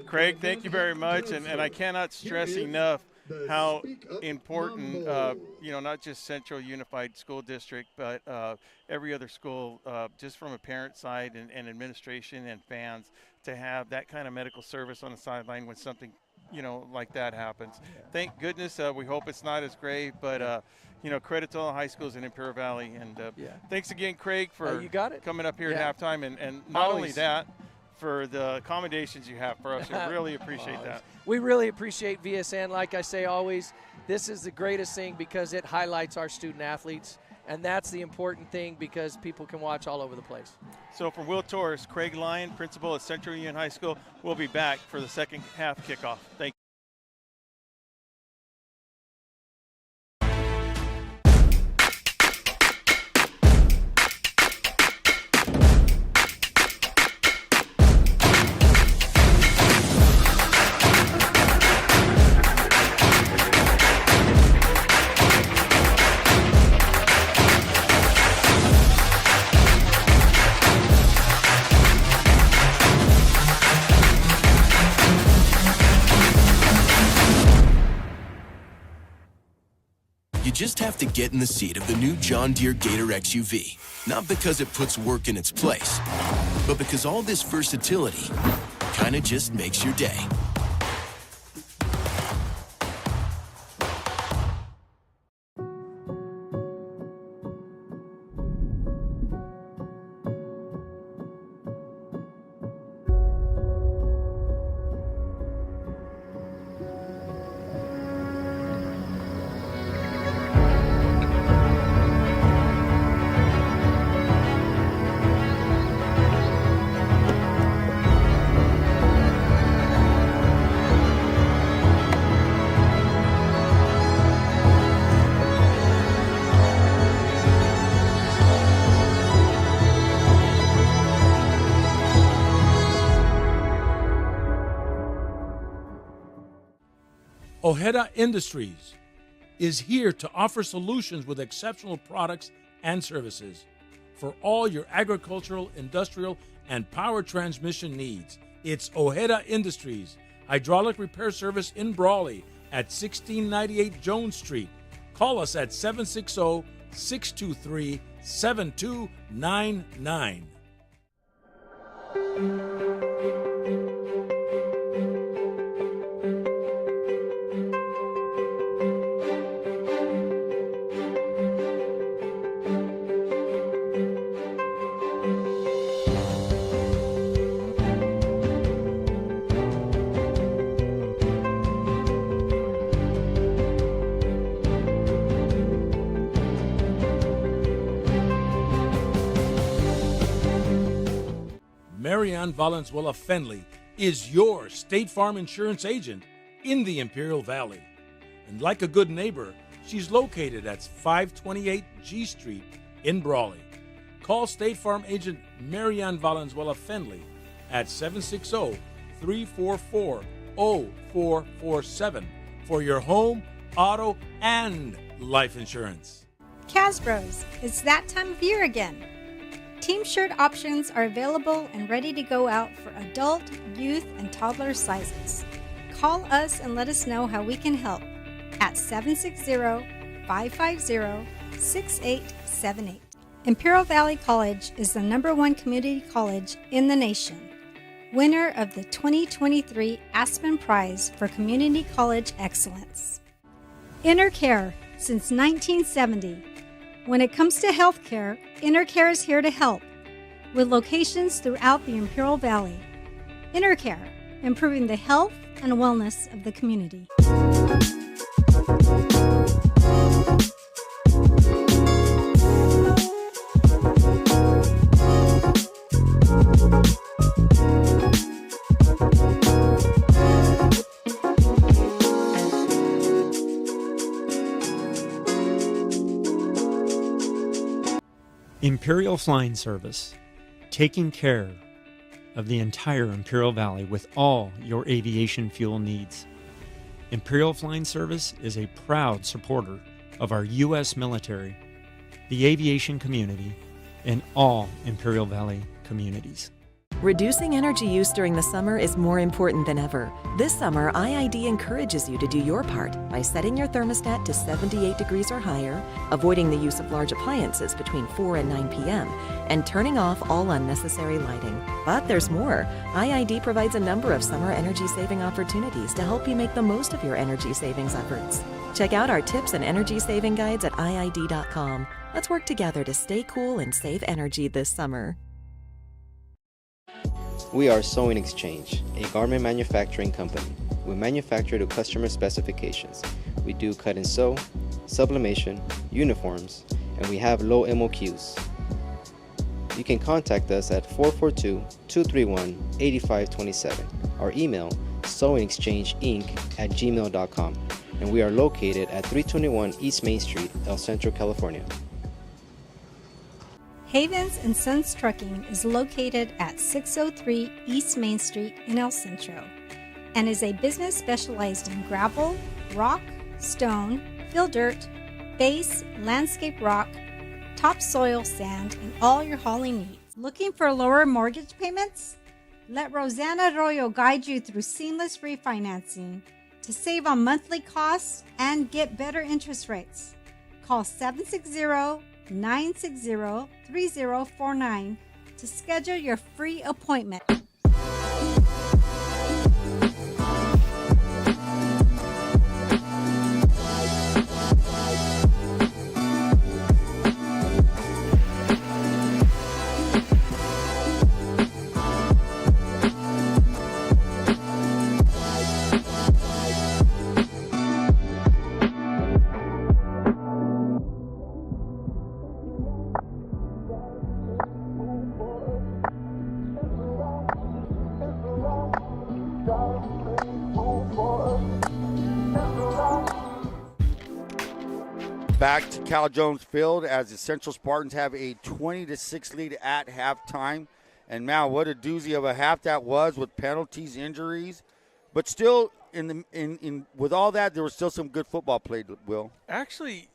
Craig, thank you very much, and I cannot stress enough how important, you know, not just Central Unified School District, but every other school, just from a parent side and administration and fans, to have that kind of medical service on the sideline when something, you know, like that happens. Yeah. Thank goodness. We hope it's not as grave, but, you know, credit to all the high schools in Imperial Valley. And thanks again, Craig, for coming up here at halftime. And not only that, for the accommodations you have for us. We really appreciate that. We really appreciate VSN. Like I say always, this is the greatest thing because it highlights our student athletes, and that's the important thing because people can watch all over the place. So from Will Torres, Craig Lyon, principal at Central Union High School, we'll be back for the second half kickoff. Thank you. You just have to get in the seat of the new John Deere Gator XUV. Not because it puts work in its place, but because all this versatility kinda just makes your day. Ojeda Industries is here to offer solutions with exceptional products and services for all your agricultural, industrial, and power transmission needs. It's Ojeda Industries, hydraulic repair service in Brawley at 1698 Jones Street. Call us at 760-623-7299. Marianne Valenzuela Fenley is your State Farm insurance agent in the Imperial Valley. And like a good neighbor, she's located at 528 G Street in Brawley. Call State Farm agent Marianne Valenzuela Fenley at 760-344-0447 for your home, auto, and life insurance. Casbros, it's that time of year again. Team shirt options are available and ready to go out for adult, youth, and toddler sizes. Call us and let us know how we can help at 760-550-6878. Imperial Valley College is the #1 community college in the nation, winner of the 2023 Aspen Prize for Community College Excellence. InnerCare since 1970. When it comes to healthcare, InnerCare is here to help, with locations throughout the Imperial Valley. InnerCare, improving the health and wellness of the community. Imperial Flying Service, taking care of the entire Imperial Valley with all your aviation fuel needs. Imperial Flying Service is a proud supporter of our U.S. military, the aviation community, and all Imperial Valley communities. Reducing energy use during the summer is more important than ever. This summer, IID encourages you to do your part by setting your thermostat to 78 degrees or higher, avoiding the use of large appliances between 4 and 9 p.m., and turning off all unnecessary lighting. But there's more. IID provides a number of summer energy-saving opportunities to help you make the most of your energy savings efforts. Check out our tips and energy-saving guides at IID.com. Let's work together to stay cool and save energy this summer. We are Sewing Exchange, a garment manufacturing company. We manufacture to customer specifications. We do cut and sew, sublimation, uniforms, and we have low MOQs. You can contact us at 442-231-8527. Our email, sewingexchangeinc@gmail.com, and we are located at 321 East Main Street, El Centro, California. Havens & Sons Trucking is located at 603 East Main Street in El Centro and is a business specialized in gravel, rock, stone, fill dirt, base, landscape rock, topsoil sand, and all your hauling needs. Looking for lower mortgage payments? Let Rosanna Arroyo guide you through seamless refinancing to save on monthly costs and get better interest rates. Call 760-960-3049 to schedule your free appointment. Back to Cal Jones Field as the Central Spartans have a 20-6 lead at halftime. And man, what a doozy of a half that was with penalties, injuries. But still, in with all that, there was still some good football played, Will. Actually,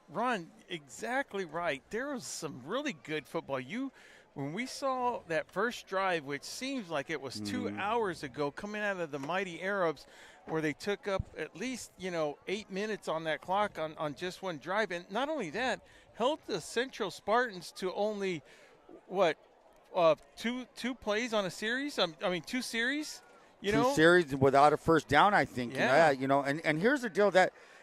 Ron, exactly right. There was some really good football. When we saw that first drive, which seems like it was 2 hours ago, coming out of the mighty Arabs, where they took up at least 8 minutes on that clock on just one drive, and not only that, held the Central Spartans to only two plays on a series. Two series. Two series without a first down, I think. Yeah. And here's the deal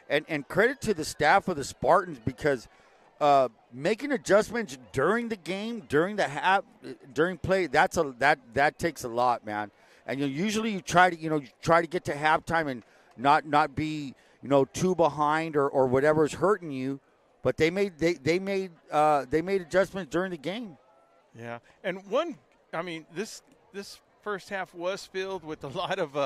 and credit to the staff of the Spartans because making adjustments during the game, during the half, during play, that takes a lot, man. And usually you try to get to halftime and not be too behind or whatever is hurting you, but they made adjustments during the game. Yeah, and this first half was filled with a lot of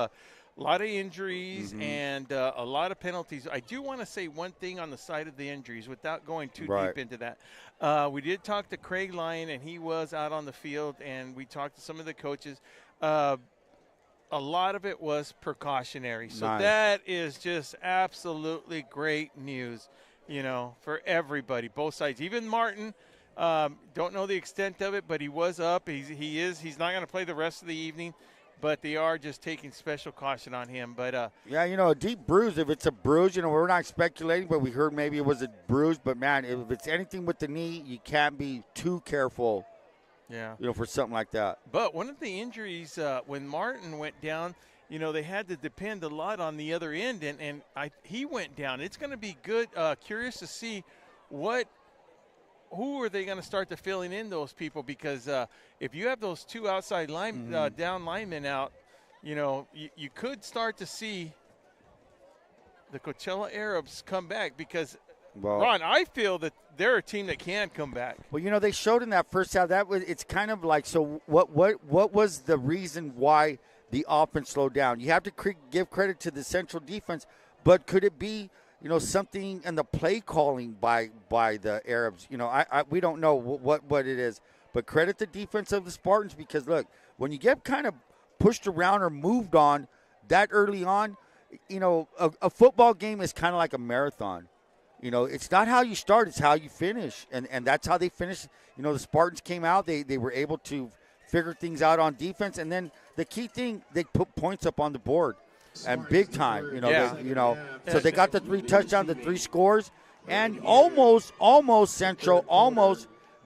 injuries and a lot of penalties. I do want to say one thing on the side of the injuries without going too deep into that. We did talk to Craig Lyon, and he was out on the field, and we talked to some of the coaches. A lot of it was precautionary. So that is just absolutely great news, for everybody, both sides. Even Martin, don't know the extent of it, but he was up. He's not going to play the rest of the evening. But they are just taking special caution on him. But a deep bruise, if it's a bruise, we're not speculating, but we heard maybe it was a bruise. But, man, if it's anything with the knee, you can't be too careful, for something like that. But one of the injuries, when Martin went down, they had to depend a lot on the other end, and he went down. It's going to be good, curious to see who are they going to start to filling in those people? Because if you have those two outside down linemen out, you could start to see the Coachella Arabs come back because, Ron, I feel that they're a team that can come back. Well, they showed in that first half it's kind of like, so what was the reason why the offense slowed down? You have to give credit to the Central defense, but could it be something in the play calling by the Arabs? We don't know what it is, but credit the defense of the Spartans because, look, when you get kind of pushed around or moved on that early on, a football game is kind of like a marathon. It's not how you start, it's how you finish, and that's how they finished. The Spartans came out, they were able to figure things out on defense, and then the key thing, they put points up on the board. And big time, so they got the 3 touchdowns, the 3 scores, and almost Central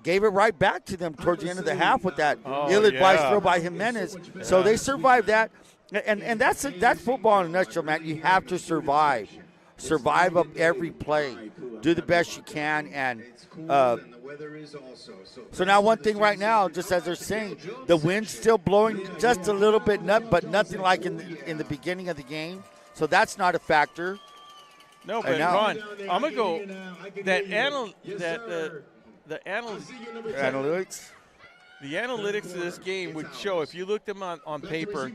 gave it right back to them towards the end of the half with that ill-advised throw by Jimenez. So they survived that, and that's football in a nutshell, man. You have to survive up every play, do the best you can, and so now one thing right now, just as they're saying, the wind's still blowing just a little bit, but nothing like in the beginning of the game. So that's not a factor. No, but Ron, I'm gonna go the analytics. The analytics of this game would show, if you looked them on paper,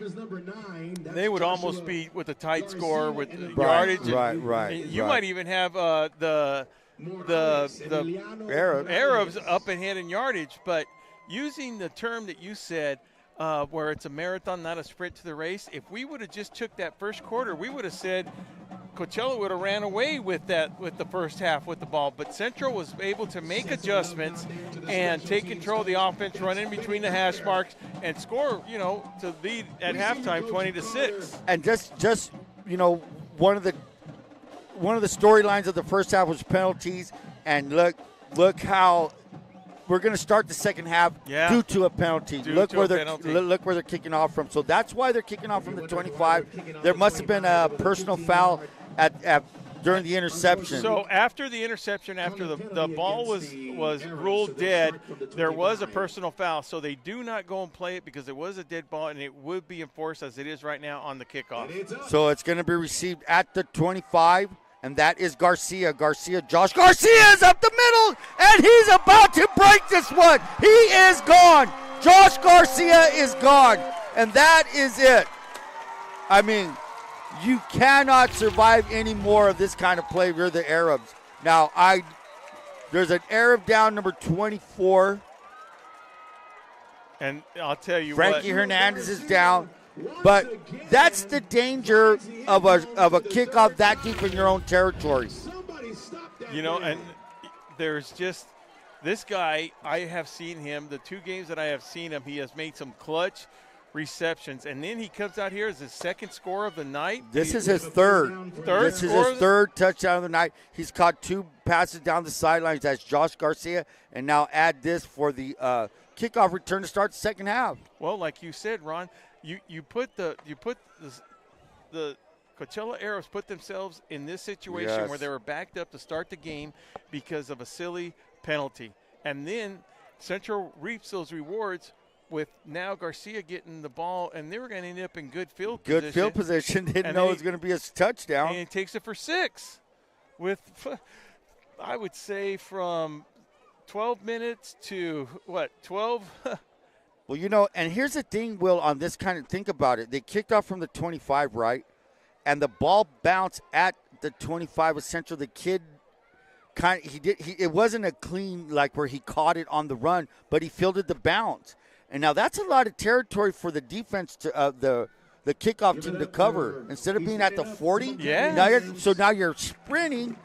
they would almost be with a tight score with yardage. Right. You might even have the Arabs up ahead in yardage, but using the term that you said, where it's a marathon, not a sprint to the race, if we would have just took that first quarter, we would have said Coachella would have ran away with the first half with the ball, but Central was able to make adjustments and take control of the offense, run in between the hash marks, and score, to lead at halftime 20-6. And just one of the storylines of the first half was penalties, and look how we're going to start the second half due to a penalty. Look where they're kicking off from. So that's why they're kicking off from the 25. There must have been a personal foul during the interception. So after the interception, after the ball was ruled dead, there was a personal foul. So they do not go and play it because it was a dead ball, and it would be enforced as it is right now on the kickoff. So it's going to be received at the 25. And that is Garcia. Josh Garcia is up the middle, and he's about to break this one. He is gone. Josh Garcia is gone. And that is it. I mean, you cannot survive any more of this kind of play. You're the Arabs. Now, there's an Arab down, number 24. And I'll tell you Frankie Hernandez is down. But that's the danger of a kickoff that deep in your own territory. You know, and there's just this guy, I have seen him, the 2 games that I have seen him, he has made some clutch receptions, and then he comes out here as his second score of the night. This is his third. This is his third touchdown of the night. He's caught 2 passes down the sidelines. That's Josh Garcia, and now add this for the kickoff return to start the second half. Well, like you said, Ron, you put the Coachella Arrows put themselves in this situation where they were backed up to start the game because of a silly penalty, and then Central reaps those rewards with now Garcia getting the ball, and they were going to end up in good field position. Good field position. Didn't know it was going to be a touchdown. And he takes it for 6 with, I would say, from 12 minutes to, 12? Well, you know, and here's the thing, Will, on this kind of, think about it. They kicked off from the 25, right? And the ball bounced at the 25 of Central. The kid it wasn't a clean, like where he caught it on the run, but he fielded the bounce. And now that's a lot of territory for the defense to the kickoff team to cover. Instead of being at the 40, now you're sprinting,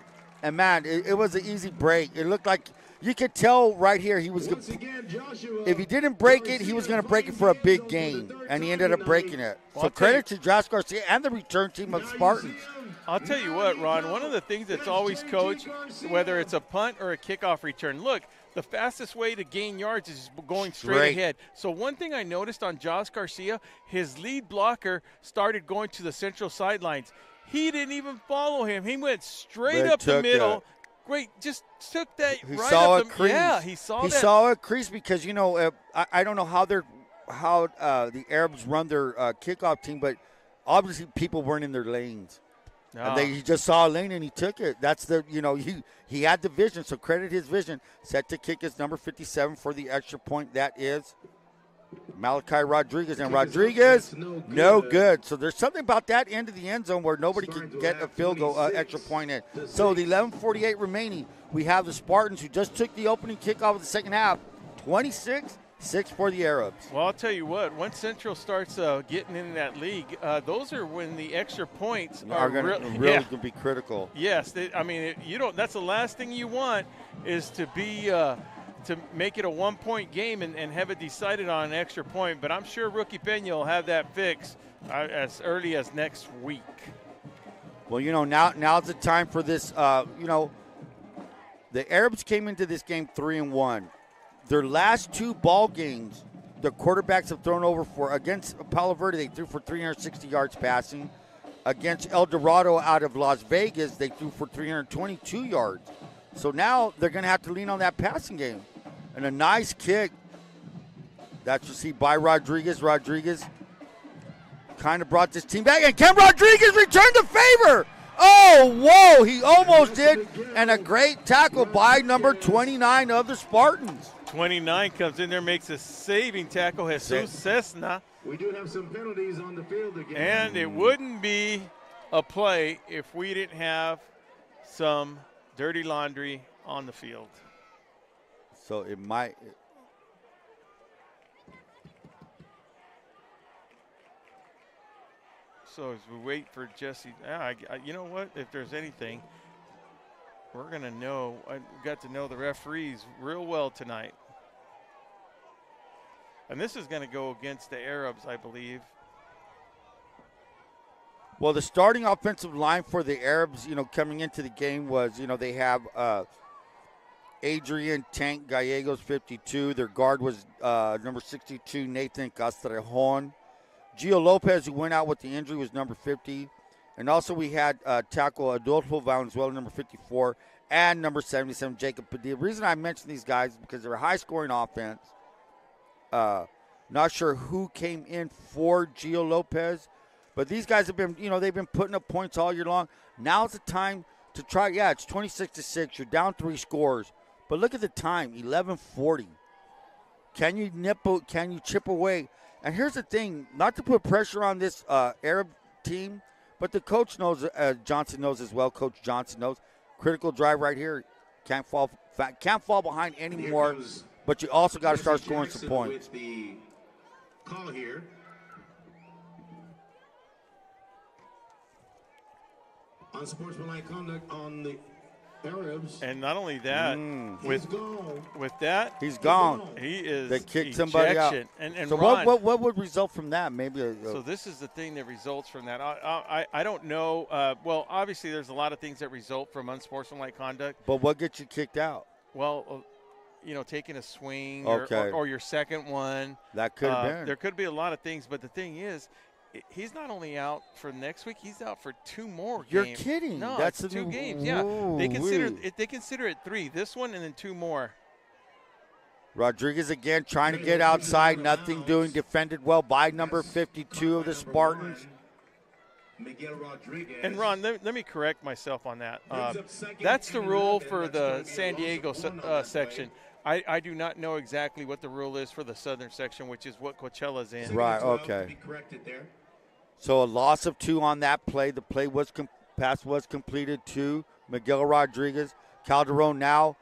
and man, it was an easy break. It looked like you could tell right here he was. If he didn't break it, he was going to break it for a big gain, and he ended up breaking it. So credit to Josh Garcia and the return team of the Spartans. I'll tell you what, Ron, one of the things that's always coached, whether it's a punt or a kickoff return, look, the fastest way to gain yards is going straight ahead. So one thing I noticed on Josh Garcia, his lead blocker started going to the Central sidelines. He didn't even follow him. He went straight up the middle. Great, just took that he right saw up a the crease. Yeah, he saw that. He saw a crease because, you know, I don't know how the Arabs run their kickoff team, but obviously people weren't in their lanes. No. And he just saw a lane and he took it. That's he had the vision, so credit his vision. Set to kick is number 57 for the extra point. That is Malachi Rodriguez. And Rodriguez, no good. So there's something about that end of the end zone where nobody can get a field goal, extra point in. So the 11:48 remaining, we have the Spartans who just took the opening kickoff of the second half, 26-6 for the Arabs. Well, I'll tell you what, once Central starts getting in that league, those are when the extra points are really going to be critical. Yes, that's the last thing you want is to be to make it a 1-point game and have it decided on an extra point. But I'm sure Rookie Peña will have that fixed as early as next week. Well, you know, now's the time for this. You know, the Arabs came into this game 3-1. Their last 2 ball games, the quarterbacks have thrown over against Palo Verde, they threw for 360 yards passing. Against El Dorado out of Las Vegas, they threw for 322 yards. So now they're going to have to lean on that passing game. And a nice kick that's received by Rodriguez. Rodriguez kind of brought this team back. And Ken Rodriguez returned the favor. Oh, whoa, he almost did. And a great tackle by number 29 of the Spartans. 29 comes in there, makes a saving tackle, Jesus Cessna. We do have some penalties on the field again. And it wouldn't be a play if we didn't have some dirty laundry on the field. So it might. So as we wait for Jesse, you know what? If there's anything, we're going to know. I got to know the referees real well tonight. And this is going to go against the Arabs, I believe. Well, the starting offensive line for the Arabs, you know, coming into the game was, you know, they have Adrian Tank Gallegos, 52. Their guard was number 62, Nathan Castrejon. Gio Lopez, who went out with the injury, was number 50. And also we had tackle Adolfo Valenzuela, number 54, and number 77, Jacob Padilla. The reason I mention these guys is because they're a high-scoring offense. Not sure who came in for Gio Lopez, but these guys have been, you know, they've been putting up points all year long. Now's the time to try. Yeah, it's 26-6. You're down 3 scores, but look at the time, 11:40. Can you chip away? And here's the thing, not to put pressure on this Arab team, but the coach knows, Johnson knows as well. Coach Johnson knows. Critical drive right here. Can't fall behind anymore. But you also got to start scoring some points. With the call here. Unsportsmanlike conduct on the Arabs. And not only that, with that, he's gone. He is they kicked somebody out. And so Ron, what would result from that? Maybe. So this is the thing that results from that. I don't know. Well, obviously there's a lot of things that result from unsportsmanlike conduct. But what gets you kicked out? Well, taking a swing or your second one. That could have been. There could be a lot of things, but the thing is, he's not only out for next week; he's out for 2 more games. You're kidding? No, that's it's 2 games. Yeah, they consider it 3. This one and then 2 more. Rodriguez again trying to get outside, nothing doing. Defended well by number 52 of the Spartans. And Ron, let me correct myself on that. That's the rule for the San Diego section. I do not know exactly what the rule is for the southern section, which is what Coachella's in. Right. Okay. So a loss of 2 on that play. The play pass was completed to Miguel Rodriguez. Calderon now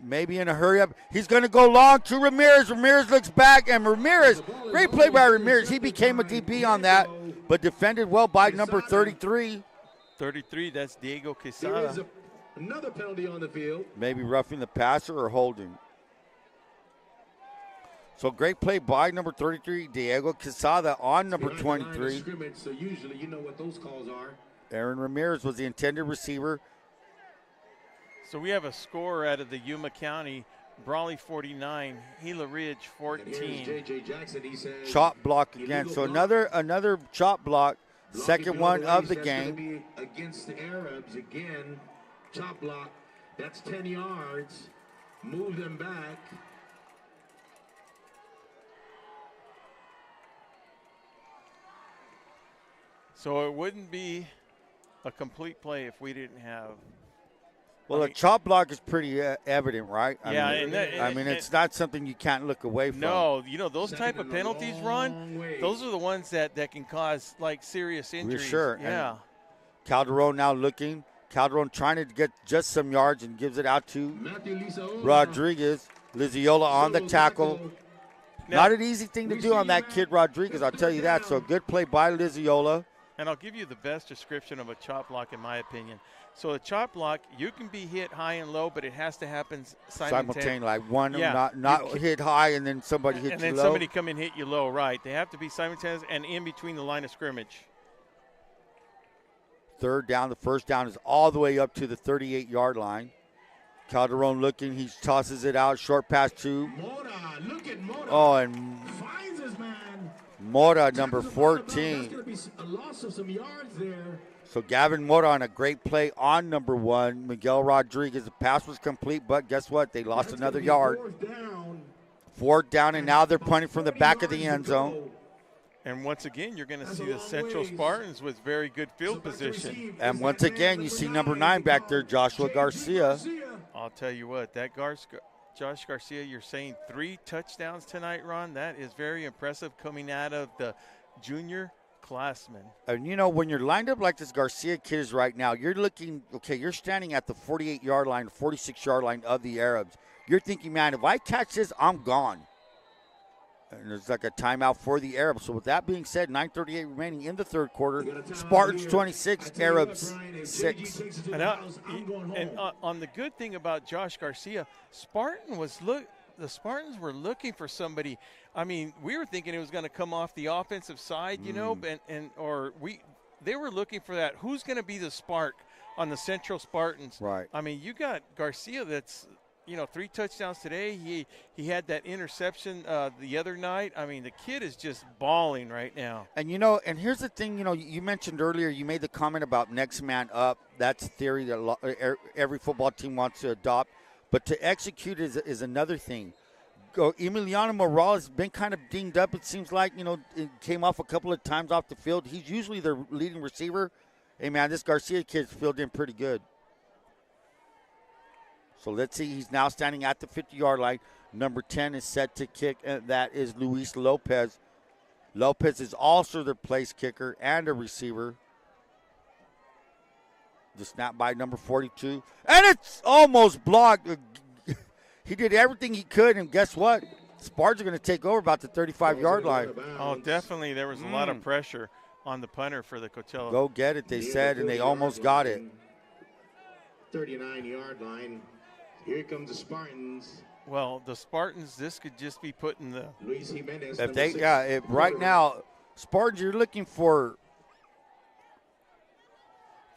maybe in a hurry up. He's going to go long to Ramirez. Ramirez looks back, and Ramirez, great play by Ramirez. He became a DB on that, but defended well by number 33. 33, that's Diego Quesada. There is another penalty on the field. Maybe roughing the passer or holding. So great play by number 33, Diego Quesada on number 23. So usually you know what those calls are. Aaron Ramirez was the intended receiver. So we have a score out of the Yuma County. Brawley 49, Gila Ridge 14. Chop block again. So another chop block. Second one of the game. Against the Arabs again. Chop block. That's 10 yards. Move them back. So it wouldn't be a complete play if we didn't have. Well, a chop block is pretty evident, right? I mean, it's not something you can't look away from. No, those type of penalties, Ron, those are the ones that can cause, serious injuries. Sure. Yeah. And Calderon now looking. Calderon trying to get just some yards and gives it out to Rodriguez. Liziola on the tackle. Now, not an easy thing to do on that kid Rodriguez, I'll tell you that. So good play by Liziola. And I'll give you the best description of a chop block in my opinion. So a chop block, you can be hit high and low, but it has to happen simultaneously. Like one not hit high and then somebody hit you low. And then somebody come and hit you low, right. They have to be simultaneous and in between the line of scrimmage. Third down, the first down is all the way up to the 38-yard line. Calderon looking, he tosses it out, short pass to. Look at Mora. Oh, and finds his man. Mora, number 14. That's going to be a loss of some yards there. So Gavin Mora on a great play on number 1. Miguel Rodriguez, the pass was complete, but guess what? They lost another yard. Fourth down, and now they're punting from the back of the end zone. And once again, you're going to see the Central Spartans with very good field position. And once again, you see number 9 back there, Joshua Garcia. I'll tell you what, that Josh Garcia, you're saying 3 touchdowns tonight, Ron? That is very impressive coming out of the junior classmen. And, when you're lined up like this Garcia kid is right now, you're looking, okay, you're standing at the 48-yard line, 46-yard line of the Arabs. You're thinking, man, if I catch this, I'm gone. And there's like a timeout for the Arabs. So with that being said, 9:38 remaining in the third quarter. Spartans 26, Arabs 6. And on the good thing about Josh Garcia, the Spartans were looking for somebody. I mean, we were thinking it was going to come off the offensive side, they were looking for that. Who's going to be the spark on the Central Spartans? Right. I mean, you got Garcia that's 3 touchdowns today. He had that interception the other night. I mean, the kid is just balling right now. And, and here's the thing, you mentioned earlier, you made the comment about next man up. That's a theory that every football team wants to adopt. But to execute is another thing. Emiliano Morales has been kind of dinged up, it seems like. It came off a couple of times off the field. He's usually their leading receiver. Hey, man, this Garcia kid's filled in pretty good. So let's see. He's now standing at the 50-yard line. Number 10 is set to kick, and that is Luis Lopez. Lopez is also their place kicker and a receiver. The snap by number 42. And it's almost blocked. He did everything he could, and guess what? Spartans are going to take over about the 35-yard line. Oh, definitely. There was a lot of pressure. on the punter for the Coachella. Go get it, they said, and they almost got it. 39-yard line. Here comes the Spartans. Well, the Spartans, this could just be putting the. Luis Jimenez. If they, right now, Spartans, you're looking for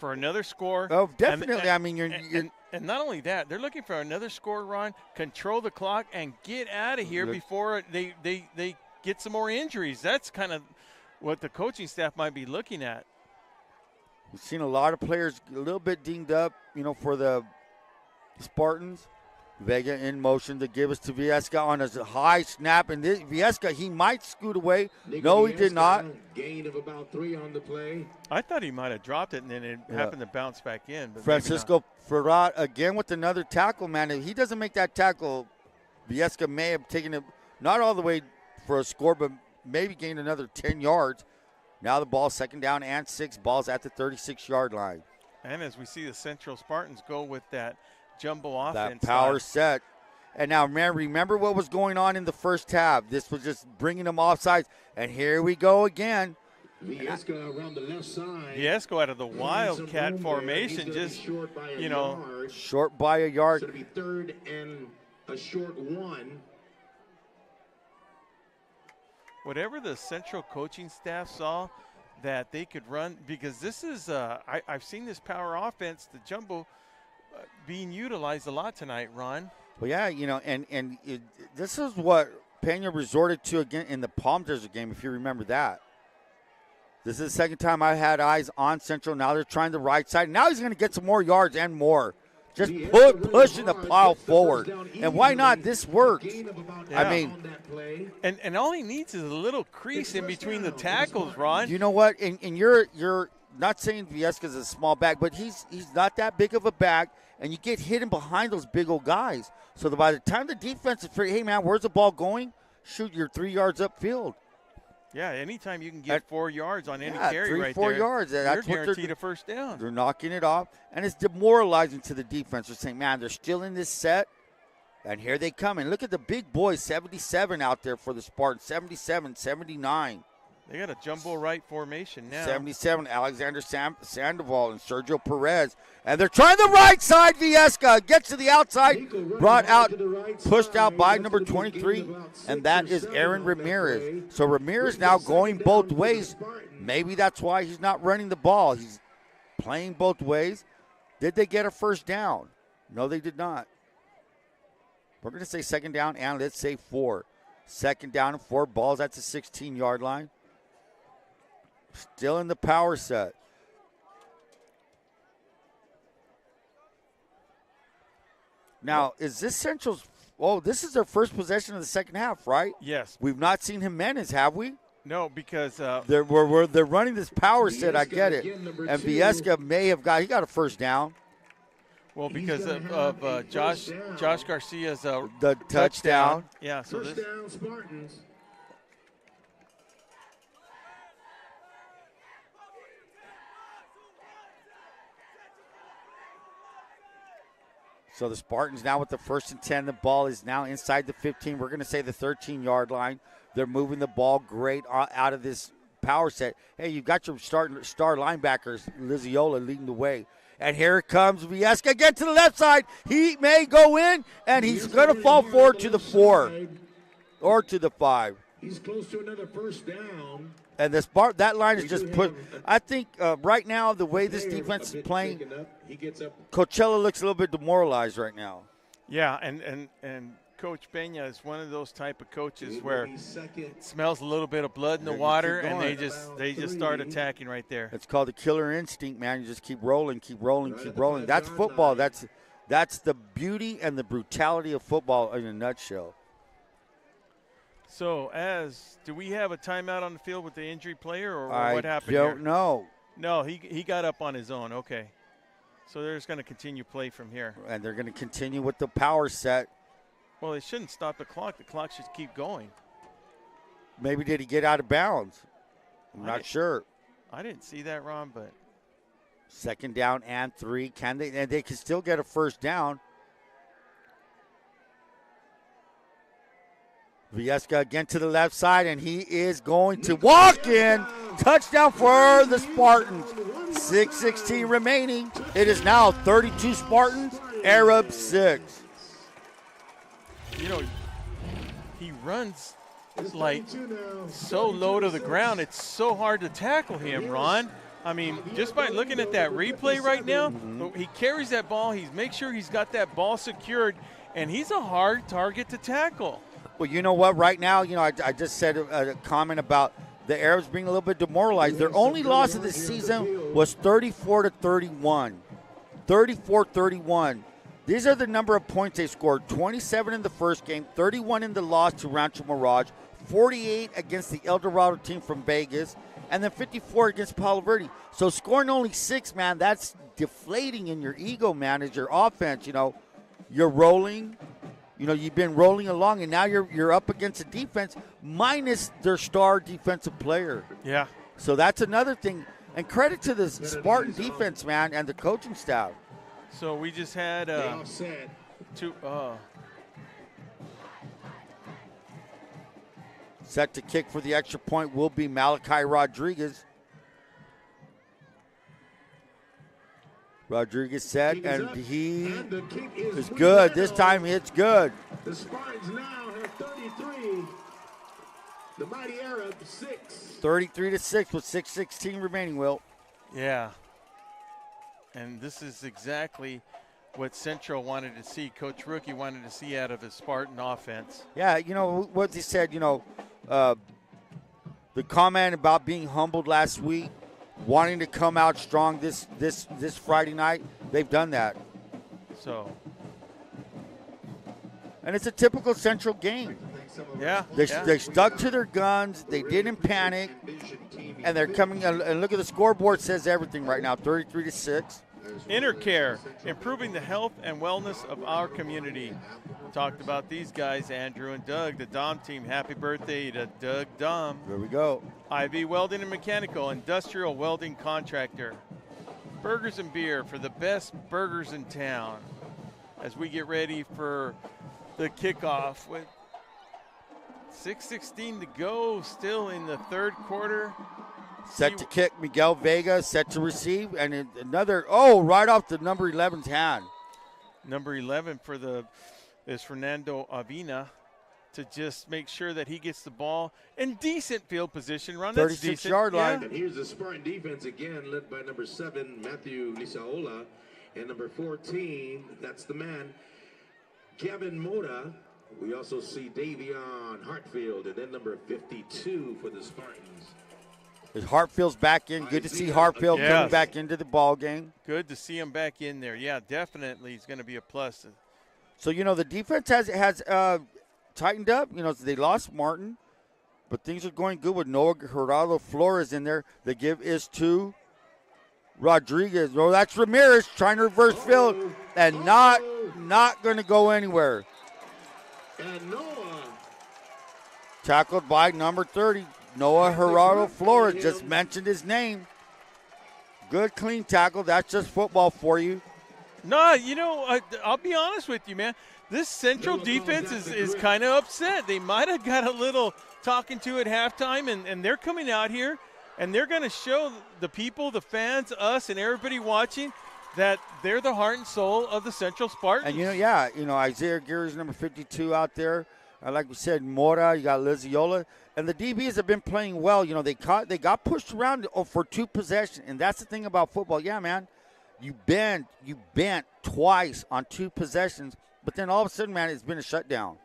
another score. Oh, definitely. I mean, you're and not only that, they're looking for another score, Ron. Control the clock and get out of here before they get some more injuries. That's kind of what the coaching staff might be looking at. We've seen a lot of players a little bit dinged up, for the Spartans. Vega in motion to give us to Viesca on a high snap. And Viesca, he might scoot away. No, he did not. Gain of about 3 on the play. I thought he might have dropped it, and then it happened to bounce back in. But Francisco Ferrat again with another tackle, man. If he doesn't make that tackle, Viesca may have taken it not all the way for a score, but maybe gained another 10 yards. Now the ball, 2nd down and 6. Ball's at the 36-yard line. And as we see the Central Spartans go with that jumbo offense. That power set. And now, man, remember what was going on in the first half. This was just bringing them offsides. And here we go again. Viesca around the left side. Viesca out of the Wildcat formation, just, short by a yard. So it'll be 3rd and a short 1. Whatever the Central coaching staff saw that they could run, because this is, I've seen this power offense, the jumbo, being utilized a lot tonight, Ron. Well, yeah, this is what Pena resorted to again in the Palm Desert game, if you remember that. This is the second time I had eyes on Central. Now they're trying the right side. Now he's going to get some more yards and more. Just pushing the pile forward. And why not? This works. Yeah. I mean. And all he needs is a little crease in between the tackles, Ron. You know what? And you're not saying Viesca's a small back, but he's not that big of a back. And you get hidden behind those big old guys. So that by the time the defense is free, hey, man, where's the ball going? Shoot, you're 3 yards upfield. Yeah, anytime you can get 4 yards on any carry 3, right 4 there, yards. you're guaranteed a first down. They're knocking it off, and it's demoralizing to the defense. They're saying, man, they're still in this set, and here they come. And look at the big boys, 77 out there for the Spartans, 77, 79. They got a jumbo right formation now. 77, Alexander Sandoval and Sergio Perez. And they're trying the right side. Viesca gets to the outside, brought out, pushed out by number 23, and that is Aaron Ramirez. So Ramirez now going both ways. Maybe that's why he's not running the ball. He's playing both ways. Did they get a first down? No, they did not. We're going to say 2nd down, and let's say 4. 2nd down and 4. Ball's at the 16-yard line. Still in the power set. Now, is this Central's – this is their first possession of the second half, right? Yes. We've not seen Jimenez, have we? No, because they're running this power set. I get it. And Viesca may have got – he got a first down. Well, because of Josh Garcia's the touchdown. Yeah, so first down, Spartans. So the Spartans now with the 1st and 10. The ball is now inside the 15. We're going to say the 13-yard line. They're moving the ball great out of this power set. Hey, you've got your star linebackers, Liziola, leading the way. And here comes Viesca again to the left side. He may go in, and he's going to fall forward to the 4 or to the 5. He's close to another first down. And that line is just put. I think right now the way this defense is playing, Coachella looks a little bit demoralized right now. Yeah, and Coach Pena is one of those type of coaches where it smells a little bit of blood in the water, and they just start attacking right there. It's called the killer instinct, man. You just keep rolling, keep rolling, keep rolling. That's football. That's the beauty and the brutality of football in a nutshell. So, do we have a timeout on the field with the injured player, or what happened here? I don't know. No, he got up on his own. Okay. So they're just going to continue play from here. And they're going to continue with the power set. Well, they shouldn't stop the clock. The clock should keep going. Maybe did he get out of bounds? I'm not sure. I didn't see that, Ron, but. 2nd down and 3. And they can still get a first down. Viesca again to the left side, and he is going to walk in. touchdown for the Spartans. 6:16 remaining. It is now 32 Spartans, Arab 6. You know, he runs like so low to the ground. It's so hard to tackle him, Ron. I mean, just by looking at that replay right now, he carries that ball. He makes sure he's got that ball secured, and he's a hard target to tackle. Well, you know what? Right now, I just said a comment about the Arabs being a little bit demoralized. Their only loss of the season was 34-31. 34-31. These are the number of points they scored. 27 in the first game, 31 in the loss to Rancho Mirage, 48 against the El Dorado team from Vegas, and then 54 against Palo Verde. So scoring only 6, man, that's deflating in your ego, man, as your offense. You're rolling. You've been rolling along, and now you're up against a defense minus their star defensive player. Yeah. So that's another thing. And credit to the Spartan defense, man, and the coaching staff. So we just had two. Set to kick for the extra point will be Malachi Rodriguez. Rodriguez set, and he is good. This time it's good. The Spartans now have 33. The Mighty Arab 6. 33-6 with 6:16 remaining, Will. Yeah. And this is exactly what Centro wanted to see. Coach Rookie wanted to see out of his Spartan offense. Yeah, what he said, the comment about being humbled last week, wanting to come out strong this Friday night, they've done that. So. And it's a typical Central game. Yeah. They stuck to their guns. They didn't panic. And they're coming, and look at the scoreboard, says everything right now, 33-6. Intercare, improving the health and wellness of our community. Talked about these guys, Andrew and Doug, the Dom team. Happy birthday to Doug Dom. There we go. IV Welding and Mechanical, industrial welding contractor. Burgers and Beer for the best burgers in town. As we get ready for the kickoff with 6:16 to go, still in the third quarter. Set to kick, Miguel Vega, set to receive, and another, right off the number 11's hand. Number 11 is Fernando Avina to just make sure that he gets the ball in decent field position. Ron, that's decent. 36-yard line. And here's the Spartan defense again, led by number 7, Matthew Lisaola, and number 14, that's the man, Kevin Mota. We also see Davion Hartfield, and then number 52 for the Spartans. Hartfield's back in. Good to see Hartfield coming back into the ball game. Good to see him back in there. Yeah, definitely he's going to be a plus. So, the defense has tightened up. They lost Martin, but things are going good with Noah Gerardo Flores in there. The give is to Rodriguez. No, that's Ramirez trying to reverse field and not going to go anywhere. And Noah. Tackled by number 30. Noah Gerardo Flores, just mentioned his name. Good, clean tackle. That's just football for you. No, I'll be honest with you, man. This Central defense is kind of upset. They might have got a little talking to at halftime, and they're coming out here, and they're going to show the people, the fans, us, and everybody watching that they're the heart and soul of the Central Spartans. And, Isaiah Geary's number 52 out there. Like we said, Mora, you got Liziola. And the DBs have been playing well. They got pushed around for 2 possessions, and that's the thing about football. Yeah, man, you bent twice on 2 possessions, but then all of a sudden, man, it's been a shutdown.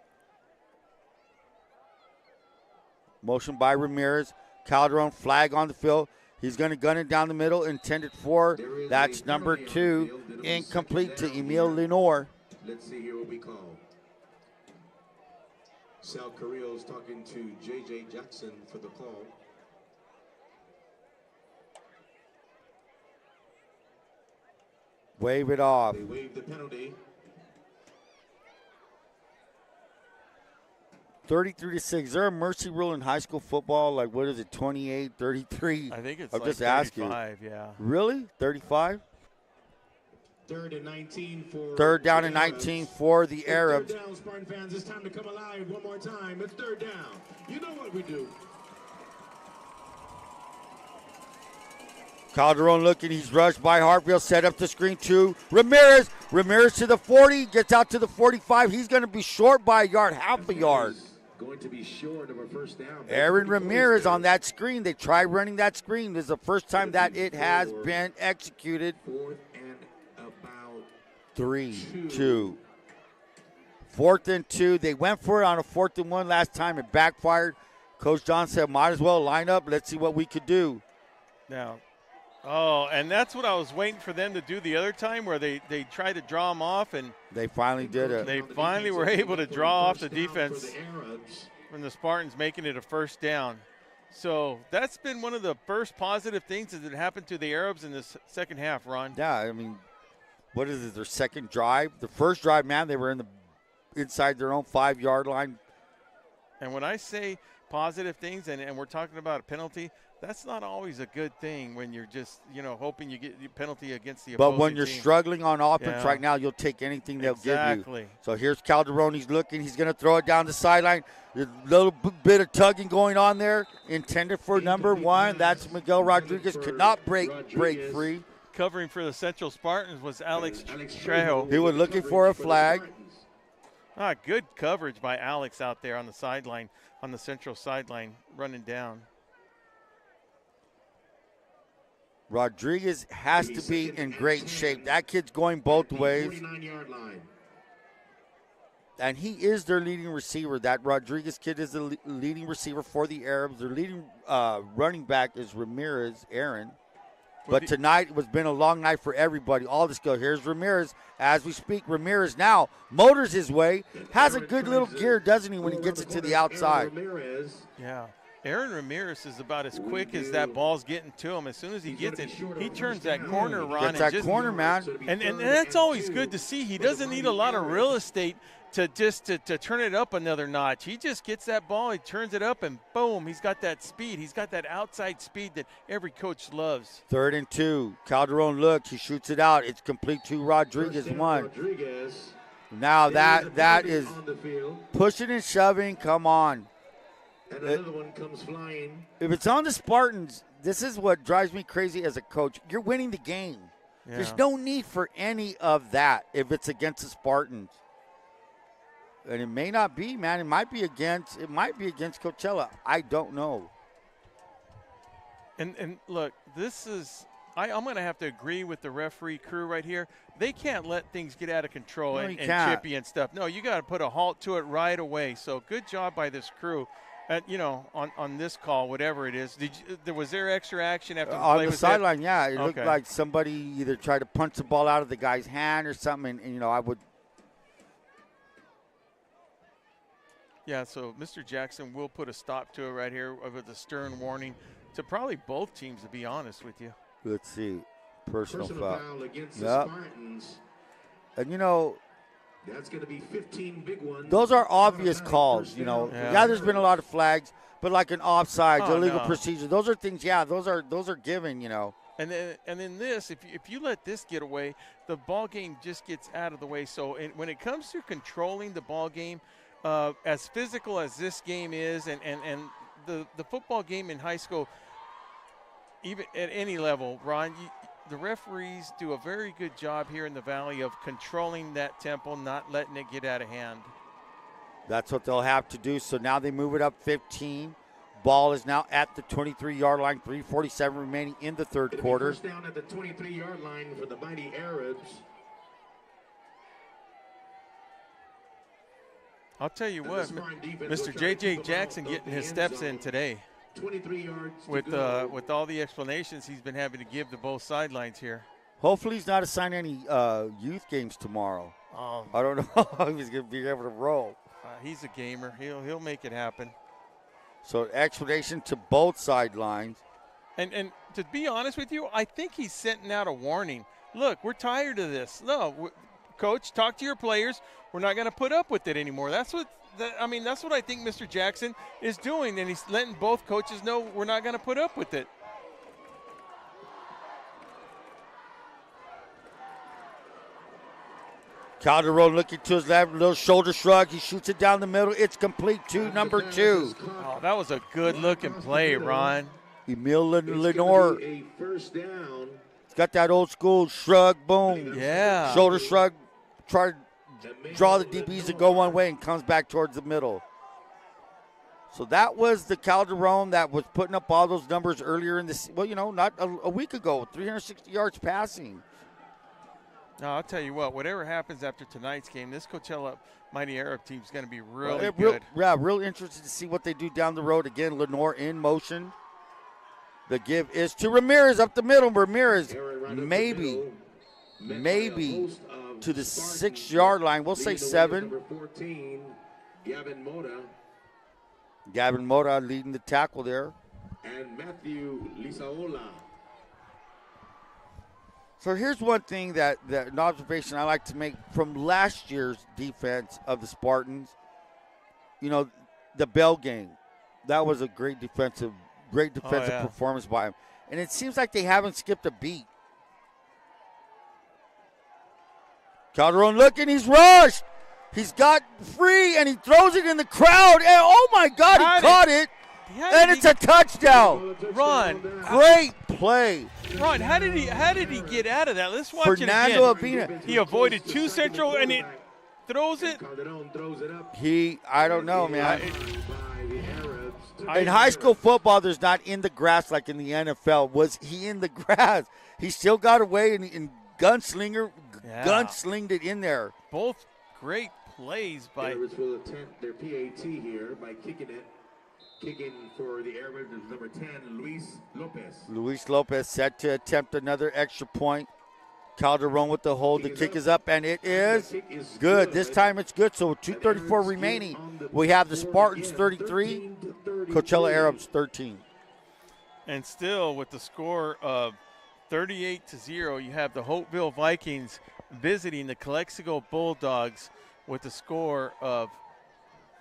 Motion by Ramirez. Calderon, flag on the field. He's going to gun it down the middle, intended for, that's number 2, incomplete to Emil Lenore. Let's see here what we call. Sal Carrillo's talking to J.J. Jackson for the call. Wave it off. They wave the penalty. 33-6. Is there a mercy rule in high school football? Like, what is it, 28, 33? I think it's I'm like just 35, asking. yeah. Really? 35? Third and 19 for. Third down and 19 for the Arabs. Third down, Spartan fans. It's time to come alive one more time. It's third down. You know what we do. Calderon looking. He's rushed by Hartville. Set up the screen to Ramirez. Ramirez to the 40. Gets out to the 45. He's going to be short by a yard, half a yard. Going to be short of a first down. Aaron Ramirez on that screen. They tried running that screen. This is the first time that it has been executed. 4th and about 3-2. 4th and 2. They went for it on a 4th and 1 last time. It backfired. Coach John said, might as well line up. Let's see what we could do. Now, and that's what I was waiting for them to do the other time, where they tried to draw them off, and they finally did it. They finally were able to draw off the defense from the Spartans, making it a first down. So that's been one of the first positive things that happened to the Arabs in this second half, Ron. Yeah, I mean, what is it, their second drive? The first drive, man, they were inside their own 5-yard line. And when I say positive things, and we're talking about a penalty, that's not always a good thing when you're just, hoping you get the penalty against the opposing But when you're team. Struggling on offense right now, you'll take anything they'll give you. So here's Calderon. He's looking. He's going to throw it down the sideline. A little bit of tugging going on there. Intended for number 1. That's Miguel Rodriguez. Could not break free. Covering for the Central Spartans was Alex Trejo. He was looking for a flag. Good coverage by Alex out there on the sideline, on the Central sideline, running down. Rodriguez has to be in great shape. That kid's going both ways. 49-yard line. And he is their leading receiver. That Rodriguez kid is the leading receiver for the Arabs. Their leading running back is Ramirez, Aaron. But tonight has been a long night for everybody. All this go. Here's Ramirez. As we speak, Ramirez now motors his way. Has a good little gear, doesn't he, when he gets it to the outside? Yeah. Aaron Ramirez is about as quick as that ball's getting to him. As soon as he gets it, he turns that corner, Ron. Gets that corner, man. And that's always good to see. He doesn't need a lot of real estate to turn it up another notch. He just gets that ball, he turns it up, and boom, he's got that speed. He's got that outside speed that every coach loves. 3rd and 2. Calderon looks. He shoots it out. It's complete to Rodriguez. 1. Now that is pushing and shoving. Come on. And another one comes flying. If it's on the Spartans, this is what drives me crazy as a coach. You're winning the game. Yeah. There's no need for any of that if it's against the Spartans. And it may not be, man. It might be against Coachella. I don't know. And look, this is I'm going to have to agree with the referee crew right here. They can't let things get out of control and chippy and stuff. No, you got to put a halt to it right away. So good job by this crew. On this call, whatever it is, was there extra action after the play? On the sideline? Yeah, it looked like somebody either tried to punch the ball out of the guy's hand or something, and I would. Yeah, so Mr. Jackson will put a stop to it right here with a stern warning to probably both teams, to be honest with you. Let's see, personal foul against the Spartans. And that's going to be 15 big ones. Those are obvious calls, Yeah, there's been a lot of flags, but like an offside, illegal procedure. Those are things. Yeah, those are given. And then this, if you let this get away, the ball game just gets out of the way. So when it comes to controlling the ball game, as physical as this game is, and the football game in high school, even at any level, Ron, the referees do a very good job here in the Valley of controlling that tempo, not letting it get out of hand. That's what they'll have to do. So now they move it up 15. Ball is now at the 23-yard line, 3:47 remaining in the third quarter. First down at the 23-yard line for the mighty Arabs. I'll tell you what, Mr. J.J. Jackson getting his steps in today. 23 yards with all the explanations he's been having to give to both sidelines here. Hopefully he's not assigned any youth games tomorrow. I don't know if he's going to be able to roll. He's a gamer. He'll make it happen. So explanation to both sidelines. And to be honest with you, I think he's sending out a warning. Look, we're tired of this. No, Coach, talk to your players. We're not going to put up with it anymore. That's what I think Mr. Jackson is doing, and he's letting both coaches know we're not going to put up with it. Calderon looking to his left, little shoulder shrug. He shoots it down the middle. It's complete to number 2. Oh, that was a good-looking play, Ron. Emil Lenore. A first down. He's got that old school shrug, boom. Yeah. Shoulder shrug, try to draw the DBs to go one way and comes back towards the middle. So that was the Calderon that was putting up all those numbers earlier in this, not a week ago, 360 yards passing. No, I'll tell you what, whatever happens after tonight's game, this Coachella Mighty Arab team is going to be really good. Real interested to see what they do down the road. Again, Lenore in motion. The give is to Ramirez up the middle. Ramirez maybe to the 6-yard line. We'll say 7. Number 14, Gavin Mota leading the tackle there. And Matthew Lisaola. So here's one thing that an observation I like to make from last year's defense of the Spartans. The Bell game, that was a great defensive performance by him. And it seems like they haven't skipped a beat. Calderon looking, he's rushed. He's got free, and he throws it in the crowd. And oh, my God, he caught it. And it's a touchdown. Ron. Great play. Ron, how did he get out of that? Let's watch Fernando it again. Avina. He avoided 2 Centro, and he throws it. I don't know, man. In high school football, there's not in the grass like in the NFL. Was he in the grass? He still got away and gunslinged it in there. Both great plays by. Arabs will attempt their PAT here by kicking it. Kicking for the Arabs is number 10, Luis Lopez. Luis Lopez set to attempt another extra point. Calderon with the hold. The kick is up, and it is good. This time it's good. So 2:34 remaining. We have the Spartans 33, Coachella Arabs 13. And still with the score of 38-0, you have the Hopeville Vikings visiting the Calexico Bulldogs with the score of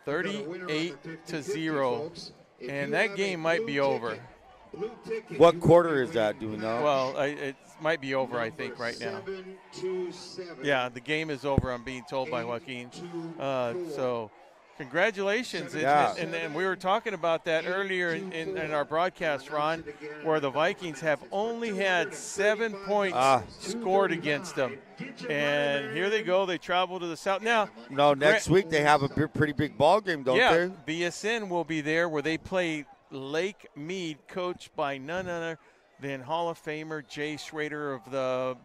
38-0, and that game might be over. What quarter is that? Do we know? Well, it might be over, I think, right now. Yeah, the game is over, I'm being told by Joaquin. So congratulations. And we were talking about that earlier in our broadcast, Ron, where the Vikings have only had 7 points scored against them. And here they go. They travel to the south. No, next week they have a pretty big ball game, don't they? VSN will be there where they play Lake Mead, coached by none other than Hall of Famer Jay Schrader of the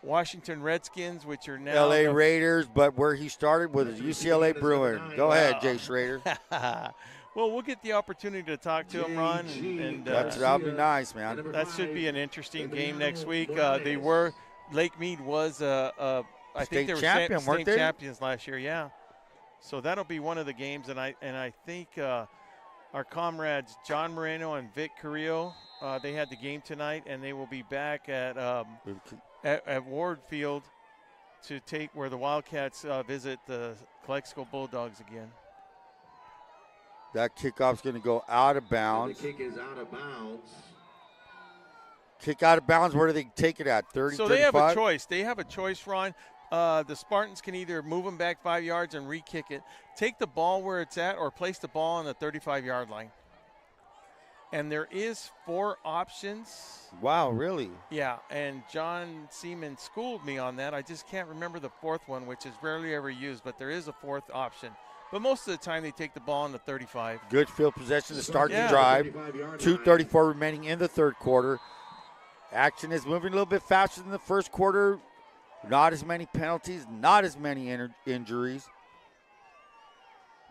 Washington Redskins, which are now L.A. Raiders, but where he started was UCLA Bruin. Go ahead, Jay Schrader. Well, we'll get the opportunity to talk to him, Ron. And that'll be nice, man. That should be an interesting game next week. Lake Mead was, I think they were state champions last year, yeah. So that'll be one of the games, and I think our comrades John Moreno and Vic Carrillo, they had the game tonight, and they will be back at Ward Field to take where the Wildcats visit the Calexico Bulldogs again. That kickoff's going to go out of bounds. The kick is out of bounds. Kick out of bounds, where do they take it at? 30, So 35? they have a choice. They have a choice, Ron. The Spartans can either move them back 5 yards and re-kick it, take the ball where it's at, or place the ball on the 35-yard line. And there is 4 options. Wow, really? Yeah, and John Seaman schooled me on that. I just can't remember the 4th one, which is rarely ever used, but there is a 4th option. But most of the time they take the ball on the 35. Good field possession to start the drive. 2:34 remaining in the third quarter. Action is moving a little bit faster than the first quarter. Not as many penalties, not as many injuries.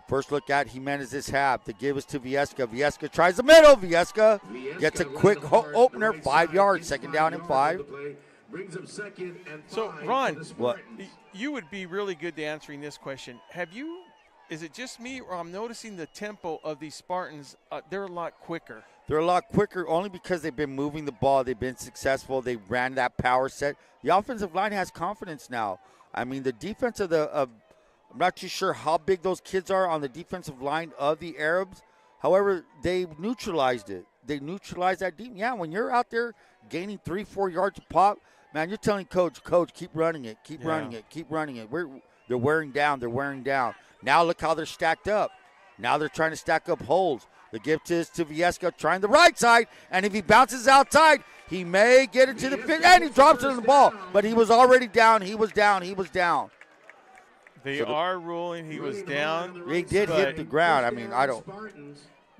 First look at Jimenez this half. The give is to Viesca. Viesca tries the middle. Viesca gets a quick opener, 5 yards, second down and 5. So, Ron, what? You would be really good to answering this question. Is it just me, or I'm noticing the tempo of these Spartans, they're a lot quicker? They're a lot quicker only because they've been moving the ball. They've been successful. They ran that power set. The offensive line has confidence now. I mean, the defense of I'm not too sure how big those kids are on the defensive line of the Arabs. However, they neutralized it. They neutralized that deep. Yeah, when you're out there gaining 3-4 yards a pop, man, you're telling Coach, keep running it, keep running it, keep running it. They're wearing down. They're wearing down. Now look how they're stacked up. Now they're trying to stack up holes. The gift is to Viesca, trying the right side, and if he bounces outside, he may get it to the pit, and he drops it on the ball. But he was already down. He was down. They are ruling he was down. He did hit the ground. I mean, I don't.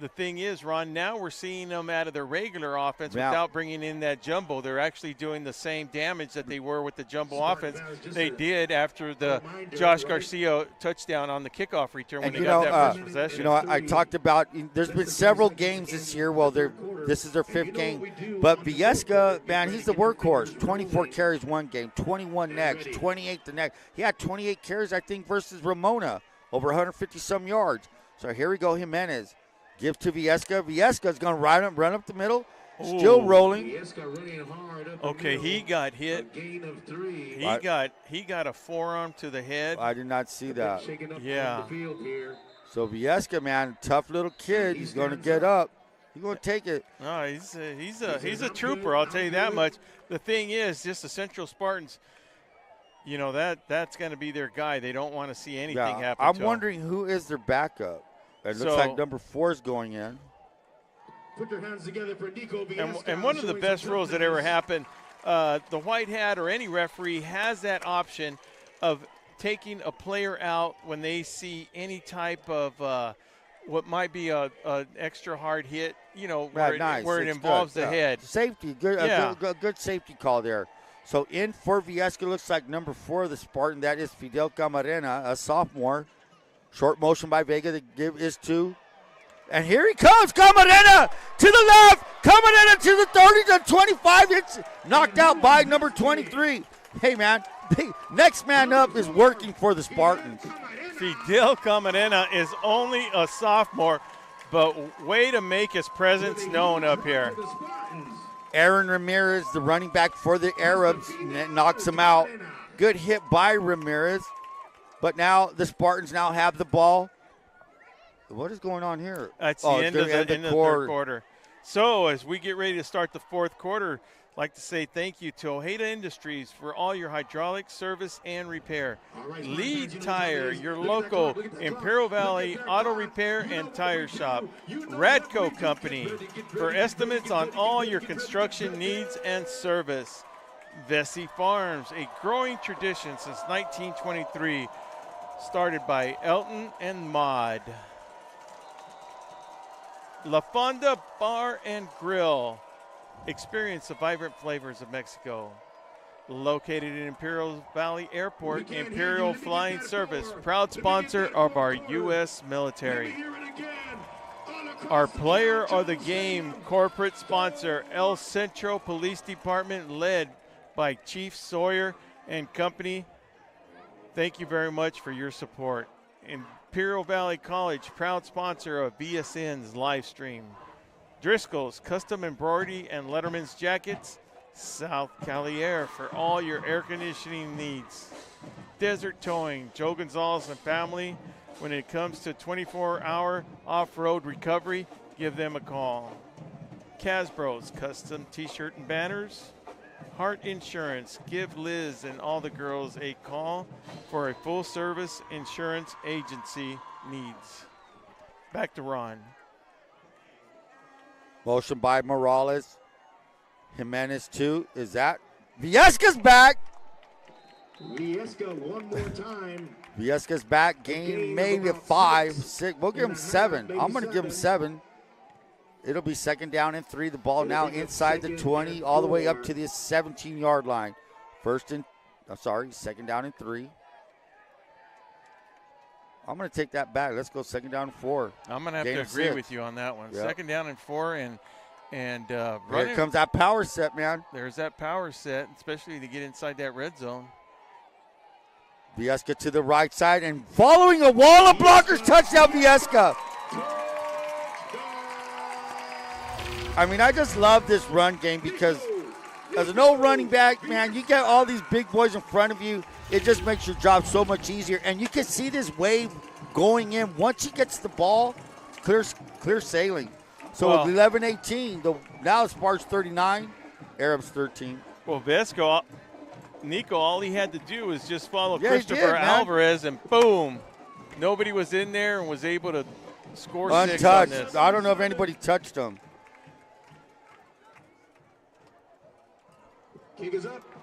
The thing is, Ron, now we're seeing them out of their regular offense without bringing in that jumbo. They're actually doing the same damage that they were with the jumbo offense. They did after the Josh Garcia touchdown on the kickoff return when they got that first possession. You know, I talked about there's been several games this year. Well, this is their 5th game. But Viesca, man, he's the workhorse. 24 carries one game, 21 next, 28 the next. He had 28 carries, I think, versus Ramona, over 150-some yards. So here we go, Jimenez. Give to Viesca. Viesca's going to run up the middle. Still rolling. Okay, he got hit. He got a forearm to the head. I did not see that. Yeah. So Viesca, man, tough little kid. He's going to get up. He's going to take it. No, he's a trooper. I'll tell you that much. The thing is, just the Central Spartans. You know that's going to be their guy. They don't want to see anything happen. I'm wondering who is their backup. It looks like number 4 is going in. Put your hands together for Nico Viesca. And one of the best rules that ever happened, the white hat or any referee has that option of taking a player out when they see any type of what might be an extra hard hit, you know, where it involves the head. Safety, good safety call there. So in for Viesca looks like number 4 of the Spartan. That is Fidel Camarena, a sophomore. Short motion by Vega. The give is to. And here he comes. Camarena to the left. Camarena to the 30 to 25. It's knocked out by number 23. Hey, man. Next man up is working for the Spartans. Fidel Camarena is only a sophomore, but way to make his presence known up here. Aaron Ramirez, the running back for the Arabs, knocks him out. Good hit by Ramirez. But now the Spartans now have the ball. What is going on here? That's the end of the third quarter. So as we get ready to start the fourth quarter, I'd like to say thank you to Ojeda Industries for all your hydraulic service and repair. Lead Tire, your local Imperial Valley auto repair and tire shop. Radco Company for estimates on all your construction needs and service. Vesey Farms, a growing tradition since 1923. Started by Elton and Maud. La Fonda Bar and Grill. Experience the vibrant flavors of Mexico. Located in Imperial Valley Airport, Imperial Flying Service, proud sponsor of our U.S. military. Our player of the game, corporate sponsor, El Centro Police Department, led by Chief Sawyer and company. Thank you very much for your support. Imperial Valley College, proud sponsor of VSN's live stream. Driscoll's Custom Embroidery and Letterman's Jackets. South Calier for all your air conditioning needs. Desert Towing, Joe Gonzalez and family. When it comes to 24-hour off-road recovery, give them a call. Casbro's Custom T-shirt and banners. Heart Insurance, give Liz and all the girls a call for a full-service insurance agency needs. Back to Ron. Motion by Morales. Jimenez 2. Is that? Viesca's back. Viesca one more time. Viesca's back. Game maybe a 5, 6. We'll give him 7. I'm going to give him 7. It'll be 2nd down and 3. The ball now inside the 20, all the way up to the 17-yard line. 2nd down and 3. I'm going to take that back. Let's go 2nd down and 4. I'm going to have to agree with you on that one. Yep. 2nd down and 4, and here comes that power set, man. There's that power set, especially to get inside that red zone. Viesca to the right side, and following a wall of blockers, touchdown Viesca. I mean, I just love this run game because as an old running back, man, you get all these big boys in front of you. It just makes your job so much easier. And you can see this wave going in. Once he gets the ball, clear sailing. So 11-18, now Sparks 39, Arabs 13. Well, Vesco, Nico, all he had to do was just follow Christopher Alvarez, and boom. Nobody was in there and was able to score 6 on Untouched. this. I don't know if anybody touched him.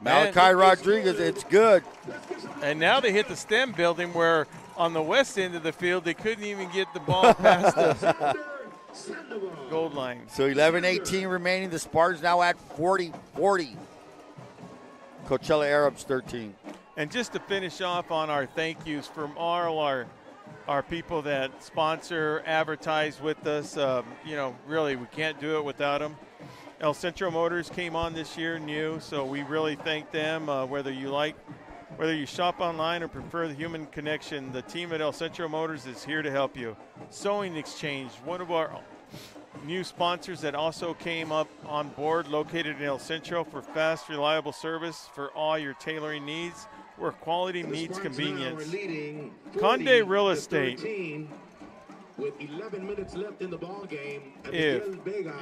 Malachi Rodriguez, it's good. And now they hit the STEM building where on the west end of the field they couldn't even get the ball past the goal line. So 11-18 remaining. The Spartans now at 40-40. Coachella Arabs 13. And just to finish off on our thank yous from all our people that sponsor, advertise with us, really we can't do it without them. El Centro Motors came on this year new, so we really thank them. Whether you shop online or prefer the human connection, the team at El Centro Motors is here to help you. Sewing Exchange, one of our new sponsors that also came up on board, located in El Centro for fast, reliable service for all your tailoring needs, where quality meets convenience. Conde Real Estate. With 11 minutes left in the ball game. If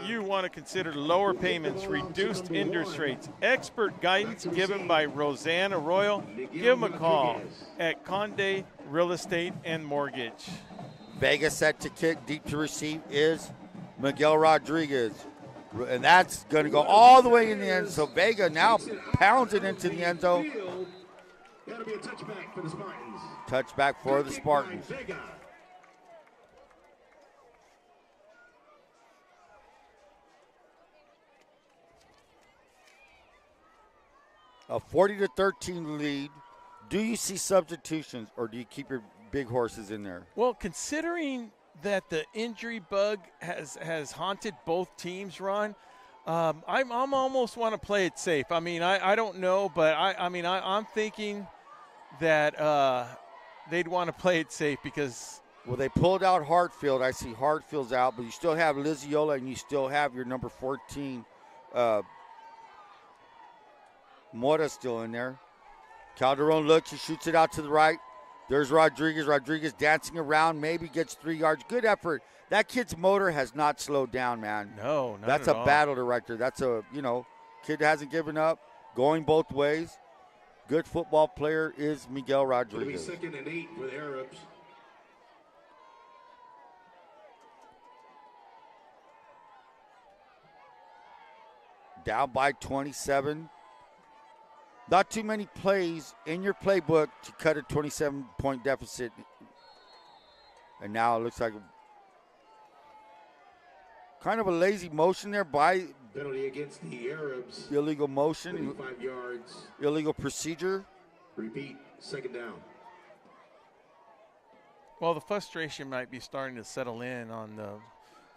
you want to consider lower payments, reduced interest rates, expert guidance given by Roseanne Arroyo, give them a call at Conde Real Estate and Mortgage. Vega set to kick, deep to receive is Miguel Rodriguez. And that's going to go all the way in the end. So Vega now pounds it into the end zone. That'll be a touchback for the Spartans. Touchback for the Spartans. A 40-13 lead. Do you see substitutions, or do you keep your big horses in there? Well, considering that the injury bug has haunted both teams, Ron, I'm almost want to play it safe. I mean, I don't know, but I'm thinking that they'd want to play it safe because. Well, they pulled out Hartfield. I see Hartfield's out, but you still have Liziola and you still have your number 14. Mora still in there. Calderon looks, he shoots it out to the right. There's Rodriguez. Rodriguez dancing around, maybe gets 3 yards. Good effort. That kid's motor has not slowed down, man. No, not That's at a all. battler right there. That's a, kid hasn't given up, going both ways. Good football player is Miguel Rodriguez. It'll be 2nd and 8 for the Arabs. Down by 27. Not too many plays in your playbook to cut a 27-point deficit. And now it looks like kind of a lazy motion there by Penalty against the Arabs. illegal motion. 35 yards. Illegal procedure. Repeat, 2nd down. Well, the frustration might be starting to settle in on the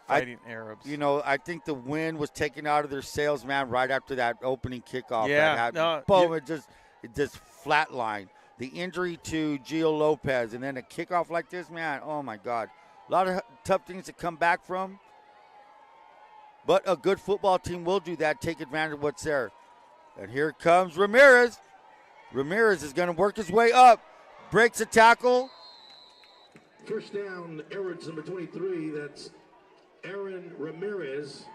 fighting Arabs. I think the wind was taken out of their sails, man, right after that opening kickoff. Yeah, boom, it just flatlined. The injury to Gio Lopez and then a kickoff like this, man, oh, my God. A lot of tough things to come back from. But a good football team will do that, take advantage of what's there. And here comes Ramirez. Ramirez is going to work his way up. Breaks a tackle. First down, Arabs number 23. That's Aaron Ramirez.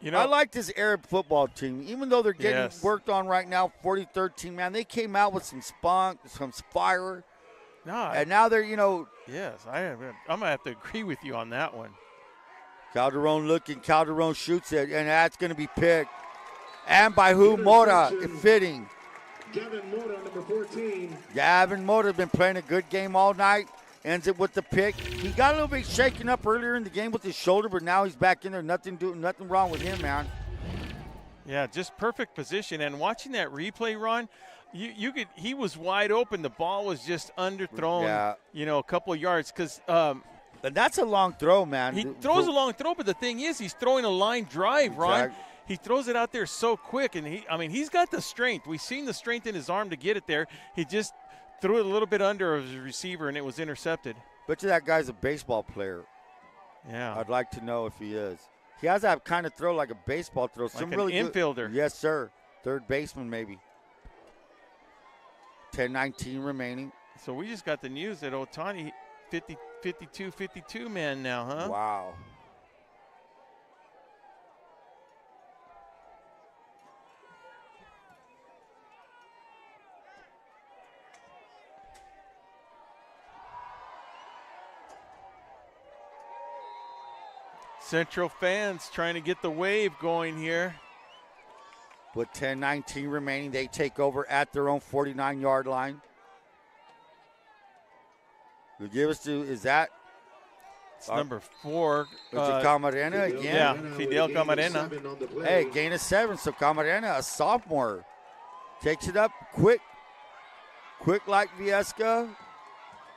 I like this Arab football team. Even though they're getting Yes. worked on right now, 40-13, man, they came out with some spunk, some fire. And now they're, Yes, I'm going to have to agree with you on that one. Calderon looking. Calderon shoots it, and that's going to be picked. And by who? Mora, fitting. Gavin Mora, number 14. Gavin Mora has been playing a good game all night. Ends it with the pick. He got a little bit shaken up earlier in the game with his shoulder, but now he's back in there. Nothing wrong with him, man. Yeah, just perfect position. And watching that replay, Ron, he was wide open. The ball was just underthrown, a couple of yards because and that's a long throw, man. He throws a long throw, but the thing is, he's throwing a line drive, Ron. Exactly. He throws it out there so quick, and he's got the strength. We've seen the strength in his arm to get it there. He just threw it a little bit under his receiver, and it was intercepted. Bet you that guy's a baseball player. Yeah. I'd like to know if he is. He has that kind of throw like a baseball throw. Like an infielder. Yes, sir. Third baseman, maybe. 10-19 remaining. So we just got the news that Otani 52 man now, huh? Wow. Central fans trying to get the wave going here. With 10:19 remaining, they take over at their own 49-yard line. The give us to, is that? It's number 4. Is it Camarena again? Yeah, Fidel Camarena. Hey, gain of 7. So Camarena, a sophomore, takes it up quick like Viesca.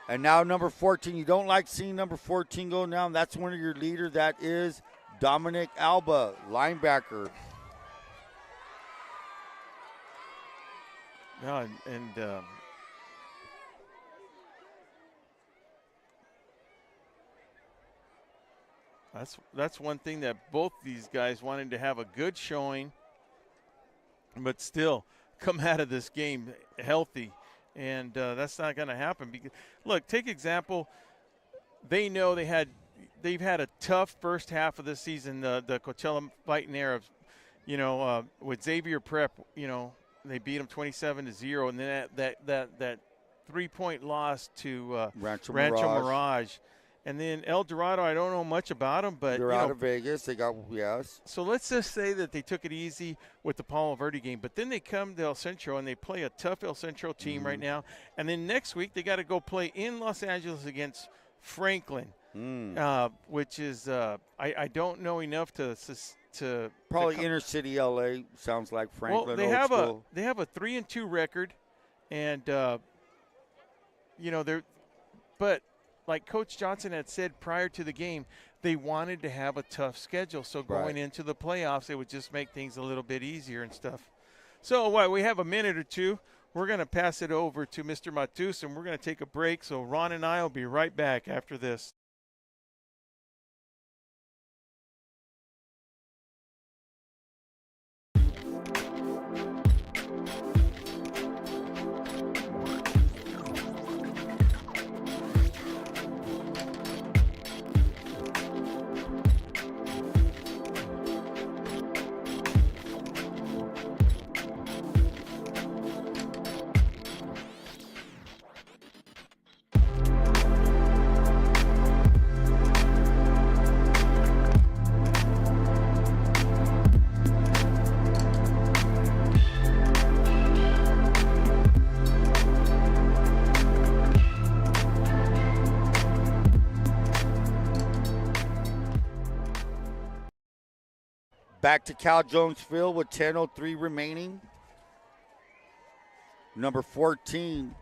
And now number 14. You don't like seeing number 14 go down. That's one of your leaders. That is Dominic Alba, linebacker. Yeah, and that's one thing that both these guys wanted to have a good showing, but still come out of this game healthy, and that's not going to happen. Because look, take example. They know they've had a tough first half of the season. The Coachella Fighting Arabs, with Xavier Prep, they beat them 27-0, and then that 3-point loss to Rancho Mirage. And then El Dorado, I don't know much about them, but they're out of Vegas. They got, yes. So let's just say that they took it easy with the Palo Verde game, but then they come to El Centro and they play a tough El Centro team right now. And then next week they got to go play in Los Angeles against Franklin, which is I don't know enough to probably inner city LA. Sounds like Franklin. Well, they have a 3-2 record, and but like Coach Johnson had said prior to the game, they wanted to have a tough schedule. So going into the playoffs, it would just make things a little bit easier and stuff. So we have a minute or two. We're going to pass it over to Mr. Matus, and we're going to take a break. So Ron and I will be right back after this. Back to Cal Jones Field with 10:03 remaining. Number 14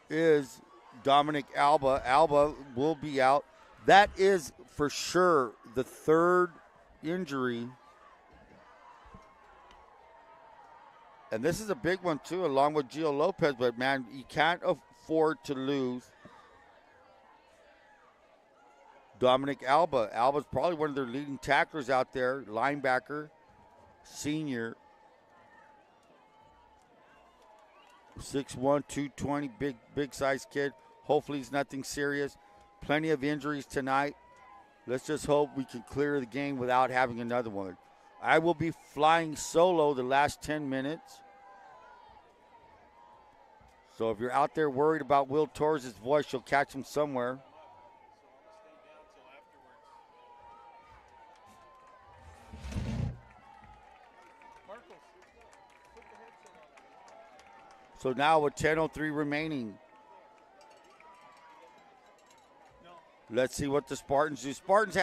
is Dominic Alba. Alba will be out. That is for sure the third injury. And this is a big one too, along with Gio Lopez. But, man, you can't afford to lose Dominic Alba. Alba's probably one of their leading tacklers out there, linebacker, senior. 6'1", 220, big size kid. Hopefully he's nothing serious. Plenty of injuries tonight. Let's just hope we can clear the game without having another one. I will be flying solo the last 10 minutes. So if you're out there worried about Will Torres' voice, you'll catch him somewhere. So now with 10:03 remaining, let's see what the Spartans do. Spartans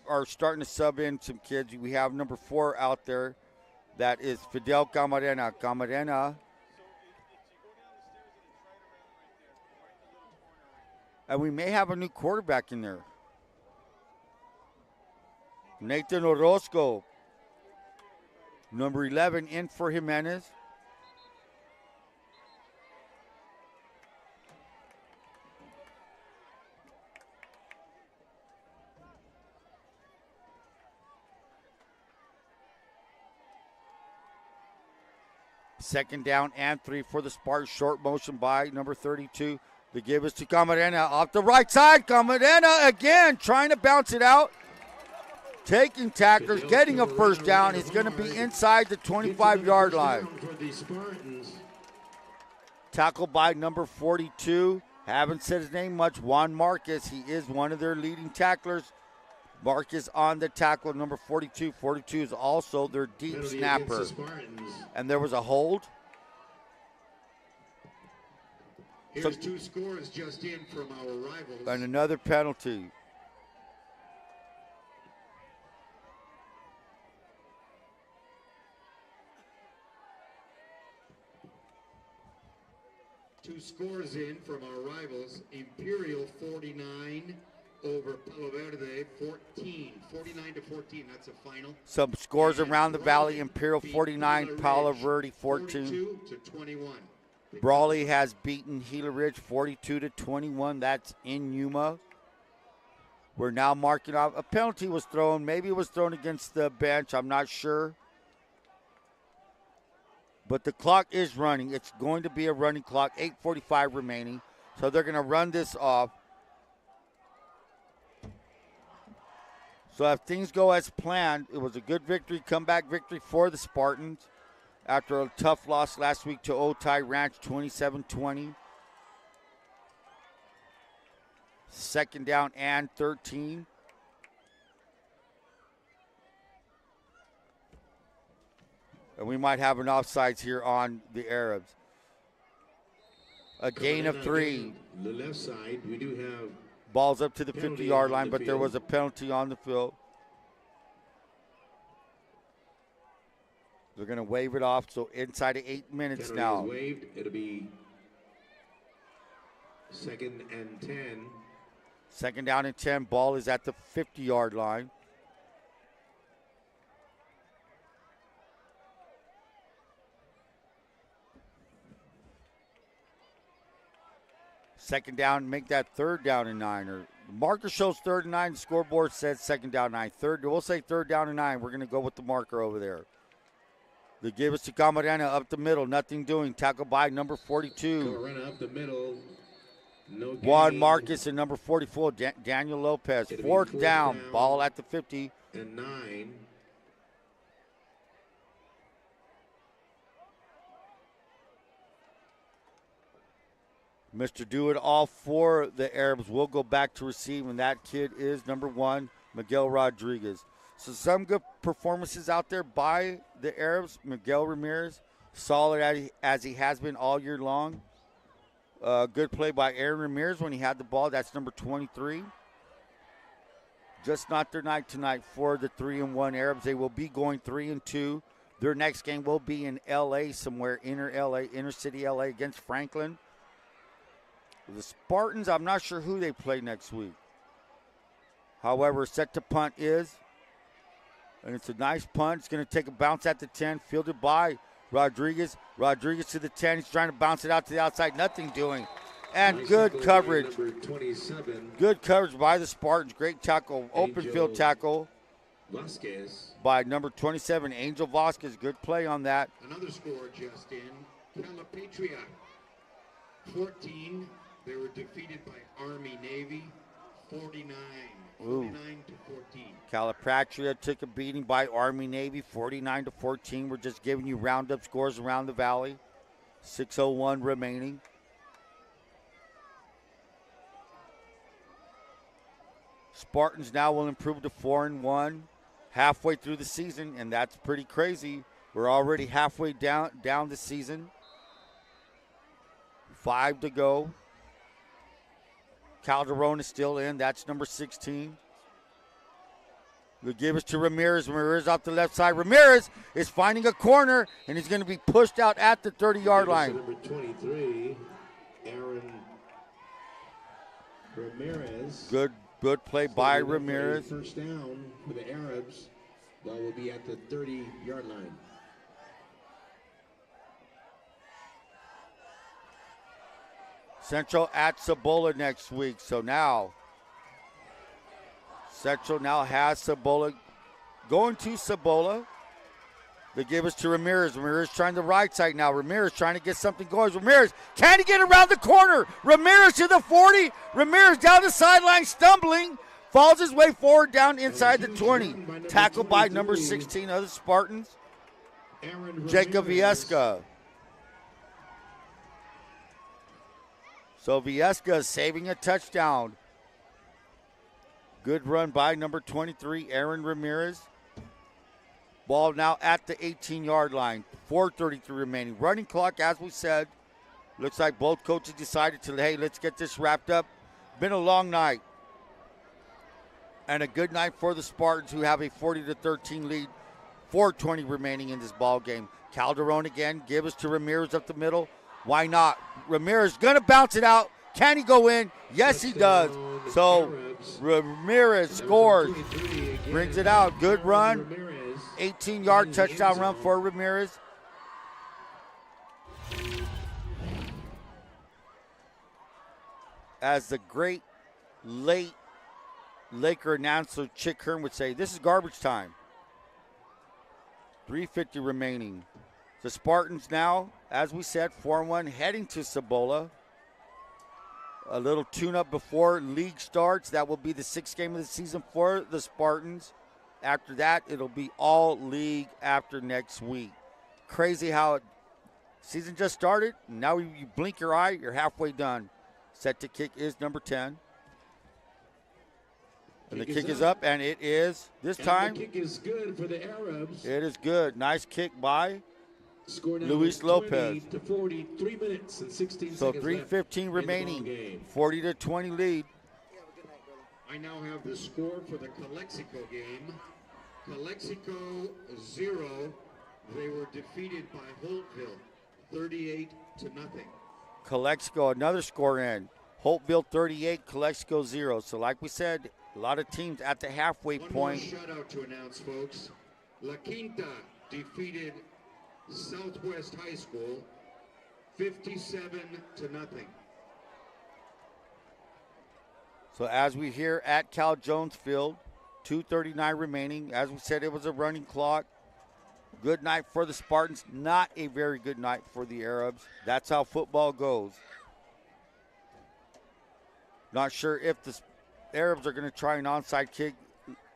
are starting to sub in some kids. We have number 4 out there. That is Fidel Camarena. Camarena. And we may have a new quarterback in there. Nathan Orozco. Number 11 in for Jimenez. Second down and 3 for the Spartans. Short motion by number 32. The give is to Camarena off the right side. Camarena again trying to bounce it out. Taking tacklers, getting a first down. He's going to be inside the 25-yard line. Tackled by number 42. Haven't said his name much. Juan Marquez. He is one of their leading tacklers. Marcus on the tackle, number 42. 42 is also their deep Penalty snapper. against the Spartans. And there was a hold. Here's 2 scores just in from our rivals. And another penalty. Two scores in from our rivals. Imperial 49 over Palo Verde 14. 49 to 14. That's a final. Some scores around the valley. Imperial 49, Palo Verde 14. 42 to 21. Brawley has beaten Gila Ridge 42 to 21. That's in Yuma. We're now marking off. A penalty was thrown. Maybe it was thrown against the bench. I'm not sure. But the clock is running. It's going to be a running clock. 8:45 remaining. So they're going to run this off. So if things go as planned, it was a good victory, comeback victory for the Spartans after a tough loss last week to Otay Ranch, 27-20. Second down and 13. And we might have an offsides here on the Arabs. A gain of 3. The left side, we do have Ball's up to the 50-yard line, but there was a penalty on the field. They're going to wave it off, so inside of 8 minutes penalty now. is waived. It'll be 2nd and 10. Second down and 10. Ball is at the 50-yard line. Second down, make that 3rd down and 9. Or the marker shows 3rd and 9. The scoreboard says 2nd down and 9. We'll say 3rd down and 9. We're going to go with the marker over there. They give us to Camarena up the middle. Nothing doing. Tackle by number 42. Camarena up the middle. No Juan gain. Marcus and number 44, Daniel Lopez. Fourth down. Ball at the 50. And 9. Mr. Do It All for the Arabs will go back to receive, and that kid is number 1, Miguel Rodriguez. So some good performances out there by the Arabs. Miguel Ramirez, solid as he has been all year long. Good play by Aaron Ramirez when he had the ball. That's number 23. Just not their night tonight for the 3-1 Arabs. They will be going 3-2. Their next game will be in L.A. somewhere, inner city L.A. against Franklin. The Spartans, I'm not sure who they play next week. However, set to punt is, and it's a nice punt. It's going to take a bounce at the 10, fielded by Rodriguez. Rodriguez to the 10. He's trying to bounce it out to the outside. Nothing doing. And Nice good tackle by coverage. number 27, Good coverage by the Spartans. Great tackle. Open Angel field tackle Vasquez. by number 27, Angel Vasquez. Good play on that. Another score just in. Calipatria 14. They were defeated by Army Navy 49. 49 to 14. Calipatria took a beating by Army Navy 49 to 14. We're just giving you roundup scores around the valley. 6:01 remaining. Spartans now will improve to 4-1 halfway through the season, and that's pretty crazy. We're already halfway down the season. 5 to go. Calderon is still in. That's number 16. We'll give it to Ramirez. Ramirez off the left side. Ramirez is finding a corner, and he's going to be pushed out at the 30-yard line. Number 23, Aaron Ramirez. Good play by Ramirez. First down for the Arabs. Ball will be at the 30-yard line. Centro at Cibola next week. So now, Centro now has Cibola going to Cibola. They give us to Ramirez. Ramirez trying the right side now. Ramirez trying to get something going. Ramirez, can he get around the corner? Ramirez to the 40. Ramirez down the sideline, stumbling. Falls his way forward down inside the 20. Tackled by number 16 of the Spartans, Jacob Viesca. So Viesca is saving a touchdown. Good run by number 23, Aaron Ramirez. Ball now at the 18-yard line. 4:33 remaining. Running clock, as we said. Looks like both coaches decided to, hey, let's get this wrapped up. Been a long night. And a good night for the Spartans, who have a 40-13 lead. 4:20 remaining in this ball game. Calderon again, give us to Ramirez up the middle. Why not? Ramirez gonna bounce it out. Can he go in? Yes, he does. So Ramirez scores, brings it out. Good run. 18-yard touchdown run for Ramirez. As the great late Laker announcer Chick Hearn would say, this is garbage time. 3:50 remaining. The Spartans now, as we said, 4-1, heading to Cibola. A little tune-up before league starts. That will be the 6th game of the season for the Spartans. After that, it'll be all league after next week. Crazy how season just started. Now you blink your eye, you're halfway done. Set to kick is number 10. And the kick is up, and it is, this time, the kick is good for the Arabs. it is good. Nice kick by Score now Luis is Lopez. 20-40, 3 minutes and 16 So seconds left 3:15 in the remaining, ballgame. 40-20 lead. I now have the score for the Calexico game. Calexico 0. They were defeated by Holtville 38-0. Calexico, another score in. Holtville 38, Calexico 0. So like we said, a lot of teams at the halfway point. One more shout out to announce, folks. La Quinta defeated Southwest High School 57-0. So as we hear at Cal Jones Field, 2:39 remaining. As we said, it was a running clock. Good night for the Spartans. Not a very good night for the Arabs. That's how football goes. Not sure if the Arabs are going to try an onside kick.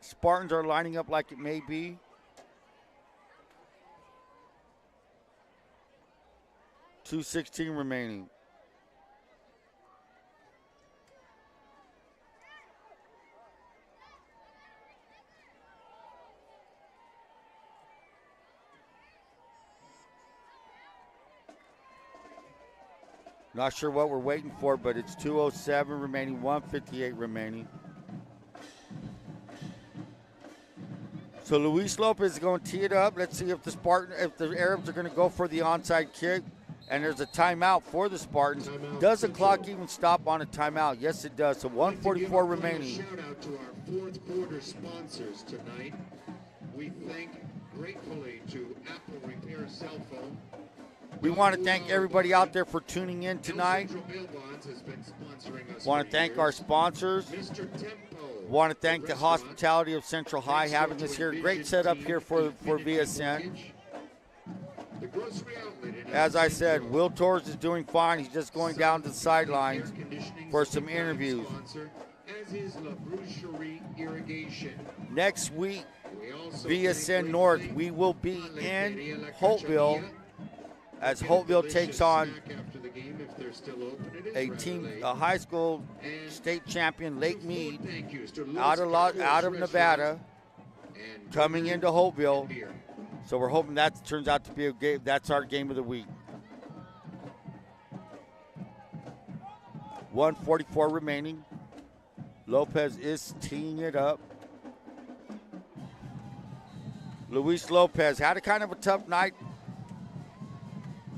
Spartans are lining up like it may be. .216 remaining. Not sure what we're waiting for, but it's 2:07 remaining, 1:58 remaining. So Luis Lopez is going to tee it up. Let's see if the Arabs are going to go for the onside kick. And there's a timeout for the Spartans. Does the clock even stop on a timeout? Yes, it does. So 1:44 remaining. Shout out to our fourth quarter sponsors tonight. We thank gratefully to Apple Repair Cell Phone. We want to thank everybody out there for tuning in tonight. Want to thank our sponsors. Want to thank the hospitality of Central High having us here. Great setup here for VSN. As I said, Will Torres is doing fine. He's just going down to the sidelines for some interviews. Next week, VSN North, we will be in Holtville as Holtville takes on a high school state champion, Lake Mead, out of Nevada, coming into Holtville. So we're hoping that turns out to be a game. That's our game of the week. 1:44 remaining. Lopez is teeing it up. Luis Lopez had a kind of a tough night.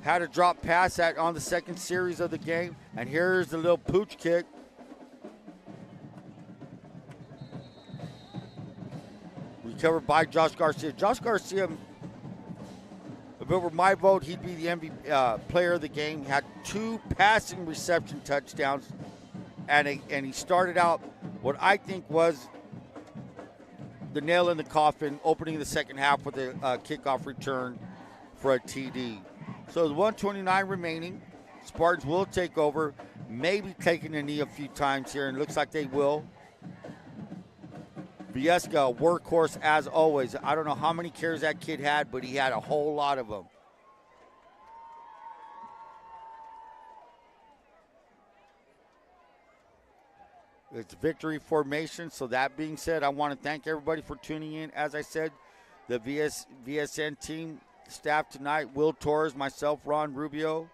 Had a drop pass on the second series of the game. And here's the little pooch kick. Recovered by Josh Garcia. Josh Garcia, if it were my vote, he'd be the MVP player of the game. Had 2 passing reception touchdowns. And he started out what I think was the nail in the coffin, opening the second half with a kickoff return for a TD. So 1:29 remaining. Spartans will take over, maybe taking a knee a few times here, and it looks like they will. Viesca, workhorse as always. I don't know how many carries that kid had, but he had a whole lot of them. It's victory formation. So that being said, I want to thank everybody for tuning in. As I said, the VSN team staff tonight, Will Torrez, myself, Ron Rubio,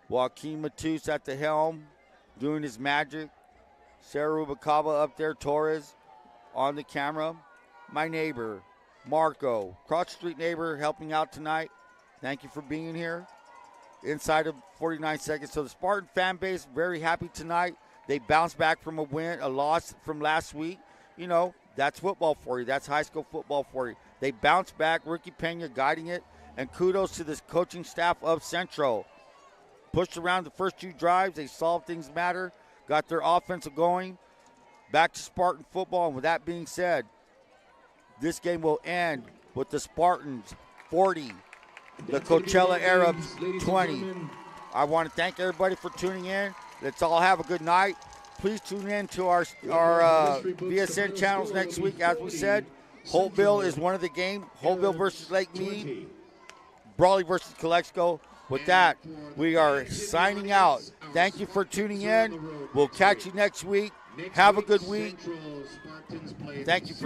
Joaquin Matus at the helm, doing his magic. Sarah Rubicaba up there, Torrez on the camera. My neighbor, Marco, cross street neighbor, helping out tonight. Thank you for being here. Inside of 49 seconds. So the Spartan fan base, very happy tonight. They bounced back from a loss from last week. You know, that's football for you. That's high school football for you. They bounced back. Ricky Pena guiding it. And kudos to this coaching staff of Centro. Pushed around the first 2 drives. They solved things matter. Got their offense going. Back to Spartan football. And with that being said, this game will end with the Spartans 40, the Coachella Arabs 20. I want to thank everybody for tuning in. Let's all have a good night. Please tune in to our VSN channels next week. As we said, Holtville is one of the games. Holtville versus Lake Mead. Brawley versus Calexico. With that, we are signing out. Thank you for tuning in. We'll catch you next week. Have a good week. Thank you for